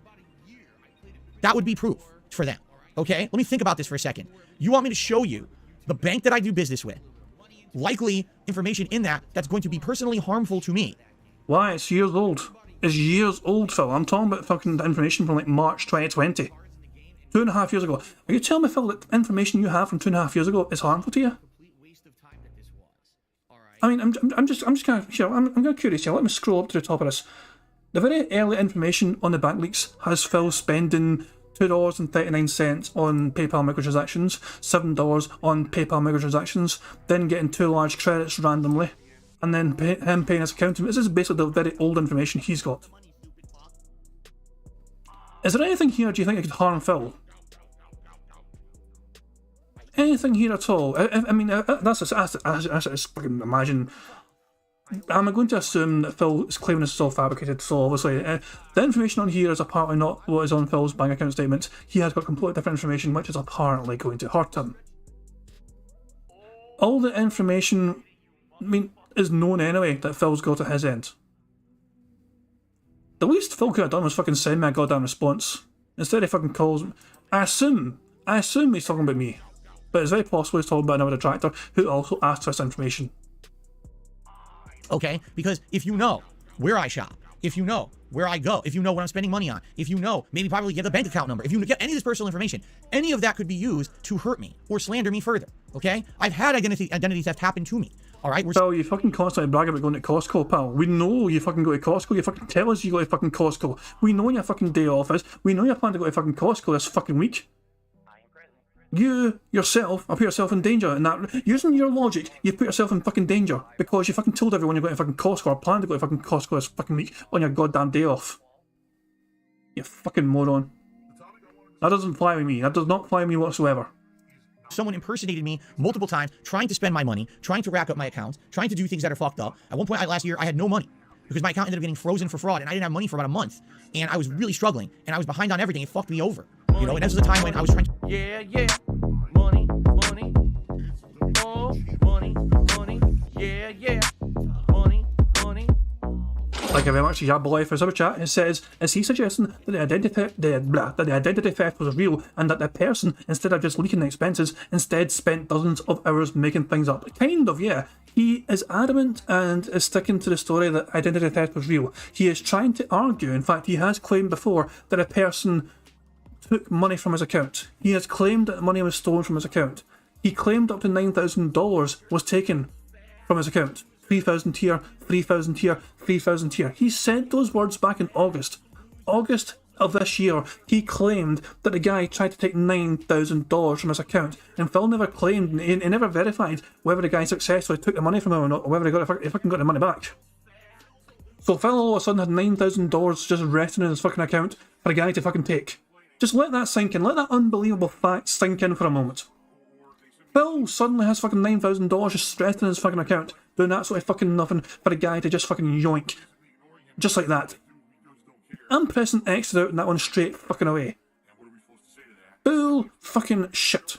That would be proof for them. Okay? Let me think about this for a second. You want me to show you the bank that I do business with, likely information in that's going to be personally harmful to me. Why? It's years old. It's years old, Phil. I'm talking about fucking information from like March 2020. 2.5 years ago. Are you telling me, Phil, that information you have from 2.5 years ago is harmful to you? I mean, I'm just kind of, here, I'm kind of curious here. Let me scroll up to the top of this. The very early information on the bank leaks has Phil spending $2.39 on PayPal microtransactions, $7 on PayPal microtransactions, then getting 2 large credits randomly, and then him paying his accountant. This is basically the very old information he's got. Is there anything here do you think that could harm Phil? Anything here at all? I mean, that's just fucking imagine. I'm going to assume that Phil is claiming this is all fabricated, so obviously the information on here is apparently not what is on Phil's bank account statement. He has got completely different information which is apparently going to hurt him. All the information, I mean, is known anyway that Phil's got at his end. The least Phil could have done was fucking send me a goddamn response. Instead he fucking calls me. I assume he's talking about me. But it's very possible he's talking about another detractor who also asked for this information. Okay? Because if you know where I shop, if you know where I go, if you know what I'm spending money on, if you know, maybe probably get the bank account number, if you get any of this personal information, any of that could be used to hurt me or slander me further. Okay? I've had identity theft happen to me. Alright? Pal, you fucking constantly brag about going to Costco, pal. We know you fucking go to Costco. You fucking tell us you go to fucking Costco. We know your fucking day off is. We know you plan to go to fucking Costco this fucking week. You, yourself, have put yourself in danger, and that, using your logic, you put yourself in fucking danger, because you fucking told everyone you're going to fucking Costco, or plan to go to fucking Costco this fucking week, on your goddamn day off. You fucking moron. That doesn't fly with me. That does not fly with me whatsoever. Someone impersonated me multiple times, trying to spend my money, trying to rack up my accounts, trying to do things that are fucked up. At one point last year, I had no money, because my account ended up getting frozen for fraud, and I didn't have money for about a month, and I was really struggling, and I was behind on everything. It fucked me over. You know, and this was a time when I was trying to... Yeah. Money. Oh, money. Yeah. Money. Thank you very much to Yabboy for super chat. It says, is he suggesting that the identity theft was real and that the person, instead of just leaking the expenses, instead spent dozens of hours making things up? Kind of, yeah. He is adamant and is sticking to the story that identity theft was real. He is trying to argue, in fact, he has claimed before that a person took money from his account. He has claimed that money was stolen from his account. He claimed up to $9,000 was taken from his account. 3,000 here, 3,000 here, 3,000 here. He said those words back in August. August of this year, he claimed that the guy tried to take $9,000 from his account, and Phil never claimed, he never verified whether the guy successfully took the money from him or not, or whether he fucking got the money back. So Phil all of a sudden had $9,000 just resting in his fucking account for a guy to fucking take. Just let that sink in, let that unbelievable fact sink in for a moment. Phil suddenly has fucking $9,000 just resting in his fucking account, doing absolutely fucking nothing for a guy to just fucking yoink. Just like that. I'm pressing X out and that one straight fucking away. Bull fucking shit.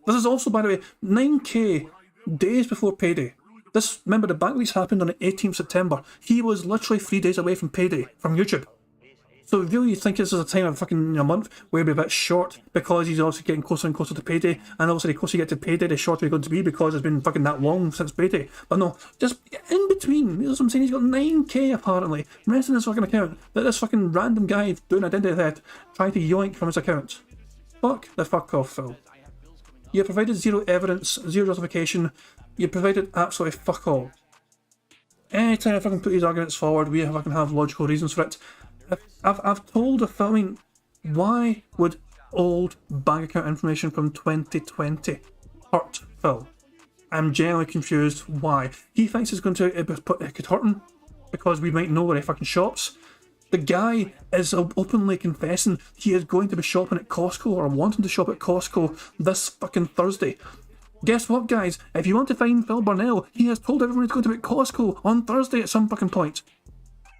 This is also, by the way, 9k days before payday. This, remember, the back release happened on the 18th September. He was literally 3 days away from payday from YouTube. So really you think this is a time of fucking a month where it'll be a bit short because he's also getting closer and closer to payday, and obviously the closer you get to payday the shorter you're going to be because it's been fucking that long since payday. But no, just in between, you know what I'm saying, he's got 9k apparently resting in his fucking account that this fucking random guy doing identity theft tried to yoink from his account. Fuck the fuck off, Phil. You provided zero evidence, zero justification, you provided absolutely fuck all. Anytime I fucking put these arguments forward, we fucking have logical reasons for it. I've told the Phil, I mean, why would old bank account information from 2020 hurt Phil? I'm genuinely confused why. He thinks it's going to it could hurt him because we might know where he fucking shops. The guy is openly confessing he is going to be shopping at Costco or wanting to shop at Costco this fucking Thursday. Guess what, guys? If you want to find Phil Burnell, he has told everyone he's going to be at Costco on Thursday at some fucking point.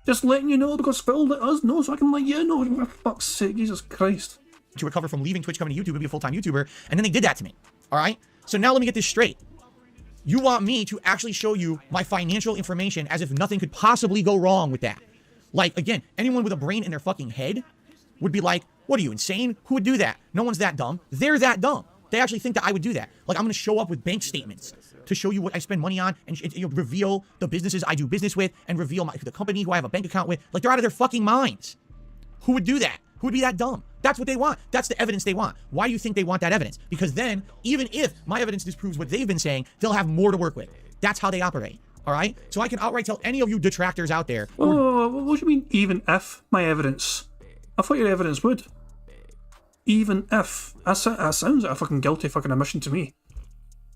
Just letting you know because Phil let us know so I can let you know. For fuck's sake, Jesus Christ. To recover from leaving Twitch, coming to YouTube, and be a full-time YouTuber, and then they did that to me. Alright? So now let me get this straight. You want me to actually show you my financial information as if nothing could possibly go wrong with that. Like, again, anyone with a brain in their fucking head would be like, what are you, insane? Who would do that? No one's that dumb. They're that dumb. They actually think that I would do that. Like, I'm going to show up with bank statements to show you what I spend money on and reveal the businesses I do business with and reveal the company who I have a bank account with. Like, they're out of their fucking minds. Who would do that? Who would be that dumb? That's what they want. That's the evidence they want. Why do you think they want that evidence? Because then, even if my evidence disproves what they've been saying, they'll have more to work with. That's how they operate. All right? So I can outright tell any of you detractors out there. Oh, what do you mean, even if my evidence? I thought your evidence would. Even if. That sounds like a fucking guilty fucking admission to me.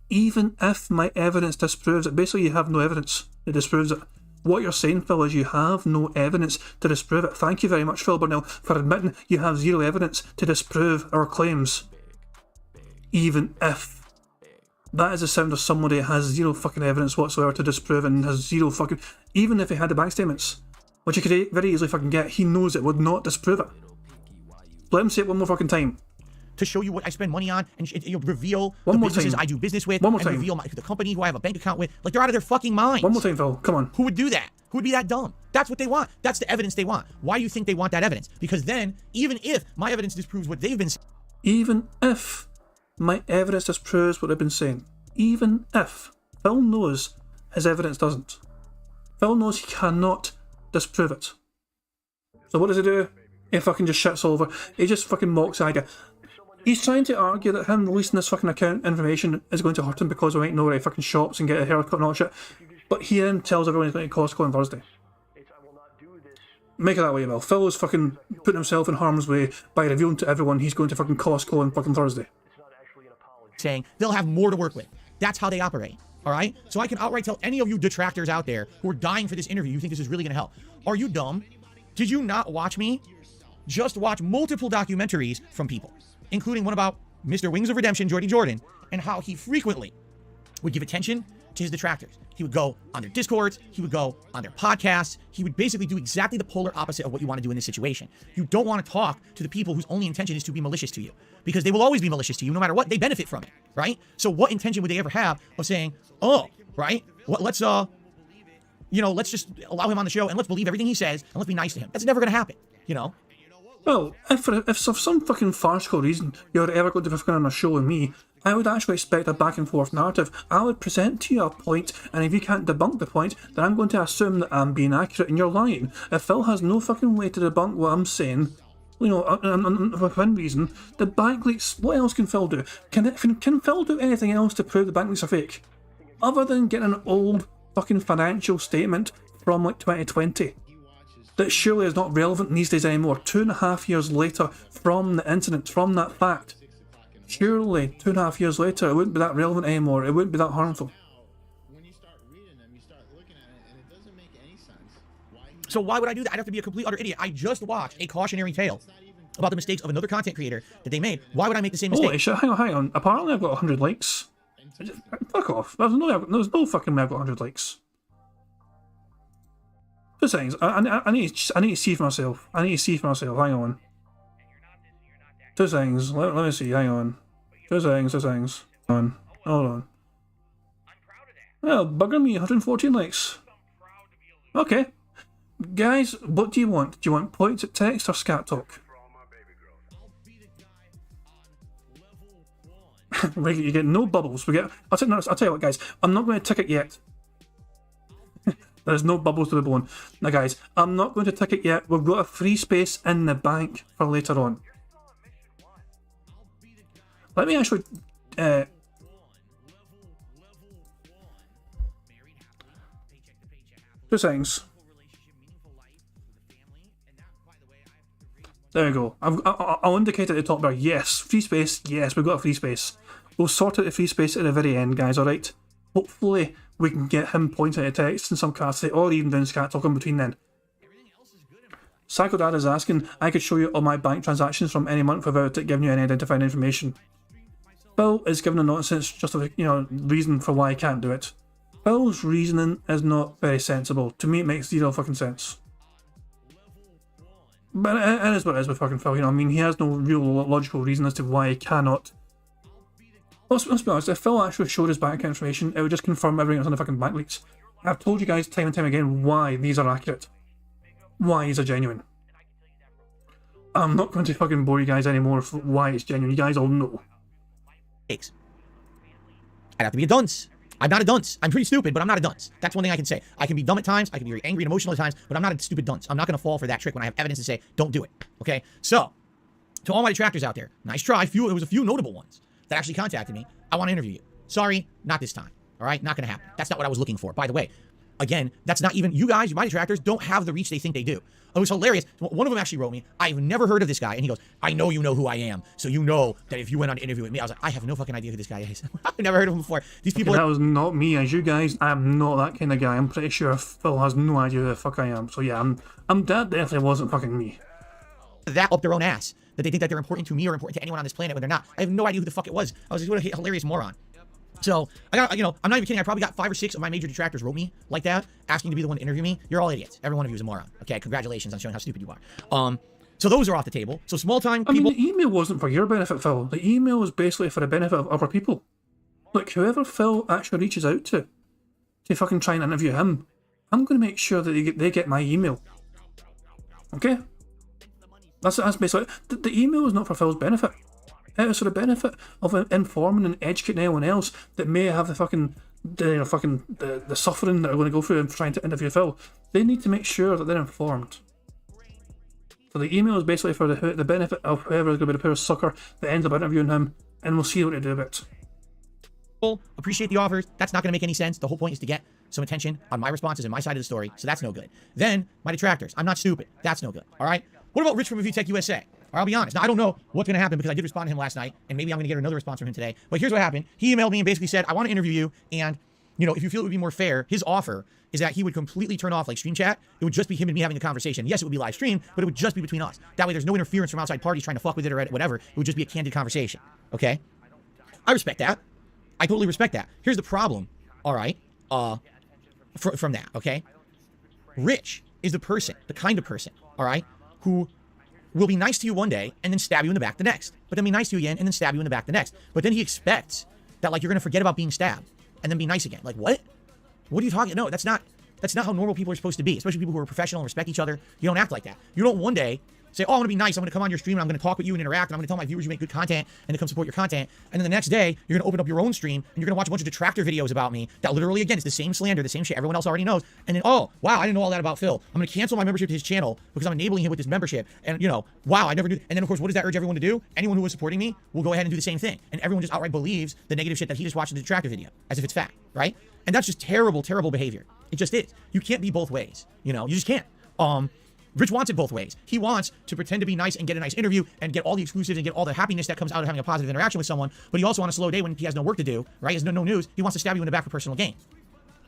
Even if my evidence disproves it. Basically, you have no evidence that disproves it. What you're saying, Phil, is you have no evidence to disprove it. Thank you very much, Phil Burnell, for admitting you have zero evidence to disprove our claims. Even if. That is the sound of somebody that has zero fucking evidence whatsoever to disprove and has zero fucking... Even if he had the bank statements, which he could very easily fucking get, he knows it would not disprove it. Let him say it one more fucking time. To show you what I spend money on and reveal one the businesses I do business with and reveal the company who I have a bank account with. Like, they're out of their fucking minds. One more time, Phil. Come on. Who would do that? Who would be that dumb? That's what they want. That's the evidence they want. Why do you think they want that evidence? Because then, even if my evidence disproves what they've been saying... Even if my evidence disproves what they've been saying. Even if. Phil knows his evidence doesn't. Phil knows he cannot disprove it. So what does he do? He fucking just shits all over. He just fucking mocks the idea. He's trying to argue that him releasing this fucking account information is going to hurt him because we might know where he fucking shops and get a haircut and all that shit. But he then tells everyone he's going to Costco on Thursday. Make it that way, Will. Phil is fucking putting himself in harm's way by revealing to everyone he's going to fucking Costco on fucking Thursday. Saying they'll have more to work with. That's how they operate. All right? So I can outright tell any of you detractors out there who are dying for this interview, you think this is really going to help. Are you dumb? Did you not watch me? Just watch multiple documentaries from people, including one about Mr. Wings of Redemption, Jordan, and how he frequently would give attention to his detractors. He would go on their Discords, he would go on their podcasts, he would basically do exactly the polar opposite of what you want to do in this situation. You don't want to talk to the people whose only intention is to be malicious to you, because they will always be malicious to you no matter what. They benefit from it, right? So what intention would they ever have of saying, oh, right, let's just allow him on the show and let's believe everything he says and let's be nice to him. That's never going to happen, you know? Well, if for some fucking farcical reason you're ever going to be fucking on a show with me, I would actually expect a back and forth narrative. I would present to you a point, and if you can't debunk the point, then I'm going to assume that I'm being accurate and you're lying. If Phil has no fucking way to debunk what I'm saying, you know, within reason, the bank leaks, what else can Phil do? Can Phil do anything else to prove the bank leaks are fake? Other than getting an old fucking financial statement from like 2020. that surely is not relevant these days anymore. 2.5 years later from the incident, from that fact. Surely 2.5 years later it wouldn't be that relevant anymore. It wouldn't be that harmful. When you start reading them, you start looking at it, and it doesn't make any sense. So why would I do that? I'd have to be a complete utter idiot. I just watched a cautionary tale about the mistakes of another content creator that they made. Why would I make the same mistake? Holy shit, hang on. Apparently I've got 100 likes. Fuck off. There's no fucking way I've got 100 likes. Two seconds. I need to see for myself. Hang on. 2 seconds. Let me see. Hang on. 2 seconds. Hold on. Well, bugger me. 114 likes. Okay. Guys, what do you want? Do you want points at text or scat talk? You get no bubbles. I'll tell you what, guys. I'm not going to tick it yet. There's no bubbles to be blown. Now, guys, I'm not going to tick it yet. We've got a free space in the bank for later on. Let me actually... 2 seconds. There we go. I'll indicate at the top bar. Yes, free space. Yes, we've got a free space. We'll sort out the free space at the very end, guys, alright? Hopefully, we can get him pointing at text in some capacity, or even doing scat talk in between then. Psycho Dad is asking, I could show you all my bank transactions from any month without it giving you any identifying information. Phil is giving a nonsense reason for why I can't do it. Phil's reasoning is not very sensible. To me, it makes zero fucking sense. But it is what it is with fucking Phil, I mean, he has no real logical reason as to why he cannot. Let's be honest, if Phil actually showed his bank account information, it would just confirm everything that's on the fucking bank leaks. I've told you guys time and time again why these are accurate. Why these are genuine. I'm not going to fucking bore you guys anymore with why it's genuine. You guys all know. I'd have to be a dunce. I'm not a dunce. I'm pretty stupid, but I'm not a dunce. That's one thing I can say. I can be dumb at times, I can be very angry and emotional at times, but I'm not a stupid dunce. I'm not going to fall for that trick when I have evidence to say, don't do it. Okay? So, to all my detractors out there, nice try. There was a few notable ones that actually contacted me. I want to interview you. Sorry, not this time. All right? Not going to happen. That's not what I was looking for. By the way, again, that's not even, you guys, my detractors, don't have the reach they think they do. It was hilarious. One of them actually wrote me, I've never heard of this guy. And he goes, I know you know who I am. So you know that if you went on to interview with me, I was like, I have no fucking idea who this guy is. I've never heard of him before. These people That was not me, as you guys. I'm not that kind of guy. I'm pretty sure Phil has no idea who the fuck I am. So yeah, that definitely wasn't fucking me. That up their own ass. That they think that they're important to me or important to anyone on this planet when they're not. I have no idea who the fuck it was. I was just, what a hilarious moron. So, I got, I'm not even kidding, I probably got 5 or 6 of my major detractors wrote me like that, asking to be the one to interview me. You're all idiots. Every one of you is a moron. Okay, congratulations on showing how stupid you are. So those are off the table. So small time people... I mean, the email wasn't for your benefit, Phil. The email was basically for the benefit of other people. Look, whoever Phil actually reaches out to fucking try and interview him, I'm going to make sure that they get my email. Okay? That's basically it. The email is not for Phil's benefit. It is for the benefit of informing and educating anyone else that may have the suffering that they're going to go through in trying to interview Phil. They need to make sure that they're informed. So the email is basically for the benefit of whoever is going to be the poor sucker that ends up interviewing him, and we'll see what they do about it. Appreciate the offers. That's not going to make any sense. The whole point is to get some attention on my responses and my side of the story, so that's no good. Then, my detractors. I'm not stupid. That's no good. All right? What about Rich from Review Tech USA? I'll be honest. Now, I don't know what's going to happen because I did respond to him last night, and maybe I'm going to get another response from him today. But here's what happened. He emailed me and basically said, I want to interview you, and, if you feel it would be more fair, his offer is that he would completely turn off, like, stream chat. It would just be him and me having a conversation. Yes, it would be live stream, but it would just be between us. That way, there's no interference from outside parties trying to fuck with it or whatever. It would just be a candid conversation. Okay? I respect that. I totally respect that. Here's the problem, all right, from that, okay? Rich is the kind of person, all right, who will be nice to you one day and then stab you in the back the next. But then be nice to you again and then stab you in the back the next. But then he expects that, like, you're going to forget about being stabbed and then be nice again. Like, what? What are you talking? No, that's not how normal people are supposed to be, especially people who are professional and respect each other. You don't act like that. You don't one day say, oh, I'm going to be nice. I'm going to come on your stream and I'm going to talk with you and interact. And I'm going to tell my viewers you make good content and to come support your content. And then the next day, you're going to open up your own stream and you're going to watch a bunch of detractor videos about me that literally, again, it's the same slander, the same shit everyone else already knows. And then, oh, wow, I didn't know all that about Phil. I'm going to cancel my membership to his channel because I'm enabling him with this membership. And, wow, I never knew. And then, of course, what does that urge everyone to do? Anyone who was supporting me will go ahead and do the same thing. And everyone just outright believes the negative shit that he just watched in the detractor video as if it's fact, right? And that's just terrible, terrible behavior. It just is. You can't be both ways. You just can't. Rich wants it both ways. He wants to pretend to be nice and get a nice interview and get all the exclusives and get all the happiness that comes out of having a positive interaction with someone. But he also, on a slow day when he has no work to do, right, he has no news, he wants to stab you in the back for personal gain.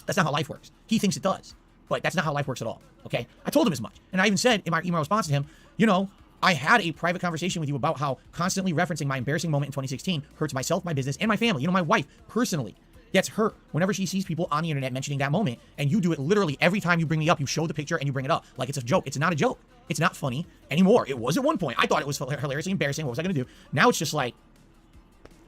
That's not how life works. He thinks it does, but that's not how life works at all, okay? I told him as much. And I even said in my email response to him, you know, I had a private conversation with you about how constantly referencing my embarrassing moment in 2016 hurts myself, my business, and my family. You know, my wife personally gets hurt whenever she sees people on the internet mentioning that moment. And you do it literally every time you bring me up. You show the picture and you bring it up like it's a joke. It's not a joke. It's not funny anymore. It was at one point. I thought it was hilariously embarrassing. What was I going to do? Now it's just like,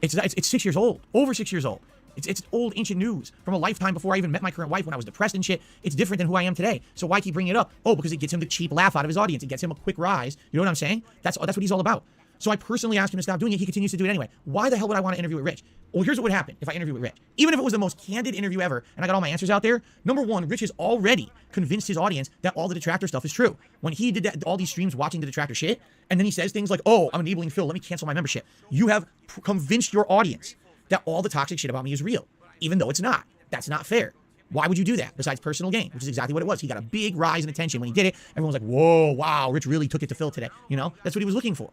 it's 6 years old, over 6 years old. It's old ancient news from a lifetime before I even met my current wife when I was depressed and shit. It's different than who I am today. So why keep bringing it up? Oh, because it gets him the cheap laugh out of his audience. It gets him a quick rise. You know what I'm saying? That's what he's all about. So I personally asked him to stop doing it. He continues to do it anyway. Why the hell would I want to interview with Rich? Well, here's what would happen if I interview with Rich. Even if it was the most candid interview ever and I got all my answers out there, number one, Rich has already convinced his audience that all the detractor stuff is true. When he did all these streams watching the detractor shit, and then he says things like, oh, I'm enabling Phil, let me cancel my membership. You have convinced your audience that all the toxic shit about me is real, even though it's not. That's not fair. Why would you do that besides personal gain, which is exactly what it was? He got a big rise in attention when he did it. Everyone was like, whoa, wow, Rich really took it to Phil today. You know, that's what he was looking for.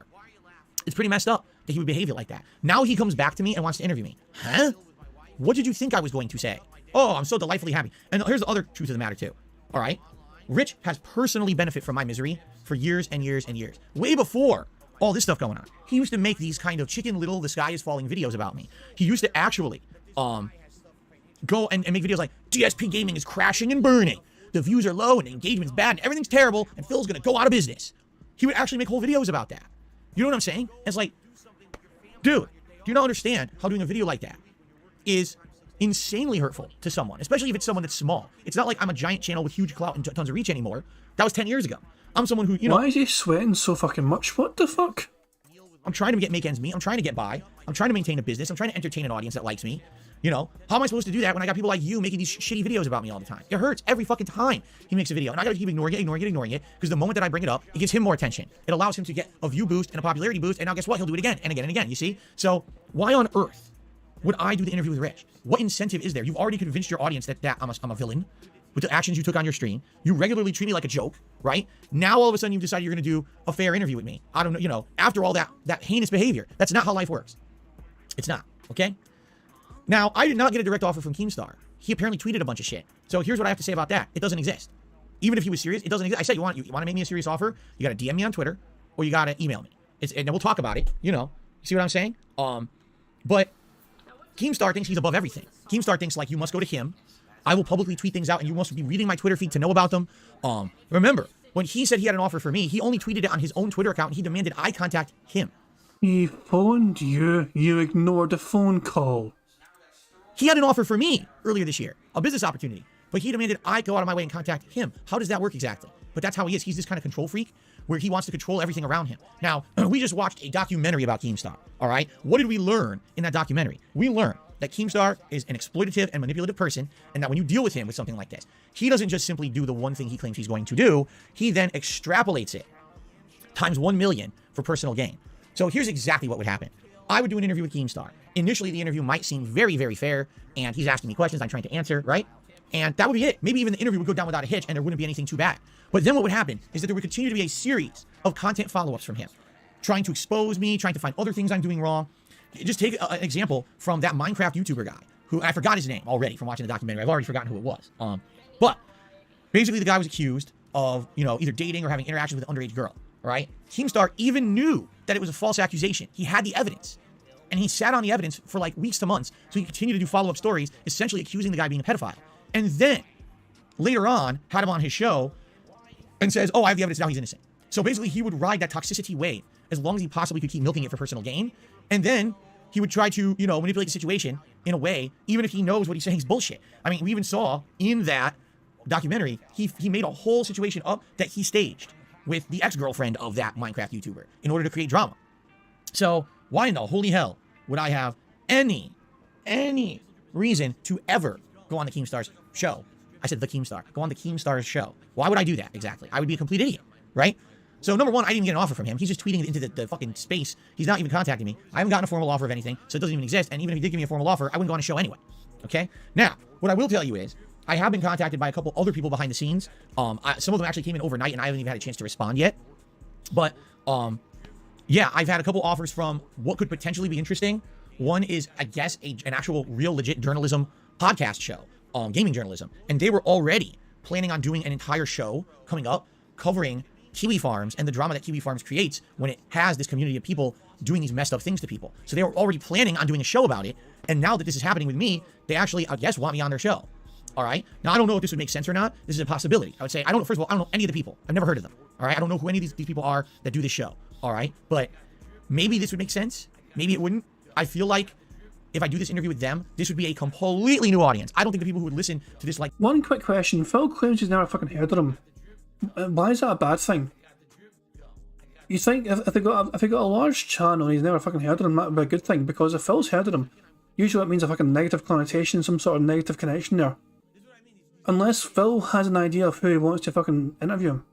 It's pretty messed up that he would behave it like that. Now he comes back to me and wants to interview me. Huh? What did you think I was going to say? Oh, I'm so delightfully happy. And here's the other truth of the matter too. All right? Rich has personally benefited from my misery for years and years and years. Way before all this stuff going on. He used to make these kind of Chicken Little, the sky is falling videos about me. He used to actually go and make videos like, DSP Gaming is crashing and burning. The views are low and the engagement's bad and everything's terrible and Phil's going to go out of business. He would actually make whole videos about that. You know what I'm saying? It's like, dude, do you not understand how doing a video like that is insanely hurtful to someone, especially if it's someone that's small. It's not like I'm a giant channel with huge clout and tons of reach anymore. That was 10 years ago. I'm someone who, you know... Why is he sweating so fucking much? What the fuck? I'm trying to make ends meet. I'm trying to get by. I'm trying to maintain a business. I'm trying to entertain an audience that likes me. You know, how am I supposed to do that when I got people like you making these shitty videos about me all the time? It hurts every fucking time he makes a video. And I gotta keep ignoring it, because the moment that I bring it up, it gives him more attention. It allows him to get a view boost and a popularity boost, and now guess what? He'll do it again and again and again, you see? So why on earth would I do the interview with Rich? What incentive is there? You've already convinced your audience that I'm a villain with the actions you took on your stream. You regularly treat me like a joke, right? Now all of a sudden you've decided you're gonna do a fair interview with me. I don't know, you know, after all that heinous behavior. That's not how life works. It's not, okay? Now, I did not get a direct offer from Keemstar. He apparently tweeted a bunch of shit. So here's what I have to say about that. It doesn't exist. Even if he was serious, it doesn't exist. I said, you want to make me a serious offer? You got to DM me on Twitter or you got to email me. And we'll talk about it, you know. You see what I'm saying? But Keemstar thinks he's above everything. Keemstar thinks, like, you must go to him. I will publicly tweet things out and you must be reading my Twitter feed to know about them. Remember, when he said he had an offer for me, he only tweeted it on his own Twitter account and he demanded I contact him. He phoned you. You ignored a phone call. He had an offer for me earlier this year, a business opportunity, but he demanded I go out of my way and contact him. How does that work exactly? But that's how he is. He's this kind of control freak where he wants to control everything around him. Now, we just watched a documentary about Keemstar, all right? What did we learn in that documentary? We learned that Keemstar is an exploitative and manipulative person, and that when you deal with him with something like this, he doesn't just simply do the one thing he claims he's going to do, he then extrapolates it times 1 million for personal gain. So here's exactly what would happen. I would do an interview with Keemstar. Initially, the interview might seem very, very fair, and he's asking me questions I'm trying to answer, right? And that would be it. Maybe even the interview would go down without a hitch, and there wouldn't be anything too bad. But then what would happen is that there would continue to be a series of content follow-ups from him, trying to expose me, trying to find other things I'm doing wrong. Just take an example from that Minecraft YouTuber guy, who I forgot his name already from watching the documentary. I've already forgotten who it was. But basically, the guy was accused of, you know, either dating or having interactions with an underage girl, right? Keemstar even knew that it was a false accusation. He had the evidence. And he sat on the evidence for like weeks to months, so he continued to do follow-up stories, essentially accusing the guy of being a pedophile. And then, later on, had him on his show and says, oh, I have the evidence, now he's innocent. So basically, he would ride that toxicity wave as long as he possibly could keep milking it for personal gain. And then he would try to, you know, manipulate the situation in a way, even if he knows what he's saying is bullshit. I mean, we even saw in that documentary, he made a whole situation up that he staged with the ex-girlfriend of that Minecraft YouTuber in order to create drama. So why in the holy hell would I have any reason to ever go on the Keemstar's show? I said the Keemstar. Go on the Keemstar's show. Why would I do that exactly? I would be a complete idiot, right? So number one, I didn't get an offer from him. He's just tweeting it into the fucking space. He's not even contacting me. I haven't gotten a formal offer of anything, so it doesn't even exist. And even if he did give me a formal offer, I wouldn't go on a show anyway. Okay? Now, what I will tell you is, I have been contacted by a couple other people behind the scenes. Some of them actually came in overnight, and I haven't even had a chance to respond yet. But yeah, I've had a couple offers from what could potentially be interesting. One is, I guess, an actual real legit journalism podcast show, gaming journalism, and they were already planning on doing an entire show coming up covering Kiwi Farms and the drama that Kiwi Farms creates when it has this community of people doing these messed up things to people. So they were already planning on doing a show about it, and now that this is happening with me, they actually, I guess, want me on their show. All right. Now, I don't know if this would make sense or not. This is a possibility. I would say, first of all, I don't know any of the people. I've never heard of them. All right. I don't know who any of these people are that do this show. All right. But maybe this would make sense. Maybe it wouldn't. I feel like if I do this interview with them, this would be a completely new audience. I don't think the people who would listen to this, like... One quick question. Phil claims he's never fucking heard of him. Why is that a bad thing? You think if they got a large channel and he's never fucking heard of him, that would be a good thing? Because if Phil's heard of him, usually that means a fucking negative connotation, some sort of negative connection there. Unless Phil has an idea of who he wants to fucking interview him.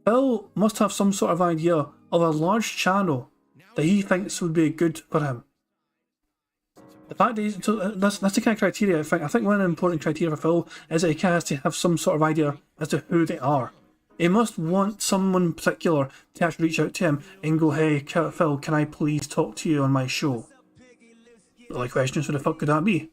Phil must have some sort of idea of a large channel that he thinks would be good for him. The fact is, so that's the kind of criteria I think one important criteria for Phil is that he has to have some sort of idea as to who they are. He must want someone particular to actually reach out to him and go, hey, Phil, can I please talk to you on my show? The only question is, who the fuck could that be?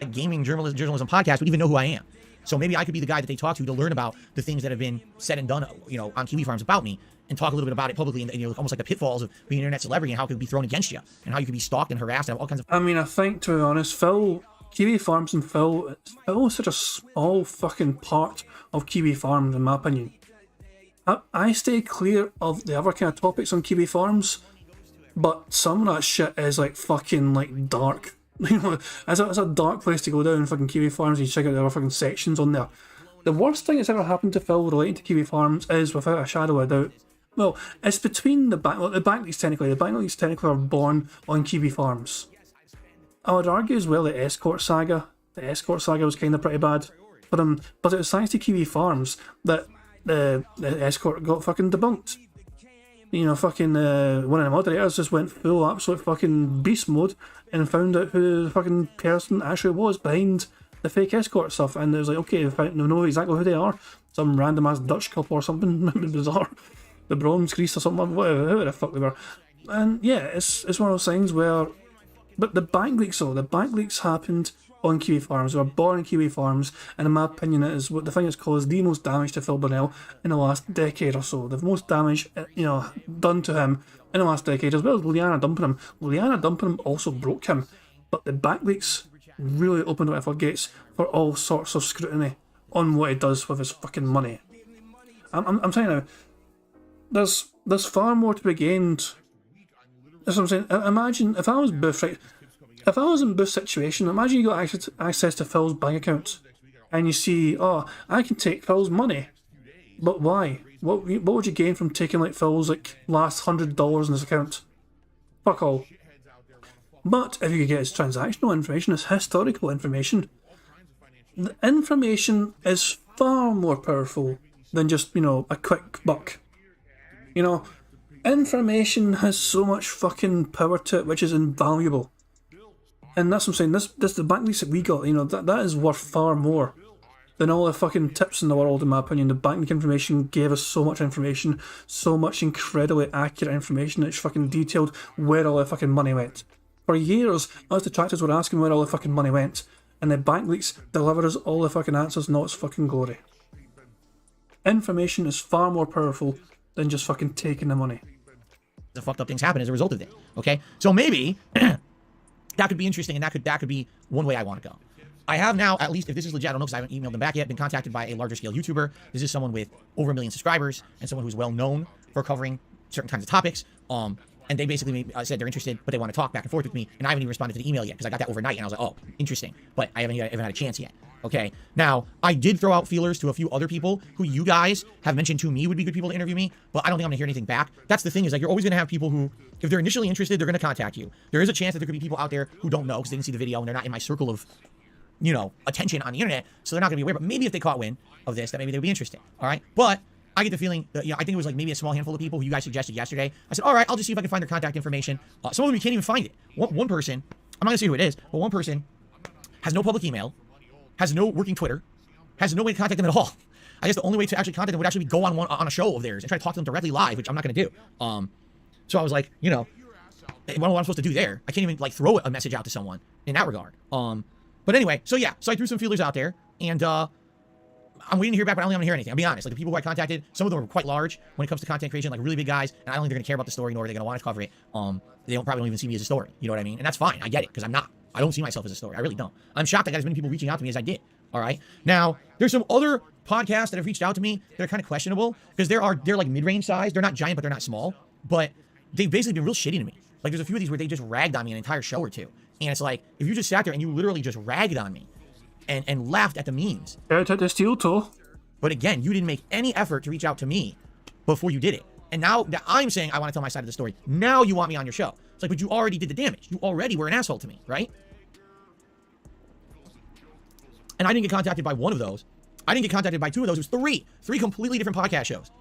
A gaming journalism podcast would even know who I am. So maybe I could be the guy that they talk to learn about the things that have been said and done, on Kiwi Farms about me, and talk a little bit about it publicly, and almost like the pitfalls of being an internet celebrity and how it could be thrown against you, and how you could be stalked and harassed and all kinds of... I mean, I think, to be honest, Kiwi Farms and Phil is such a small fucking part of Kiwi Farms, in my opinion. I stay clear of the other kind of topics on Kiwi Farms, but some of that shit is like fucking like dark. It's a dark place to go down in fucking Kiwi Farms and you check out the other fucking sections on there. The worst thing that's ever happened to Phil relating to Kiwi Farms is, without a shadow of a doubt, well, it's between the backleaks technically. The backleaks technically are born on Kiwi Farms. I would argue as well the Escort Saga. The Escort Saga was kind of pretty bad for him, but it was thanks to Kiwi Farms that the Escort got fucking debunked. Fucking one of the moderators just went full absolute fucking beast mode and found out who the fucking person actually was behind the fake escort stuff, and it was like, okay, we know exactly who they are. Some random ass Dutch couple or something bizarre, the Bronze Grease or something, whatever the fuck they were. And yeah, it's one of those things where, but the bank leaks happened on Kiwi Farms. They were born in Kiwi Farms, and in my opinion, it is the thing that's caused the most damage to Phil Burnell in the last decade or so. The most damage, done to him in the last decade, as well as Liana dumping him. Liana dumping him also broke him, but the back leaks really opened the floodgates for all sorts of scrutiny on what he does with his fucking money. I'm telling you now, there's far more to be gained. That's what I'm saying. Imagine if I was Booth, right? If I was in Booth's situation, imagine you got access to Phil's bank account, and you see, oh, I can take Phil's money, but why? What would you gain from taking like Phil's last $100 in his account? Fuck all. But if you could get his transactional information, his historical information, the information is far more powerful than just a quick buck. Information has so much fucking power to it, which is invaluable. And that's what I'm saying, this the bank leaks that we got, that is worth far more than all the fucking tips in the world, in my opinion. The bank leak information gave us so much information, so much incredibly accurate information that's fucking detailed where all the fucking money went. For years, us detractors were asking where all the fucking money went, and the bank leaks delivered us all the fucking answers, not its fucking glory. Information is far more powerful than just fucking taking the money. The fucked up things happen as a result of it. Okay, so maybe that could be interesting, and that could be one way I want to go. I have now, at least if this is legit, I don't know because I haven't emailed them back yet, been contacted by a larger scale YouTuber. This is someone with over 1 million subscribers and someone who's well known for covering certain kinds of topics. And they basically said they're interested, but they want to talk back and forth with me. And I haven't even responded to the email yet because I got that overnight, and I was like, oh, interesting. But I haven't had a chance yet. Okay. Now, I did throw out feelers to a few other people who you guys have mentioned to me would be good people to interview me, but I don't think I'm going to hear anything back. That's the thing, is you're always going to have people who, if they're initially interested, they're going to contact you. There is a chance that there could be people out there who don't know because they didn't see the video and they're not in my circle of, attention on the internet, so they're not going to be aware. But maybe if they caught wind of this, that maybe they would be interested. All right. But I get the feeling that, I think it was maybe a small handful of people who you guys suggested yesterday. I said, all right, I'll just see if I can find their contact information. Some of them you can't even find it. One person, I'm not going to say who it is, but one person has no public email, has no working Twitter, has no way to contact them at all. I guess the only way to actually contact them would actually be go on a show of theirs and try to talk to them directly live, which I'm not going to do. So I was like, you know, what am I supposed to do there? I can't even like throw a message out to someone in that regard. But anyway, so yeah, so I threw some feelers out there, and I'm waiting to hear back, but I don't want to hear anything. I'll be honest. Like the people who I contacted, some of them were quite large when it comes to content creation, like really big guys, and I don't think they're gonna care about the story, nor are they gonna want to cover it. They probably don't even see me as a story. You know what I mean? And that's fine. I get it, because I'm not. I don't see myself as a story. I really don't. I'm shocked I got as many people reaching out to me as I did. All right. Now, there's some other podcasts that have reached out to me that are kind of questionable because they're like mid-range size. They're not giant, but they're not small. But they've basically been real shitty to me. Like there's a few of these where they just ragged on me an entire show or two. And it's like, if you just sat there and you literally just ragged on me and laughed at the memes. Out at the steel toe. But again, you didn't make any effort to reach out to me before you did it. And now that I'm saying I want to tell my side of the story, now you want me on your show. It's like, but you already did the damage. You already were an asshole to me, right? And I didn't get contacted by one of those. I didn't get contacted by two of those. It was three completely different podcast shows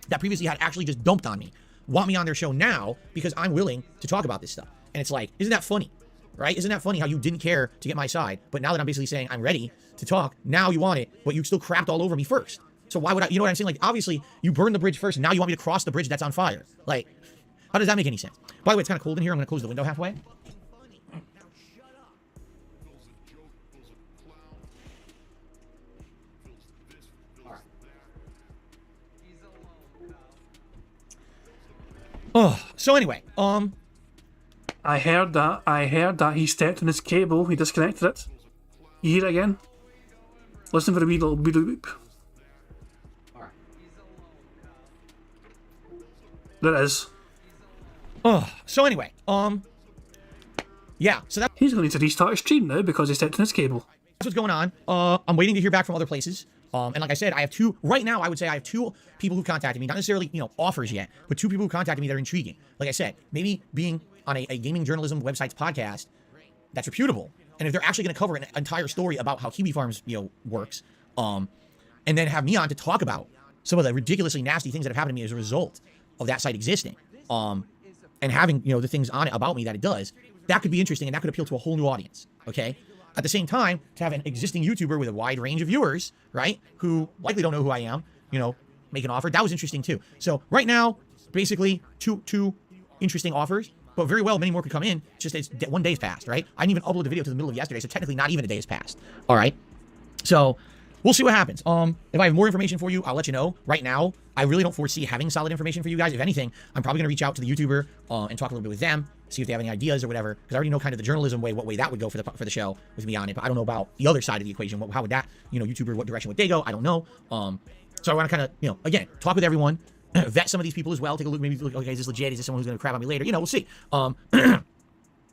that previously had actually just dumped on me. Want me on their show now because I'm willing to talk about this stuff. And it's like, isn't that funny? Right? Isn't that funny how you didn't care to get my side, but now that I'm basically saying I'm ready to talk, now you want it, but you still crapped all over me first. So why would I, you know what I'm saying? Like, obviously, you burned the bridge first, and now you want me to cross the bridge that's on fire. Like, how does that make any sense? By the way, it's kind of cold in here. I'm going to close the window halfway. Oh, so anyway, I heard that he stepped on his cable, he disconnected it. You hear it again? Listen for a wee little beep. There it is. Oh, so anyway, yeah, so He's going to need to restart his stream now because he stepped on his cable. that's what's going on. I'm waiting to hear back from other places. And like I said, I have two, right now I would say I have two people who contacted me, not necessarily, you know, offers yet, but two people who contacted me that are intriguing. Like I said, maybe being on a gaming journalism website's podcast that's reputable, and if they're actually going to cover an entire story about how Kiwi Farms, you know, works, and then have me on to talk about some of the ridiculously nasty things that have happened to me as a result of that site existing, and having, you know, the things on it about me that it does, that could be interesting, and that could appeal to a whole new audience, okay? At the same time, to have an existing YouTuber with a wide range of viewers, right, who likely don't know who I am, you know, make an offer, that was interesting too. So right now, basically, two interesting offers, but very well, many more could come in. It's just it's 1 day's passed, right? I didn't even upload the video to the middle of yesterday, so technically not even a day has passed. All right, so we'll see what happens. If I have more information for you, I'll let you know. Right now, I really don't foresee having solid information for you guys. If anything, I'm probably gonna reach out to the YouTuber and talk a little bit with them, see if they have any ideas or whatever, because I already know kind of the journalism way, what way that would go for the show with me on it, but I don't know about the other side of the equation. How would that, you know, YouTuber, what direction would they go? I don't know. So I want to kind of, you know, again, talk with everyone, vet some of these people as well, take a look, maybe look, okay, is this legit? Is this someone who's going to crap on me later? You know, we'll see.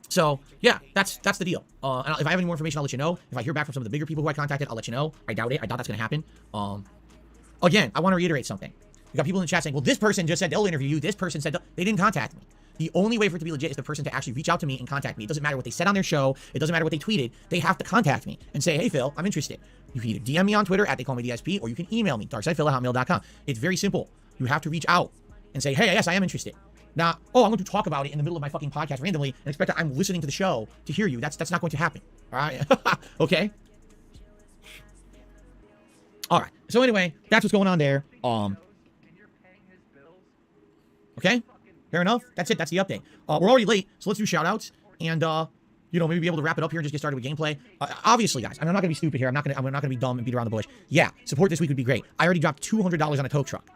So yeah, that's the deal. And if I have any more information, I'll let you know. If I hear back from some of the bigger people who I contacted, I'll let you know. I doubt it. I doubt that's going to happen. Again, I want to reiterate something. You got people in the chat saying, well, this person just said they'll interview you. This person said they didn't contact me. The only way for it to be legit is the person to actually reach out to me and contact me. It doesn't matter what they said on their show. It doesn't matter what they tweeted. They have to contact me and say, hey, Phil, I'm interested. You can either DM me on Twitter at @theycallmedSP, or you can email me, darksidephil@hotmail.com. It's very simple. You have to reach out and say, hey, yes, I am interested. Not, oh, I'm going to talk about it in the middle of my fucking podcast randomly and expect that I'm listening to the show to hear you. That's not going to happen. All right? Okay? All right. So anyway, that's what's going on there. Okay? Fair enough. That's it. That's the update. We're already late, so let's do shout-outs and, you know, maybe be able to wrap it up here and just get started with gameplay. Obviously, guys, I'm not gonna be stupid here. I'm not gonna be dumb and beat around the bush. Yeah, support this week would be great. I already dropped $200 on a tow truck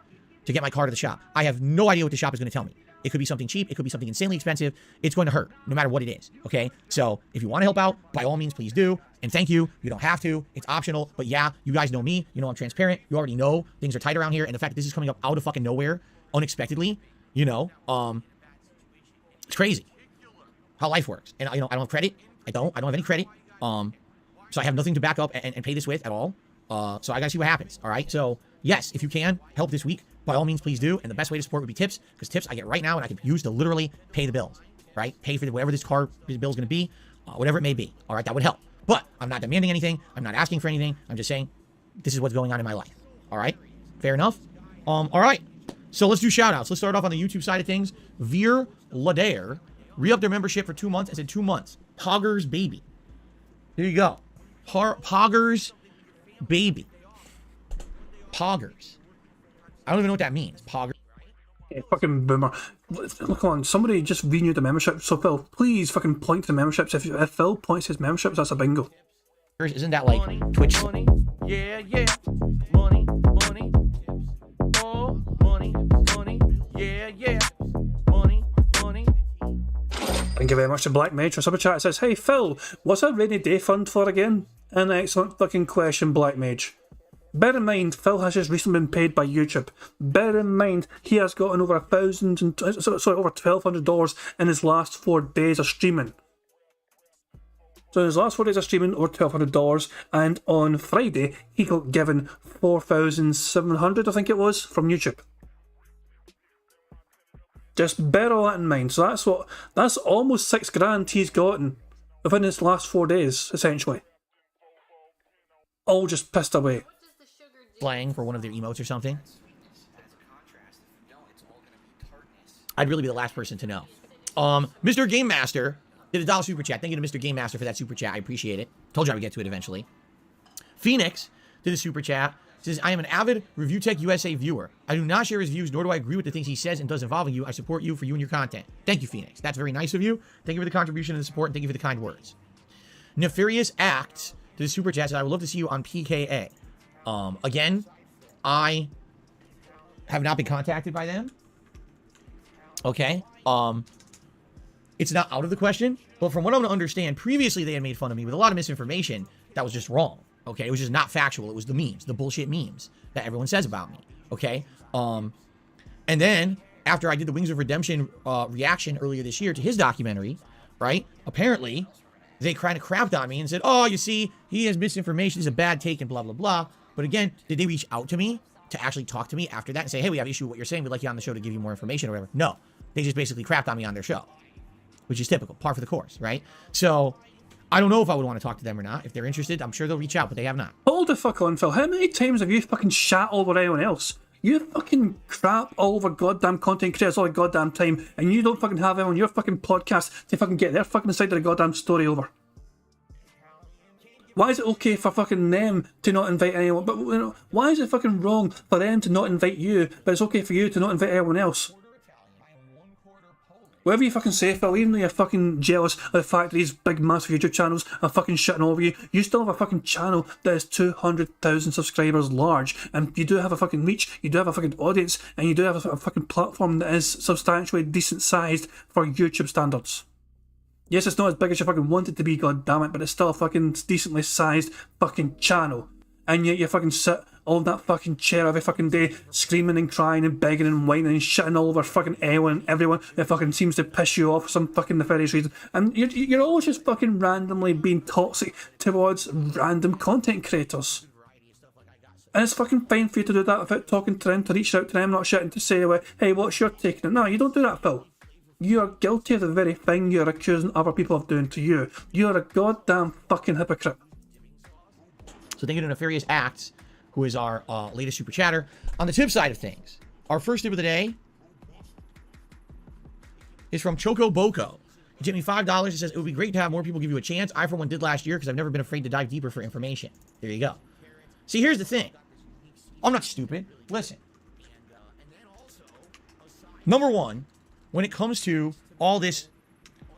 to get my car to the shop. I have no idea what the shop is gonna tell me. It could be something cheap. It could be something insanely expensive. It's going to hurt, no matter what it is. Okay? So if you want to help out, by all means, please do. And thank you. You don't have to. It's optional. But yeah, you guys know me. You know I'm transparent. You already know things are tight around here. And the fact that this is coming up out of fucking nowhere, unexpectedly, you know, it's crazy how life works. And you know, I don't have credit. I don't have any credit. So I have nothing to back up and pay this with at all. So I gotta see what happens. All right. So yes, if you can help this week, by all means, please do. And the best way to support would be tips, because tips I get right now and I can use to literally pay the bills, right? Pay for whatever this car bill is going to be, whatever it may be. All right, that would help. But I'm not demanding anything. I'm not asking for anything. I'm just saying this is what's going on in my life. All right, fair enough. All right. So let's do shout outs. Let's start off on the YouTube side of things. Veer Ladair re-upped their membership for 2 months and said 2 months. Poggers baby. There you go. Poggers baby. Poggers. I don't even know what that means. Poggers. Yeah, fucking boomer. Look on, somebody just renewed the membership. So Phil, please fucking point to the memberships. If Phil points his memberships, that's a bingo. Isn't that like Twitch? Money, yeah, yeah. Money, money. Oh, money, money. Yeah, yeah. Money, money. Thank you very much to Black Mage for super chat. It says, "Hey Phil, what's a rainy day fund for again?" An excellent fucking question, Black Mage. Bear in mind, Phil has just recently been paid by YouTube. Bear in mind, he has gotten over over $1,200 in his last 4 days of streaming. So in his last 4 days of streaming, over $1,200, and on Friday, he got given $4,700, I think it was, from YouTube. Just bear all that in mind. So that's almost $6,000 he's gotten within his last 4 days, essentially. All just pissed away. Slang for one of their emotes or something. I'd really be the last person to know. Mr. Game Master did a $1 super chat. Thank you to Mr. Game Master for that super chat. I appreciate it. Told you I would get to it eventually. Phoenix did a super chat. Says, I am an avid Review Tech USA viewer. I do not share his views, nor do I agree with the things he says and does involving you. I support you for you and your content. Thank you, Phoenix. That's very nice of you. Thank you for the contribution and the support, and thank you for the kind words. Nefarious Acts did a super chat. Says, I would love to see you on PKA. Again, I have not been contacted by them. Okay. It's not out of the question, but from what I'm going to understand, previously they had made fun of me with a lot of misinformation that was just wrong. Okay. It was just not factual. It was the memes, the bullshit memes that everyone says about me. Okay. And then after I did the Wings of Redemption, reaction earlier this year to his documentary, right? Apparently they kind of crapped on me and said, oh, you see, he has misinformation. He's a bad take and blah, blah, blah. But again, did they reach out to me to actually talk to me after that and say, hey, we have issue with what you're saying. We'd like you on the show to give you more information or whatever? No, they just basically crapped on me on their show, which is typical, par for the course, right? So I don't know if I would want to talk to them or not. If they're interested, I'm sure they'll reach out, but they have not. Hold the fuck on, Phil. How many times have you fucking shat all over anyone else? You fucking crap all over goddamn content creators all the goddamn time, and you don't fucking have them on your fucking podcast to fucking get their fucking side of the goddamn story over. Why is it okay for fucking them to not invite anyone? But you know, why is it fucking wrong for them to not invite you, but it's okay for you to not invite anyone else? Whatever you fucking say, Phil, even though you're fucking jealous of the fact that these big massive YouTube channels are fucking shitting over you, you still have a fucking channel that is 200,000 subscribers large, and you do have a fucking reach, you do have a fucking audience, and you do have a fucking platform that is substantially decent sized for YouTube standards. Yes, it's not as big as you fucking want it to be, goddammit, but it's still a fucking decently sized fucking channel. And yet you fucking sit on that fucking chair every fucking day, screaming and crying and begging and whining and shitting all over fucking anyone and everyone that fucking seems to piss you off for some fucking nefarious reason. And you're always just fucking randomly being toxic towards random content creators. And it's fucking fine for you to do that without talking to them, to reach out to them, not shitting to say, hey, what's your take on it? No, you don't do that, Phil. You are guilty of the very thing you're accusing other people of doing to you. You're a goddamn fucking hypocrite. So thank you to Nefarious Acts, who is our latest super chatter. On the tip side of things, our first tip of the day is from Choco Boko. He tipped me $5. He says, it would be great to have more people give you a chance. I, for one, did last year because I've never been afraid to dive deeper for information. There you go. See, here's the thing. I'm not stupid. Listen. Number one, when it comes to all this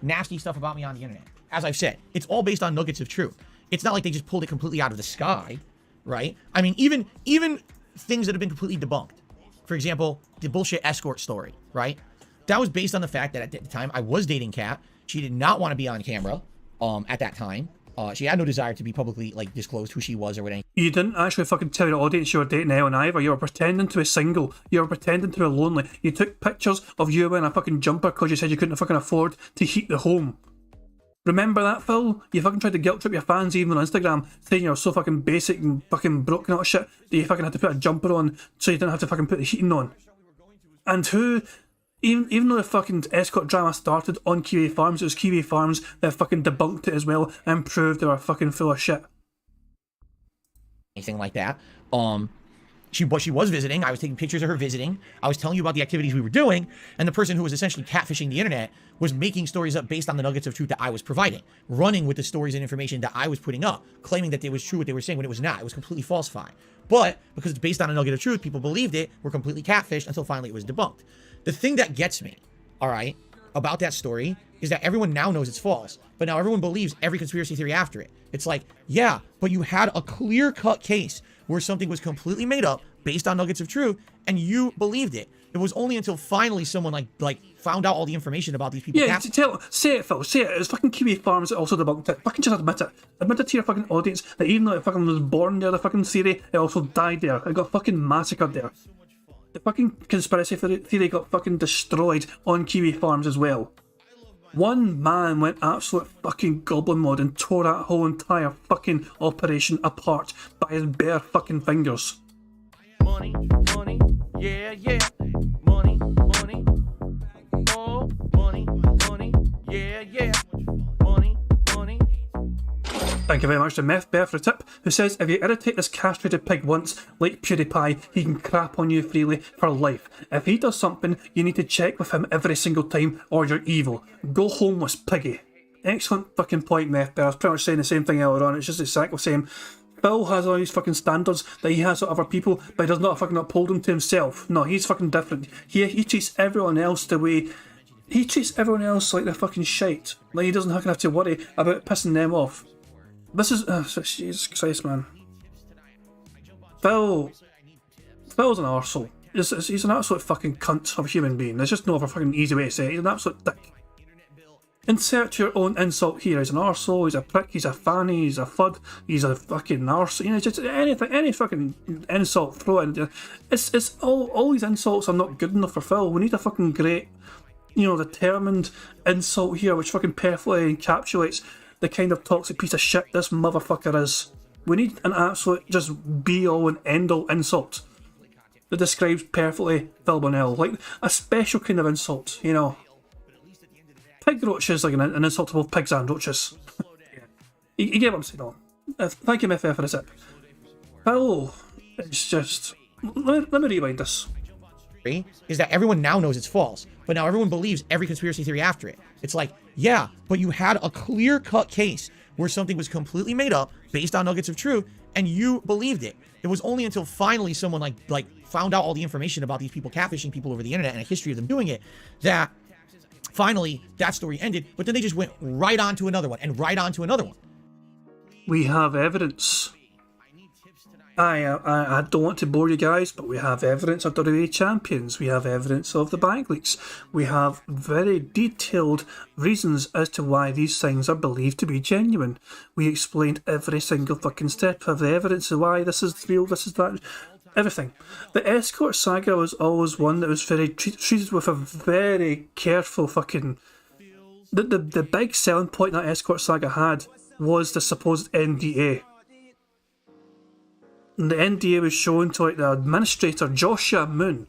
nasty stuff about me on the internet, as I've said, it's all based on nuggets of truth. It's not like they just pulled it completely out of the sky, right? I mean, even things that have been completely debunked. For example, the bullshit escort story, right? That was based on the fact that at the time I was dating Kat. She did not want to be on camera at that time. She had no desire to be publicly disclosed who she was or whatever. You didn't actually fucking tell your audience you were dating Ellen either. You were pretending to be single. You were pretending to be lonely. You took pictures of you wearing a fucking jumper because you said you couldn't fucking afford to heat the home. Remember that, Phil? You fucking tried to guilt trip your fans even on Instagram, saying you're so fucking basic and fucking broke and all shit that you fucking had to put a jumper on so you didn't have to fucking put the heating on. And who... Even though the fucking escort drama started on Kiwi Farms, it was Kiwi Farms that fucking debunked it as well and proved they were fucking full of shit. Anything like that. She was visiting. I was taking pictures of her visiting. I was telling you about the activities we were doing. And the person who was essentially catfishing the internet was making stories up based on the nuggets of truth that I was providing, running with the stories and information that I was putting up, claiming that it was true what they were saying when it was not. It was completely falsified. But because it's based on a nugget of truth, people believed it, were completely catfished until finally it was debunked. The thing that gets me, all right, about that story is that everyone now knows it's false, but now everyone believes every conspiracy theory after it. It's like, yeah, but you had a clear-cut case where something was completely made up based on nuggets of truth, and you believed it. It was only until finally someone like found out all the information about these people. Yeah, say it, Phil. Say it. It's fucking Kiwi Farms that also debunked it. Fucking just admit it. Admit it to your fucking audience that even though it fucking was born there, the fucking theory, it also died there. It got fucking massacred there. The fucking conspiracy theory got fucking destroyed on Kiwi Farms as well. One man went absolute fucking goblin mode and tore that whole entire fucking operation apart by his bare fucking fingers. Money, money, yeah, yeah. Money, money, oh, money, money, yeah, yeah. Money, money. Thank you very much to Meth Bear for the tip, who says if you irritate this castrated pig once, like PewDiePie, he can crap on you freely for life. If he does something, you need to check with him every single time, or you're evil. Go homeless, piggy. Excellent fucking point, Meth Bear. I was pretty much saying the same thing earlier on. It's just exactly the same. Phil has all these fucking standards that he has to other people, but he does not fucking uphold them to himself. No, he's fucking different. He treats everyone else the way... He treats everyone else like they're fucking shite. Like he doesn't have to worry about pissing them off. This is... Jesus Christ, man. Phil's an arsehole. He's an absolute fucking cunt of a human being. There's just no other fucking easy way to say it. He's an absolute dick. Insert your own insult here. He's an arsehole, he's a prick, he's a fanny, he's a fud, he's a fucking arsehole. You know, just anything, any fucking insult, throw it in. It's all these insults are not good enough for Phil. We need a fucking great, determined insult here, which fucking perfectly encapsulates the kind of toxic piece of shit this motherfucker is. We need an absolute just be-all and end-all insult that describes perfectly Phil Bonnell. Like a special kind of insult, Pig roach is like an insult to both pigs and roaches. you get what I'm saying, on. Thank you, MFF, for the tip. Phil, it's just... Let me rewind this. Is that everyone now knows it's false, but now everyone believes every conspiracy theory after it. It's like, yeah, but you had a clear-cut case where something was completely made up based on nuggets of truth, and you believed it. It was only until finally someone like found out all the information about these people catfishing people over the internet and a history of them doing it, that finally that story ended, but then they just went right on to another one and right on to another one. We have evidence. I don't want to bore you guys, but we have evidence of WWE champions. We have evidence of the bank leaks. We have very detailed reasons as to why these things are believed to be genuine. We explained every single fucking step of the evidence of why this is real, this is that, everything. The escort saga was always one that was very treated with a very careful fucking... The big selling point that escort saga had was the supposed NDA. And the NDA was shown to the administrator, Joshua Moon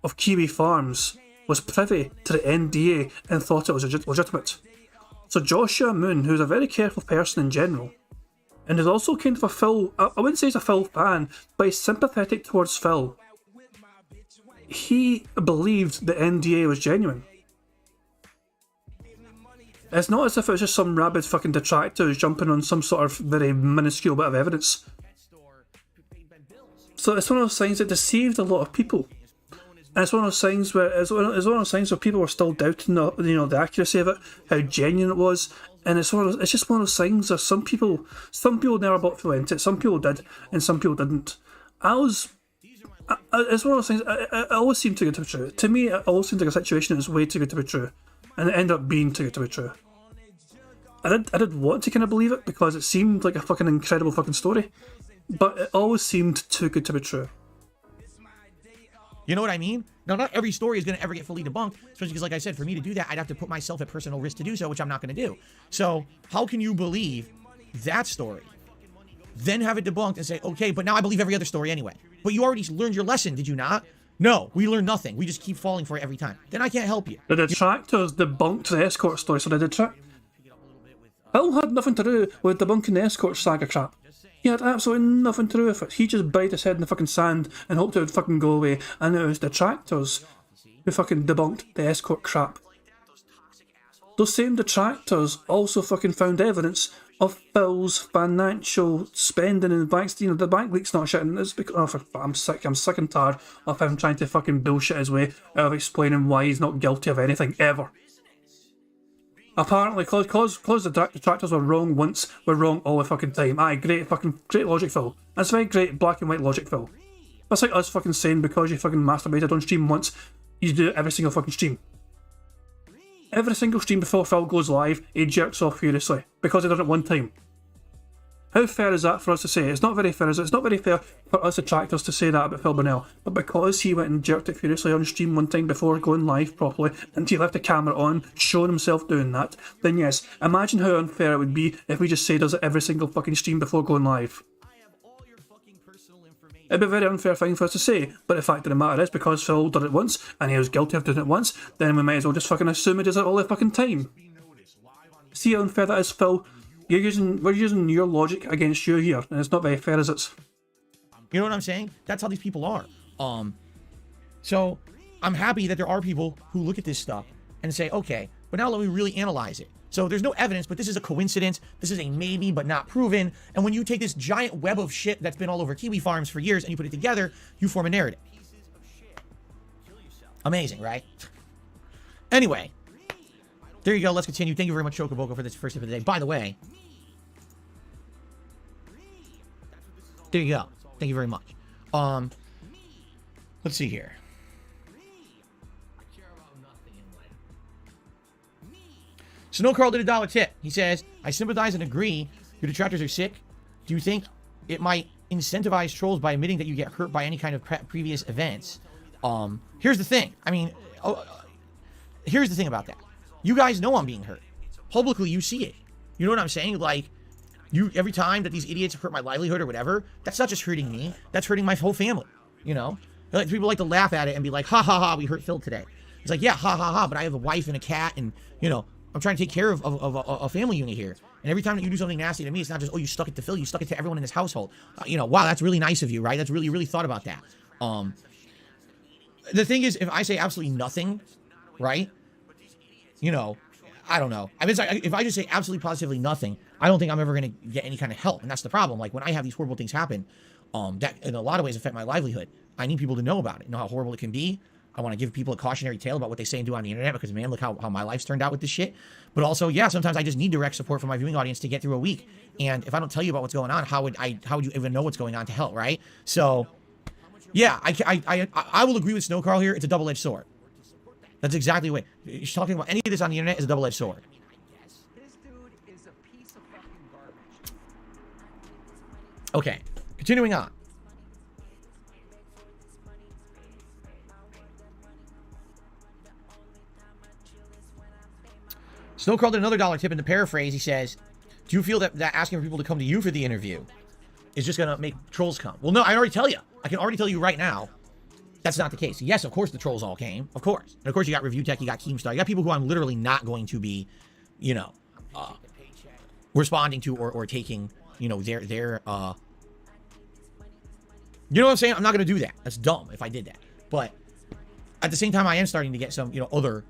of Kiwi Farms, was privy to the NDA and thought it was legitimate. So Joshua Moon, who's a very careful person in general, and is also kind of a Phil, I wouldn't say he's a Phil fan, but he's sympathetic towards Phil. He believed the NDA was genuine. It's not as if it was just some rabid fucking detractor who's jumping on some sort of very minuscule bit of evidence. So it's one of those things that deceived a lot of people. And it's one of those things where people were still doubting the accuracy of it, how genuine it was. And it's just one of those things that some people never bought into it, some people did, and some people didn't. It's one of those things, it always seemed too good to be true. To me, it always seemed like a situation that was way too good to be true. And it ended up being too good to be true. I did want to kind of believe it because it seemed like a fucking incredible fucking story. But it always seemed too good to be true. You know what I mean? Now, not every story is going to ever get fully debunked, especially because, like I said, for me to do that, I'd have to put myself at personal risk to do so, which I'm not going to do. So, how can you believe that story, then have it debunked and say, okay, but now I believe every other story anyway? But you already learned your lesson, did you not? No, we learned nothing. We just keep falling for it every time. Then I can't help you. The detractors debunked the escort story, so the Phil had nothing to do with debunking the escort saga crap. He had absolutely nothing to do with it. He just buried his head in the fucking sand and hoped it would fucking go away. And it was detractors who fucking debunked the escort crap. Those same detractors also fucking found evidence of Phil's financial spending in the banks. You know, the bank leak's not shit, and it's because I'm sick and tired of him trying to fucking bullshit his way out of explaining why he's not guilty of anything ever. Apparently, cause the detractors were wrong once, we're wrong all the fucking time. Aye, great logic, Phil. That's very great black and white logic, Phil. That's like us fucking saying because you fucking masturbated on stream once, you do it every single fucking stream. Every single stream before Phil goes live, he jerks off furiously because he done it one time. How fair is that for us to say? It's not very fair, is it? It's not very fair for us detractors to say that about Phil Burnell. But because he went and jerked it furiously on stream one time before going live properly, and he left the camera on, showing himself doing that, then yes, imagine how unfair it would be if we just say does it every single fucking stream before going live. It'd be a very unfair thing for us to say, but the fact of the matter is, because Phil did it once, and he was guilty of doing it once, then we might as well just fucking assume he does it all the fucking time. See how unfair that is, Phil? We're using your logic against you here, and it's not very fair, is it? You know what I'm saying? That's how these people are. So I'm happy that there are people who look at this stuff and say, okay, but now let me really analyze it. So there's no evidence, but this is a coincidence. This is a maybe, but not proven. And when you take this giant web of shit that's been all over Kiwi farms for years and you put it together, you form a narrative. Amazing, right? Anyway, there you go. Let's continue. Thank you very much, Chocoboco, for this first tip of the day. By the way, there you go. Thank you very much. Let's see here. Snow Carl did a $1 tip. He says, I sympathize and agree. Your detractors are sick. Do you think it might incentivize trolls by admitting that you get hurt by any kind of previous events? Here's the thing. I mean, here's the thing about that. You guys know I'm being hurt. Publicly, you see it. You know what I'm saying? Like, every time that these idiots hurt my livelihood or whatever, that's not just hurting me. That's hurting my whole family. You know? Like, people like to laugh at it and be like, ha ha ha, we hurt Phil today. It's like, yeah, ha ha ha, but I have a wife and a cat and, you know, I'm trying to take care of a family unit here. And every time that you do something nasty to me, it's not just, oh, you stuck it to Phil, you stuck it to everyone in this household. You know, wow, that's really nice of you, right? That's really, really thought about that. The thing is, if I say absolutely nothing, right? You know, I don't know. I mean, it's like, if I just say absolutely positively nothing, I don't think I'm ever going to get any kind of help. And that's the problem. Like, when I have these horrible things happen, that in a lot of ways affect my livelihood, I need people to know about it, know how horrible it can be. I want to give people a cautionary tale about what they say and do on the internet because, man, look how my life's turned out with this shit. But also, yeah, sometimes I just need direct support from my viewing audience to get through a week. And if I don't tell you about what's going on, how would you even know what's going on to help, right? So, yeah, I will agree with Snow Carl here. It's a double-edged sword. That's exactly what she's talking about. Any of this on the internet is a double-edged sword. Okay, continuing on. Snow Carl did another $1 tip in the paraphrase. He says, do you feel that asking for people to come to you for the interview is just going to make trolls come? Well, no, I already tell you. I can already tell you right now that's not the case. Yes, of course the trolls all came. Of course. And of course you got Review Tech, you got Keemstar. You got people who I'm literally not going to be, you know, responding to or taking, you know, their you know what I'm saying? I'm not going to do that. That's dumb if I did that. But at the same time, I am starting to get some, you know, other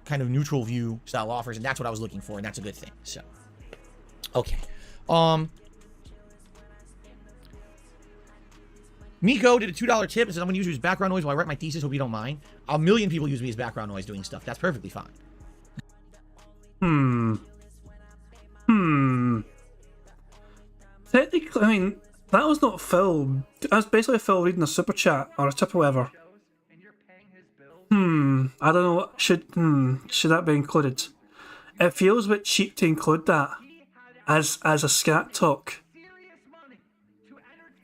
kind of neutral view style offers, and that's what I was looking for, and that's a good thing. So, okay. Miko did a $2 tip and said, I'm going to use you as background noise while I write my thesis. Hope you don't mind. A million people use me as background noise doing stuff. That's perfectly fine. Technically, I mean, that was not Phil. That's basically Phil reading a super chat or a tip or whatever. I don't know. Should that be included? It feels a bit cheap to include that as a scat talk.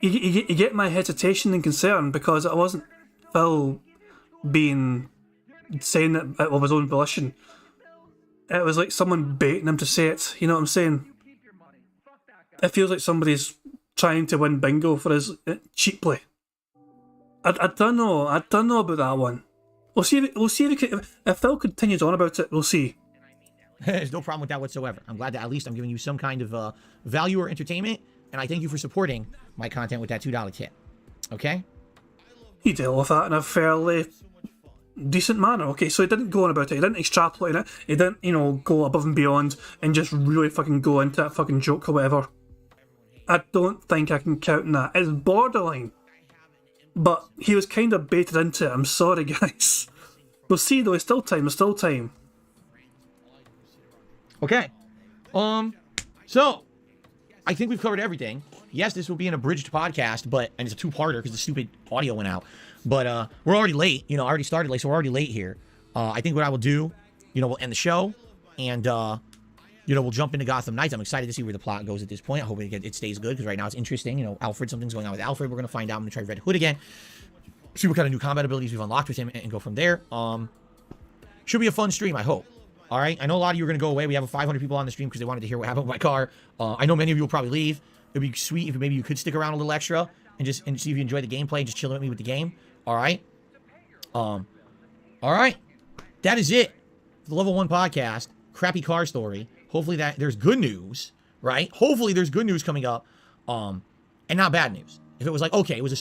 You get my hesitation and concern because it wasn't Phil saying it of his own volition. It was like someone baiting him to say it. You know what I'm saying? It feels like somebody's trying to win bingo for us cheaply. I don't know. I don't know about that one. We'll see if Phil continues on about it. We'll see. There's no problem with that whatsoever. I'm glad that at least I'm giving you some kind of value or entertainment. And I thank you for supporting my content with that $2 tip. Okay? He dealt with that in a fairly decent manner. Okay, so he didn't go on about it, he didn't extrapolate it, he didn't, you know, go above and beyond and just really fucking go into a fucking joke or whatever. I don't think I can count on that. It's borderline. But he was kind of baited into it. I'm sorry, guys. We'll see, though. It's still time. It's still time. Okay. So, I think we've covered everything. Yes, this will be an abridged podcast, and it's a two-parter because the stupid audio went out. But we're already late. You know, I already started late, so we're already late here. I think what I will do, you know, we'll end the show, and, you know, we'll jump into Gotham Knights. I'm excited to see where the plot goes at this point. I hope it stays good, because right now it's interesting. You know, Alfred, something's going on with Alfred. We're going to find out. I'm going to try Red Hood again. See what kind of new combat abilities we've unlocked with him, and go from there. Should be a fun stream, I hope. All right? I know a lot of you are going to go away. We have 500 people on the stream because they wanted to hear what happened with my car. I know many of you will probably leave. It'd be sweet if maybe you could stick around a little extra and see if you enjoy the gameplay and just chill with me with the game. All right? All right. That is it for the Level 1 podcast. Crappy car story. Hopefully that there's good news, right? Hopefully there's good news coming up, and not bad news. If it was like, okay, it was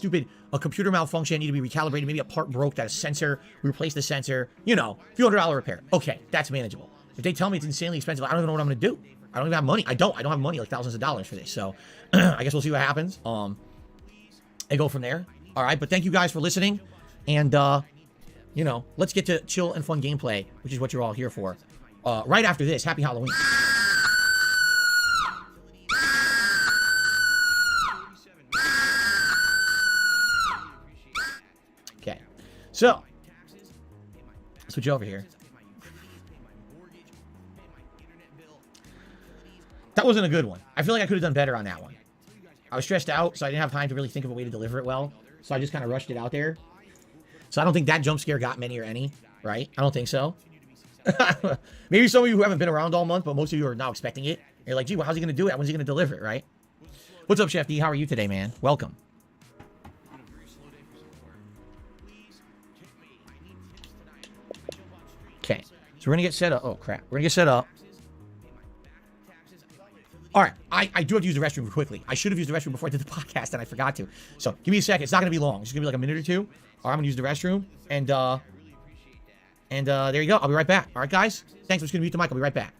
a computer malfunction, needed to be recalibrated, maybe a part broke, that a sensor, we replaced the sensor, you know, few $100 repair. Okay, that's manageable. If they tell me it's insanely expensive, I don't even know what I'm going to do. I don't even have money. I don't have money, like thousands of dollars for this. So I guess we'll see what happens. And go from there. All right, but thank you guys for listening. And, you know, let's get to chill and fun gameplay, which is what you're all here for. Right after this, happy Halloween. Okay, so switch over here. That wasn't a good one. I feel like I could have done better on that one. I was stressed out, so I didn't have time to really think of a way to deliver it well. So I just kind of rushed it out there. So I don't think that jump scare got many or any, right? I don't think so. Maybe some of you who haven't been around all month, but most of you are now expecting it. You're like, gee, well, how's he going to do it? When's he going to deliver it, right? What's up, Chef D? How are you today, man? Welcome. Okay, so we're going to get set up. Oh, crap. We're going to get set up. All right, I do have to use the restroom quickly. I should have used the restroom before I did the podcast, and I forgot to. So give me a second. It's not going to be long. It's going to be like a minute or two. All right, I'm going to use the restroom, and there you go. I'll be right back. All right, guys? Thanks. I'm just going to mute the mic. I'll be right back.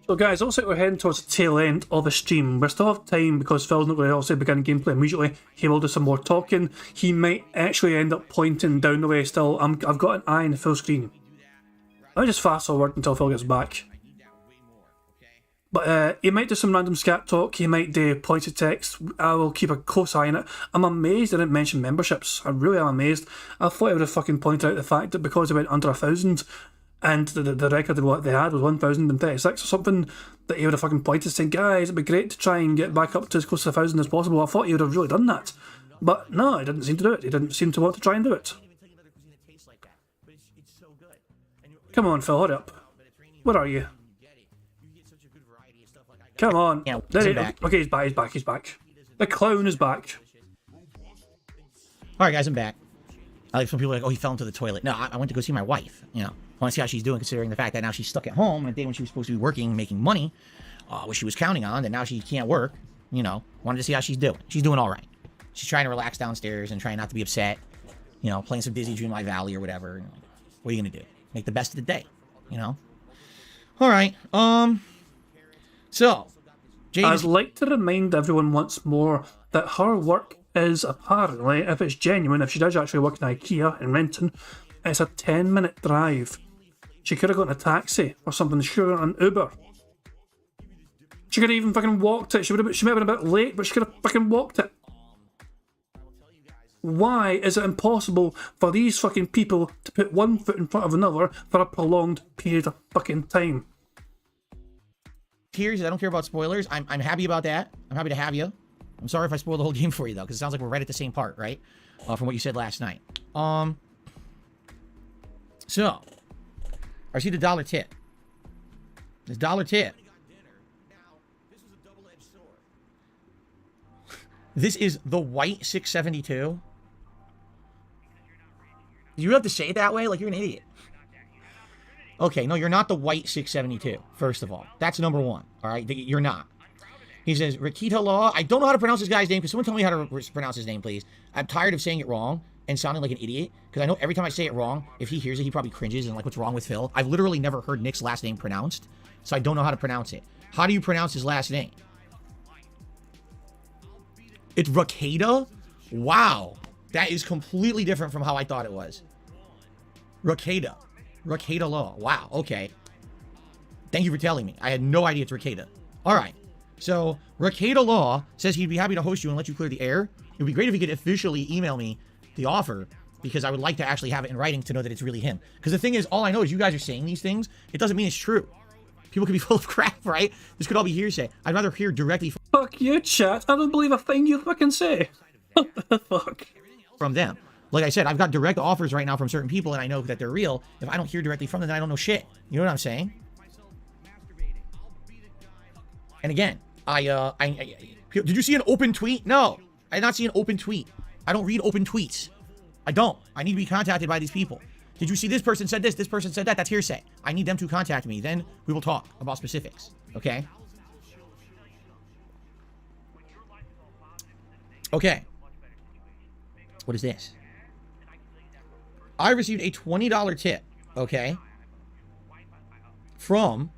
So guys, looks like we're heading towards the tail end of the stream. We still have time because Phil's not going to also begin gameplay immediately. He will do some more talking. He might actually end up pointing down the way still. I've got an eye on the full screen. I'll just fast forward until Phil gets back. But he might do some random scat talk, he might do pointed text. I will keep a close eye on it. I'm amazed I didn't mention memberships. I really am amazed. I thought I would have fucking pointed out the fact that because they went under 1,000 and the record of what they had was 1,036 or something, that he would have fucking pointed saying, guys, it'd be great to try and get back up to as close to 1,000 as possible. I thought he would have really done that. But no, he didn't seem to do it. He didn't seem to want to try and do it. Come on, Phil, hurry up. Where are you? Come on. Yeah, okay, he's back. The clown is back. All right, guys, I'm back. I like some people are like, oh, he fell into the toilet. No, I went to go see my wife. You know, I want to see how she's doing, considering the fact that now she's stuck at home on a day when she was supposed to be working, making money, which she was counting on, and now she can't work. You know, wanted to see how she's doing. She's doing all right. She's trying to relax downstairs and trying not to be upset. You know, playing some Disney Dreamlight Valley or whatever. What are you gonna do? Make the best of the day. You know. All right. So, I'd like to remind everyone once more that her work is apparently, if it's genuine, if she does actually work in IKEA in Renton, it's a 10-minute drive. She could have gotten a taxi or something. She could have gotten an Uber. She could have even fucking walked it. She might have been a bit late, but she could have fucking walked it. Why is it impossible for these fucking people to put one foot in front of another for a prolonged period of fucking time? Tears. I don't care about spoilers. I'm happy about that. I'm happy to have you. I'm sorry if I spoiled the whole game for you though, because it sounds like we're right at the same part, right? From what you said last night. So I see the dollar tip. This dollar tip. This is the white 672. You have to say it that way? Like you're an idiot. Okay, no, you're not the white 672, first of all. That's number one, all right? You're not. He says, Rakita Law. I don't know how to pronounce this guy's name. Can someone tell me how to pronounce his name, please? I'm tired of saying it wrong and sounding like an idiot. Because I know every time I say it wrong, if he hears it, he probably cringes and like, what's wrong with Phil? I've literally never heard Nick's last name pronounced. So I don't know how to pronounce it. How do you pronounce his last name? It's Rakita? Wow. That is completely different from how I thought it was. Rakita. Rakita Law. Wow. Okay. Thank you for telling me. I had no idea it's Rakita. All right. So, Rakita Law says he'd be happy to host you and let you clear the air. It would be great if he could officially email me the offer, because I would like to actually have it in writing to know that it's really him. Because the thing is, all I know is you guys are saying these things. It doesn't mean it's true. People could be full of crap, right? This could all be hearsay. I'd rather hear directly Fuck you, chat. I don't believe a thing you fucking say. What the fuck? from them. Like I said, I've got direct offers right now from certain people, and I know that they're real. If I don't hear directly from them, then I don't know shit. You know what I'm saying? And again, did you see an open tweet? No, I did not see an open tweet. I don't read open tweets. I don't. I need to be contacted by these people. Did you see this person said this person said that? That's hearsay. I need them to contact me. Then we will talk about specifics. Okay? Okay. What is this? I received a $20 tip, okay, from...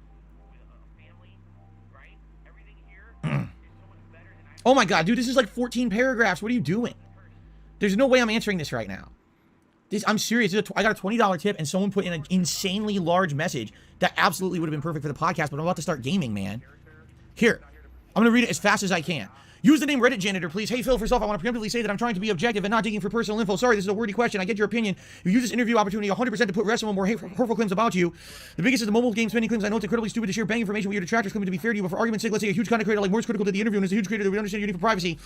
Oh my god, dude, this is like 14 paragraphs. What are you doing? There's no way I'm answering this right now. I'm serious. I got a $20 tip, and someone put in an insanely large message that absolutely would have been perfect for the podcast, but I'm about to start gaming, man. Here, I'm going to read it as fast as I can. Use the name Reddit Janitor, please. Hey, Phil, first off, I want to preemptively say that I'm trying to be objective and not digging for personal info. Sorry, this is a wordy question. I get your opinion. You use this interview opportunity 100% to put rest of more hurtful claims about you. The biggest is the mobile game spending claims. I know it's incredibly stupid to share bang information with your detractors claiming to be fair to you, but for argument's sake, let's say a huge content creator like Moore's critical to the interview and is a huge creator that we understand your need for privacy.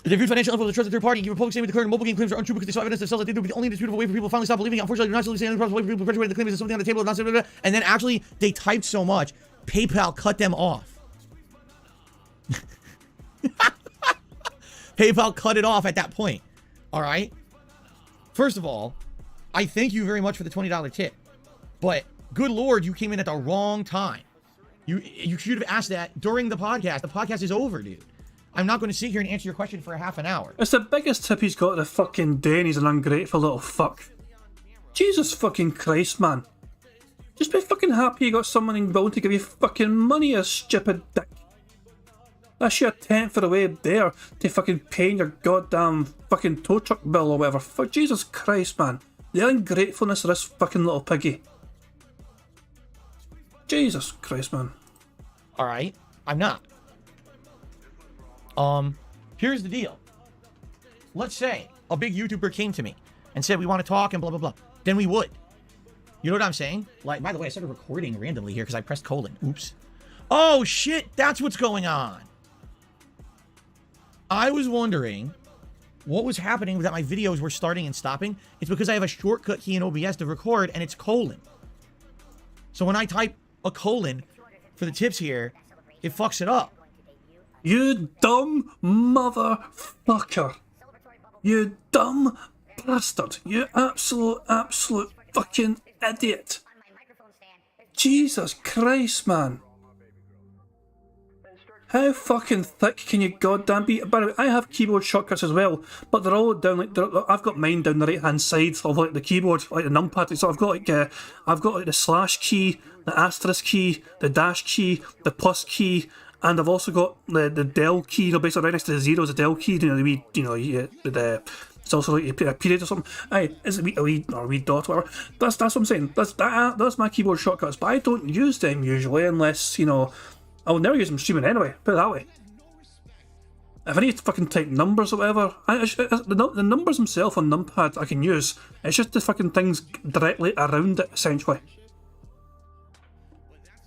If viewed financial info to trusted third party, give a public statement declaring mobile game claims are untrue because they saw evidence themselves that they do be the only indisputable way for people to finally stop believing it. Unfortunately, you're not still saying the way for people to perpetuate the claim is something on the table, not and then actually they typed so much, PayPal cut them off. PayPal cut it off at that point. All right. First of all, I thank you very much for the $20 tip, but good Lord, you came in at the wrong time. You should have asked that during the podcast. The podcast is over, dude. I'm not going to sit here and answer your question for a half an hour. It's the biggest tip he's got to fucking day, and he's an ungrateful little fuck. Jesus fucking Christ, man. Just be fucking happy you got someone willing to give you fucking money, you stupid dick. That's your 10th of the way there to fucking paying your goddamn fucking tow truck bill or whatever. Fuck, Jesus Christ, man. The ungratefulness of this fucking little piggy. Jesus Christ, man. Alright, I'm not. Here's the deal. Let's say a big YouTuber came to me and said, we want to talk and blah, blah, blah. Then we would. You know what I'm saying? Like, by the way, I started recording randomly here because I pressed colon. Oops. Oh, shit. That's what's going on. I was wondering what was happening that my videos were starting and stopping. It's because I have a shortcut key in OBS to record, and it's colon. So when I type a colon for the tips here, it fucks it up. You dumb motherfucker. You dumb bastard. You absolute fucking idiot. Jesus Christ, man. How fucking thick can you goddamn be? By the way, I have keyboard shortcuts as well, but they're all down like I've got mine down the right hand side of like the keyboard, like the numpad. So I've got like the slash key, the asterisk key, the dash key, the plus key, and I've also got the del key. You know, basically right next to the zero is a del key. It's also like a period or something. Aye, is it a wee dot, whatever. That's what I'm saying. That's my keyboard shortcuts, but I don't use them usually unless I will never use them streaming anyway, put it that way. If I need to fucking type numbers or whatever, the numbers themselves on numpad I can use. It's just the fucking things directly around it, essentially.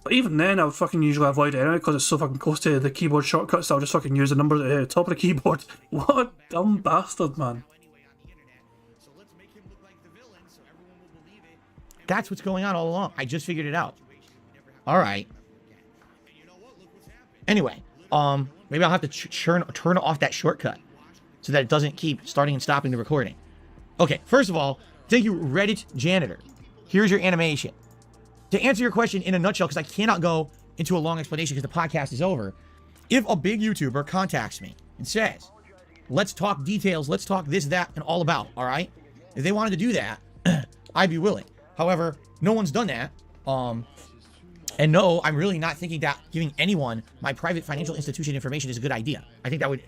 But even then, I would fucking usually avoid it anyway because it's so fucking close to the keyboard shortcuts. I'll just fucking use the numbers at the top of the keyboard. What a dumb bastard, man. That's what's going on all along. I just figured it out. Alright. Anyway, maybe I'll have to turn off that shortcut so that it doesn't keep starting and stopping the recording. Okay, first of all, thank you, Reddit Janitor. Here's your animation. To answer your question in a nutshell, because I cannot go into a long explanation because the podcast is over, If a big YouTuber contacts me and says, let's talk details, let's talk this, that, and all about, all right? If they wanted to do that, I'd be willing. However, no one's done that. And no, I'm really not thinking that giving anyone my private financial institution information is a good idea. I think that would,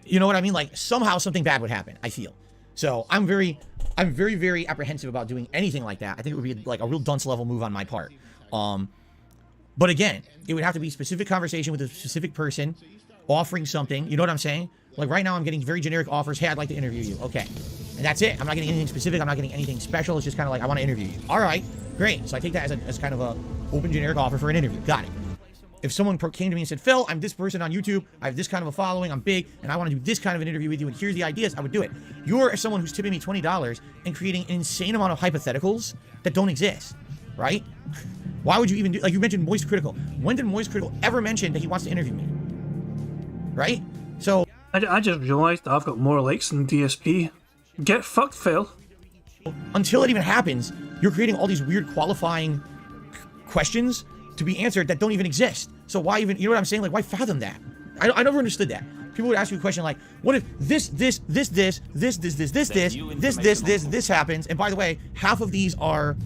you know what I mean? Like, somehow something bad would happen, I feel. So I'm very, very apprehensive about doing anything like that. I think it would be like a real dunce level move on my part. But again, it would have to be a specific conversation with a specific person offering something. You know what I'm saying? Like right now I'm getting very generic offers. Hey, I'd like to interview you. Okay. And that's it. I'm not getting anything specific. I'm not getting anything special. It's just kind of like, I want to interview you. All right, great. So I take that as kind of a open generic offer for an interview. Got it. If someone came to me and said, Phil, I'm this person on YouTube. I have this kind of a following. I'm big and I want to do this kind of an interview with you. And here's the ideas. I would do it. You're someone who's tipping me $20 and creating an insane amount of hypotheticals that don't exist, right? Why would you even do, like you mentioned Moist Critical. When did Moist Critical ever mention that he wants to interview me? Right? So I just realised that I've got more likes than DSP. Get fucked, Phil. until it even happens, you're creating all these weird qualifying questions to be answered that don't even exist. So why even, you know what I'm saying? Like, why fathom that? I never understood that. People would ask you a question like, what if this happens? And by the way, half of these are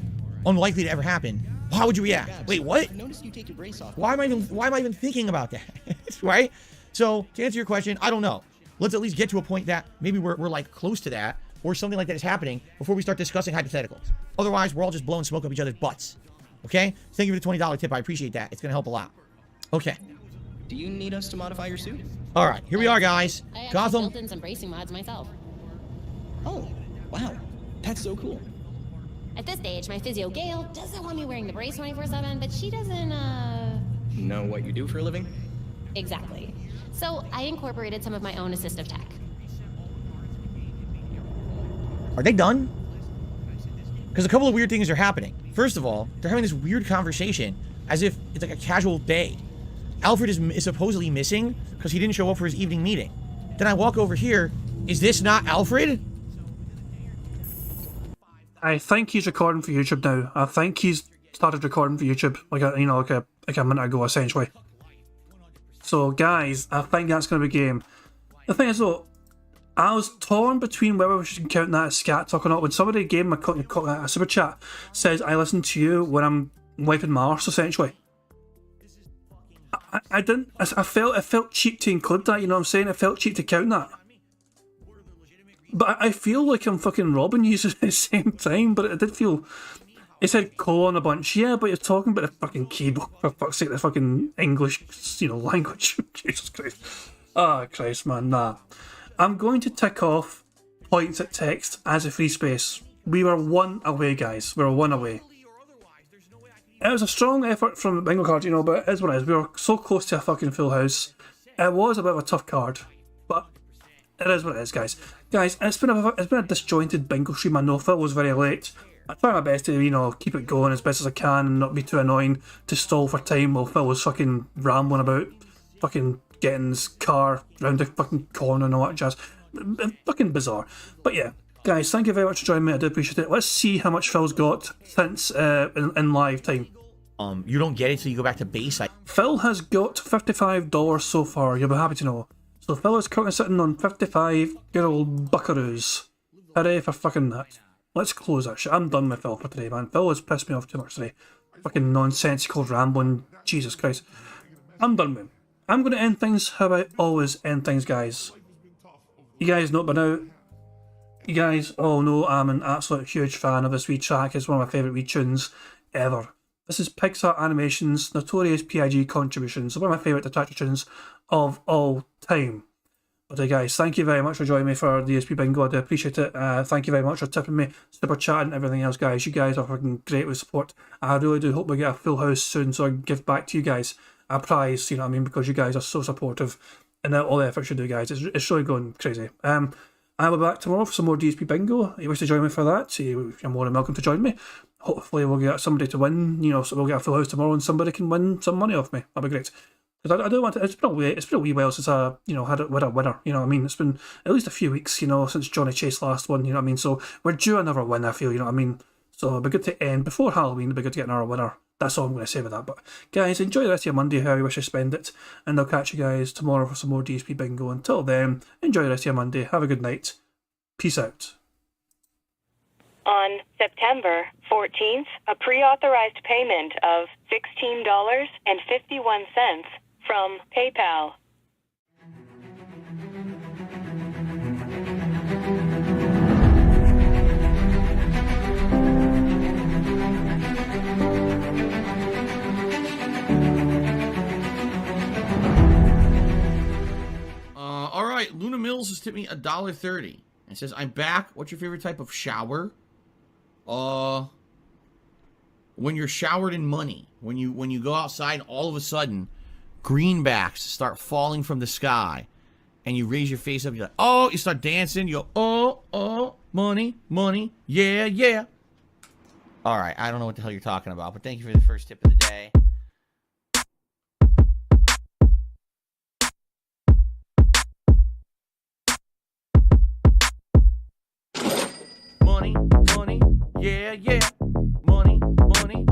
unlikely to ever happen. How would you react? Wait, what? Why am I even thinking about that? Right? So to answer your question, I don't know. Let's at least get to a point that maybe we're like close to that, or something like that is happening before we start discussing hypotheticals. Otherwise, we're all just blowing smoke up each other's butts. Okay? Thank you for the $20 tip. I appreciate that. It's gonna help a lot. Okay. Do you need us to modify your suit? All right, here we are, guys. I actually Gotham. built in some bracing mods myself. Oh, wow. That's so cool. At this stage, my physio Gail doesn't want me wearing the brace 24/7, but she doesn't, Know what you do for a living? exactly. So I incorporated some of my own assistive tech. Are they done? Because a couple of weird things are happening. First of all, they're having this weird conversation as if it's like a casual day. Alfred is supposedly missing because he didn't show up for his evening meeting. Then I walk over here. Is this not Alfred? I think he's recording for YouTube now. I think he's started recording for YouTube like a minute ago, essentially. So guys, I think that's going to be game. The thing is though, I was torn between whether we should count that as scat talk or not. When somebody gave me a super chat, says I listen to you when I'm wiping my arse, essentially. I didn't. I felt it felt cheap to include that. You know what I'm saying? It felt cheap to count that. But I feel like I'm fucking robbing you at the same time. But it did feel. It said colon a bunch. Yeah, but you're talking about the fucking keyboard. For fuck's sake, the fucking English, language. Jesus Christ. Oh, Christ, man. Nah. I'm going to tick off points at text as a free space. We were one away, guys. We were one away. It was a strong effort from the bingo card, but it is what it is. We were so close to a fucking full house. It was a bit of a tough card, but it is what it is, guys. Guys, it's been a disjointed bingo stream. I know Phil was very late. I tried my best to, keep it going as best as I can and not be too annoying to stall for time while Phil was fucking rambling about fucking getting his car round the fucking corner and all that jazz. Fucking bizarre. But yeah, guys, thank you very much for joining me. I do appreciate it. Let's see how much Phil's got since in live time. You don't get it till you go back to base. Phil has got $55 so far. You'll be happy to know. So Phil is currently sitting on 55 good old buckaroos. Hooray for fucking that. Let's close that shit. I'm done with Phil for today, man. Phil has pissed me off too much today. Fucking nonsensical rambling. Jesus Christ. I'm done with him. I'm going to end things how I always end things, guys. You guys know it by now. You guys all know I'm an absolute huge fan of this wee track. It's one of my favourite wee tunes ever. This is Pixar Animation's Notorious P.I.G. contributions. One of my favourite detractor tunes of all time. But guys, thank you very much for joining me for DSP Bingo. I do appreciate it. Thank you very much for tipping me, super chatting, and everything else, guys. You guys are fucking great with support. I really do hope we get a full house soon so I can give back to you guys a prize, because you guys are so supportive and all the efforts you do, guys. It's really going crazy. I'll be back tomorrow for some more DSP Bingo. If you wish to join me for that, you're more than welcome to join me. Hopefully we'll get somebody to win, so we'll get a full house tomorrow and somebody can win some money off me. That'd be great. Because I do want to, it's been a wee while since I, had it with a winner, It's been at least a few weeks, since Johnny Chase last one, So we're due another win, I feel, So it'd be good to end, before Halloween, it'd be good to get another winner That's all I'm going to say about that. But guys, enjoy the rest of your Monday, how you wish to spend it, and I'll catch you guys tomorrow for some more DSP Bingo. Until then, enjoy the rest of your Monday. Have a good night. Peace out. On September 14th, a pre-authorized payment of $16.51 from PayPal. All right, Luna Mills has tipped me $1.30. It says, "I'm back. What's your favorite type of shower?" When you're showered in money. When you go outside and all of a sudden greenbacks start falling from the sky and you raise your face up, you're like, oh, you start dancing, you go, oh, money, money, yeah, yeah. All right, I don't know what the hell you're talking about, but thank you for the first tip of the day. Money, money, yeah, yeah. Money, money,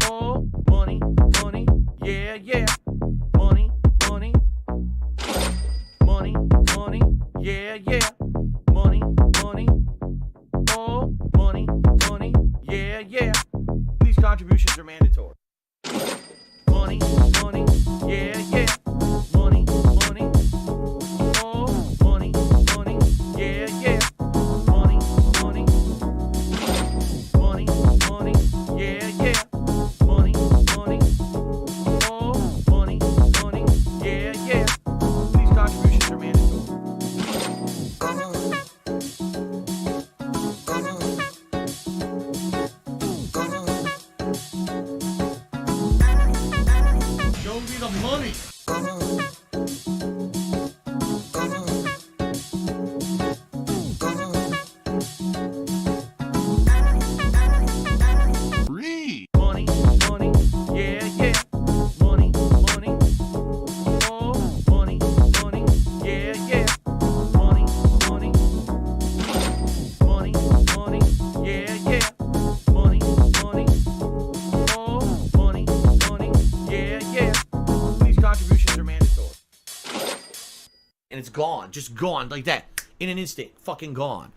oh, money, money, yeah, yeah. Money, money, money, money, yeah, yeah. Money, money, oh, money, money, yeah, yeah. These contributions are mandatory. Money, money, yeah, yeah. Money, money, oh, money, money, yeah, yeah. Money, money, money, money, yeah, yeah. Money, money, oh, money, money, yeah, yeah. These contributions are mandatory. Show me the money. Money, money, yeah, yeah. Money, money, oh, money, money, yeah, yeah. Money, money, money, money, yeah, yeah. Money, money, oh, money, money, yeah, yeah. These contributions are mandatory. And it's gone, just gone like that. In an instant, fucking gone.